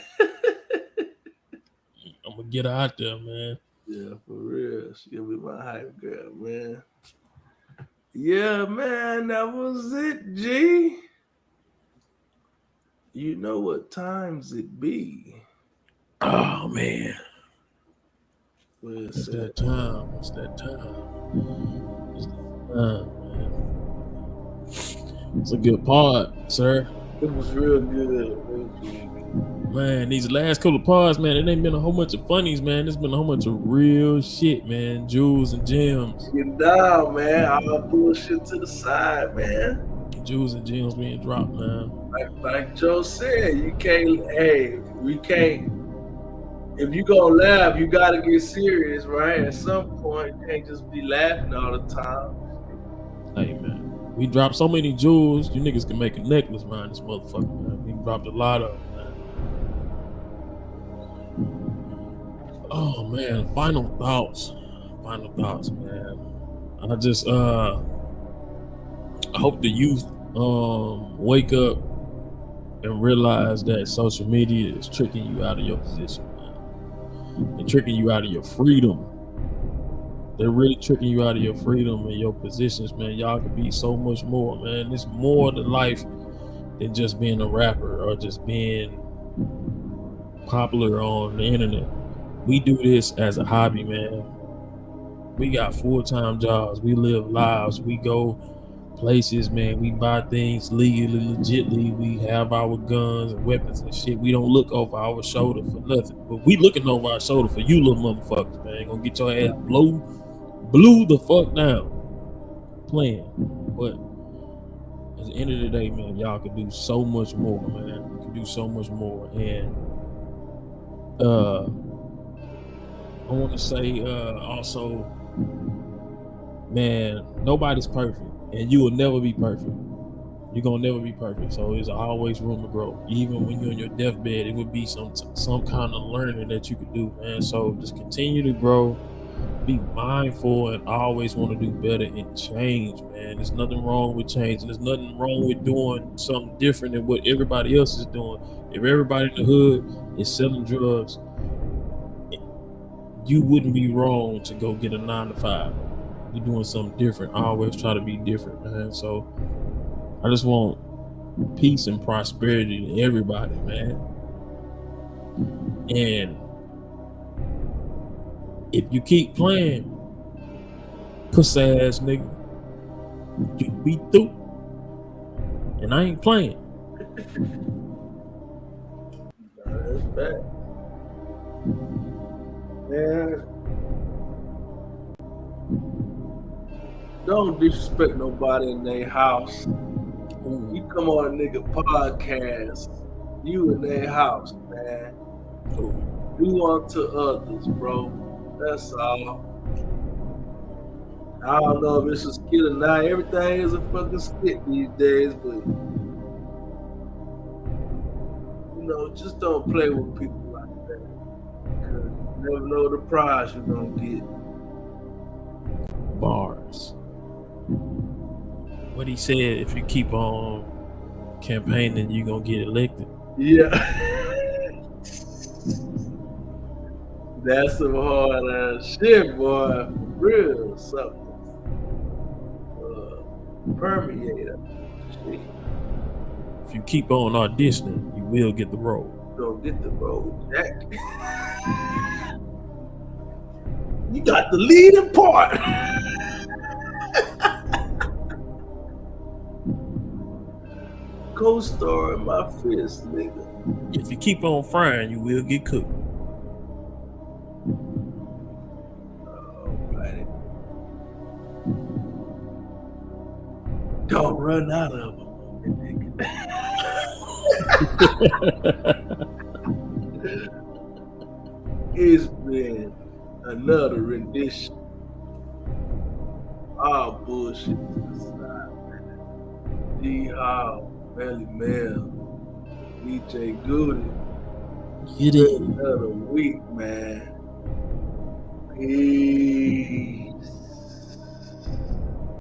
gonna get her out there, man. Yeah, for real. She gonna be my hype girl, man. Yeah, man, that was it, G. You know what times it be. Oh, man. It's that time. It's that time. It's that time, man. It's a good pod, sir. It was real good. Man, these last couple of pods, man, it ain't been a whole bunch of funnies, man. It's been a whole bunch of real shit, man. Jewels and gems. Get down, man. All bullshit to the side, man. Jewels and gems being dropped, man. Like Joe said, we can't. If you gonna laugh, you gotta get serious, right? At some point, you can't just be laughing all the time. Hey, man. We dropped so many jewels, you niggas can make a necklace, man. This motherfucker, man. We dropped a lot of them, man. Oh, man. Final thoughts, man. I just, I hope the youth wake up and realize that social media is tricking you out of your position, man. And tricking you out of your freedom. They're really tricking you out of your freedom and your positions, man. Y'all could be so much more, man. It's more to life than just being a rapper or just being popular on the internet. We do this as a hobby, man. We got full-time jobs. We live lives. We go places, man. We buy things legally, legitly. We have our guns and weapons and shit. We don't look over our shoulder for nothing. But we looking over our shoulder for you little motherfuckers, man. Gonna get your ass blew the fuck down playing. But at the end of the day, man, y'all could do so much more, man. You can do so much more. And I want to say also, man, nobody's perfect, and you will never be perfect. You're gonna never be perfect. So there's always room to grow. Even when you're on your deathbed, it would be some kind of learning that you could do, man. So just continue to grow. Be mindful and always want to do better and change, man. There's nothing wrong with changing. There's nothing wrong with doing something different than what everybody else is doing. If everybody in the hood is selling drugs, you wouldn't be wrong to go get a 9-to-5. You're doing something different. I always try to be different, man. So I just want peace and prosperity to everybody, man. And if you keep playing, pussy ass nigga, you be through. And I ain't playing. That's bad. Man, don't disrespect nobody in their house. You come on a nigga podcast, you in their house, man. Do unto others, bro. That's all. I don't know if it's a skit or not. Everything is a fucking skit these days, but you know, just don't play with people like that. Because you never know the prize you're gonna get. Bars. What he said, if you keep on campaigning, you're gonna get elected. Yeah. That's some hard ass shit, boy. For real. Something. Permeator. Shit. If you keep on auditioning, you will get the role. You'll get the role, Jack. You got the leading part. Co-star in my fist, nigga. If you keep on frying, you will get cooked. Alrighty. Don't run out of them, nigga. It's been another rendition. All bullshit to the side, man. D-Hall, Melly Mel, DJ Goody. Get it. Another week, man. Peace.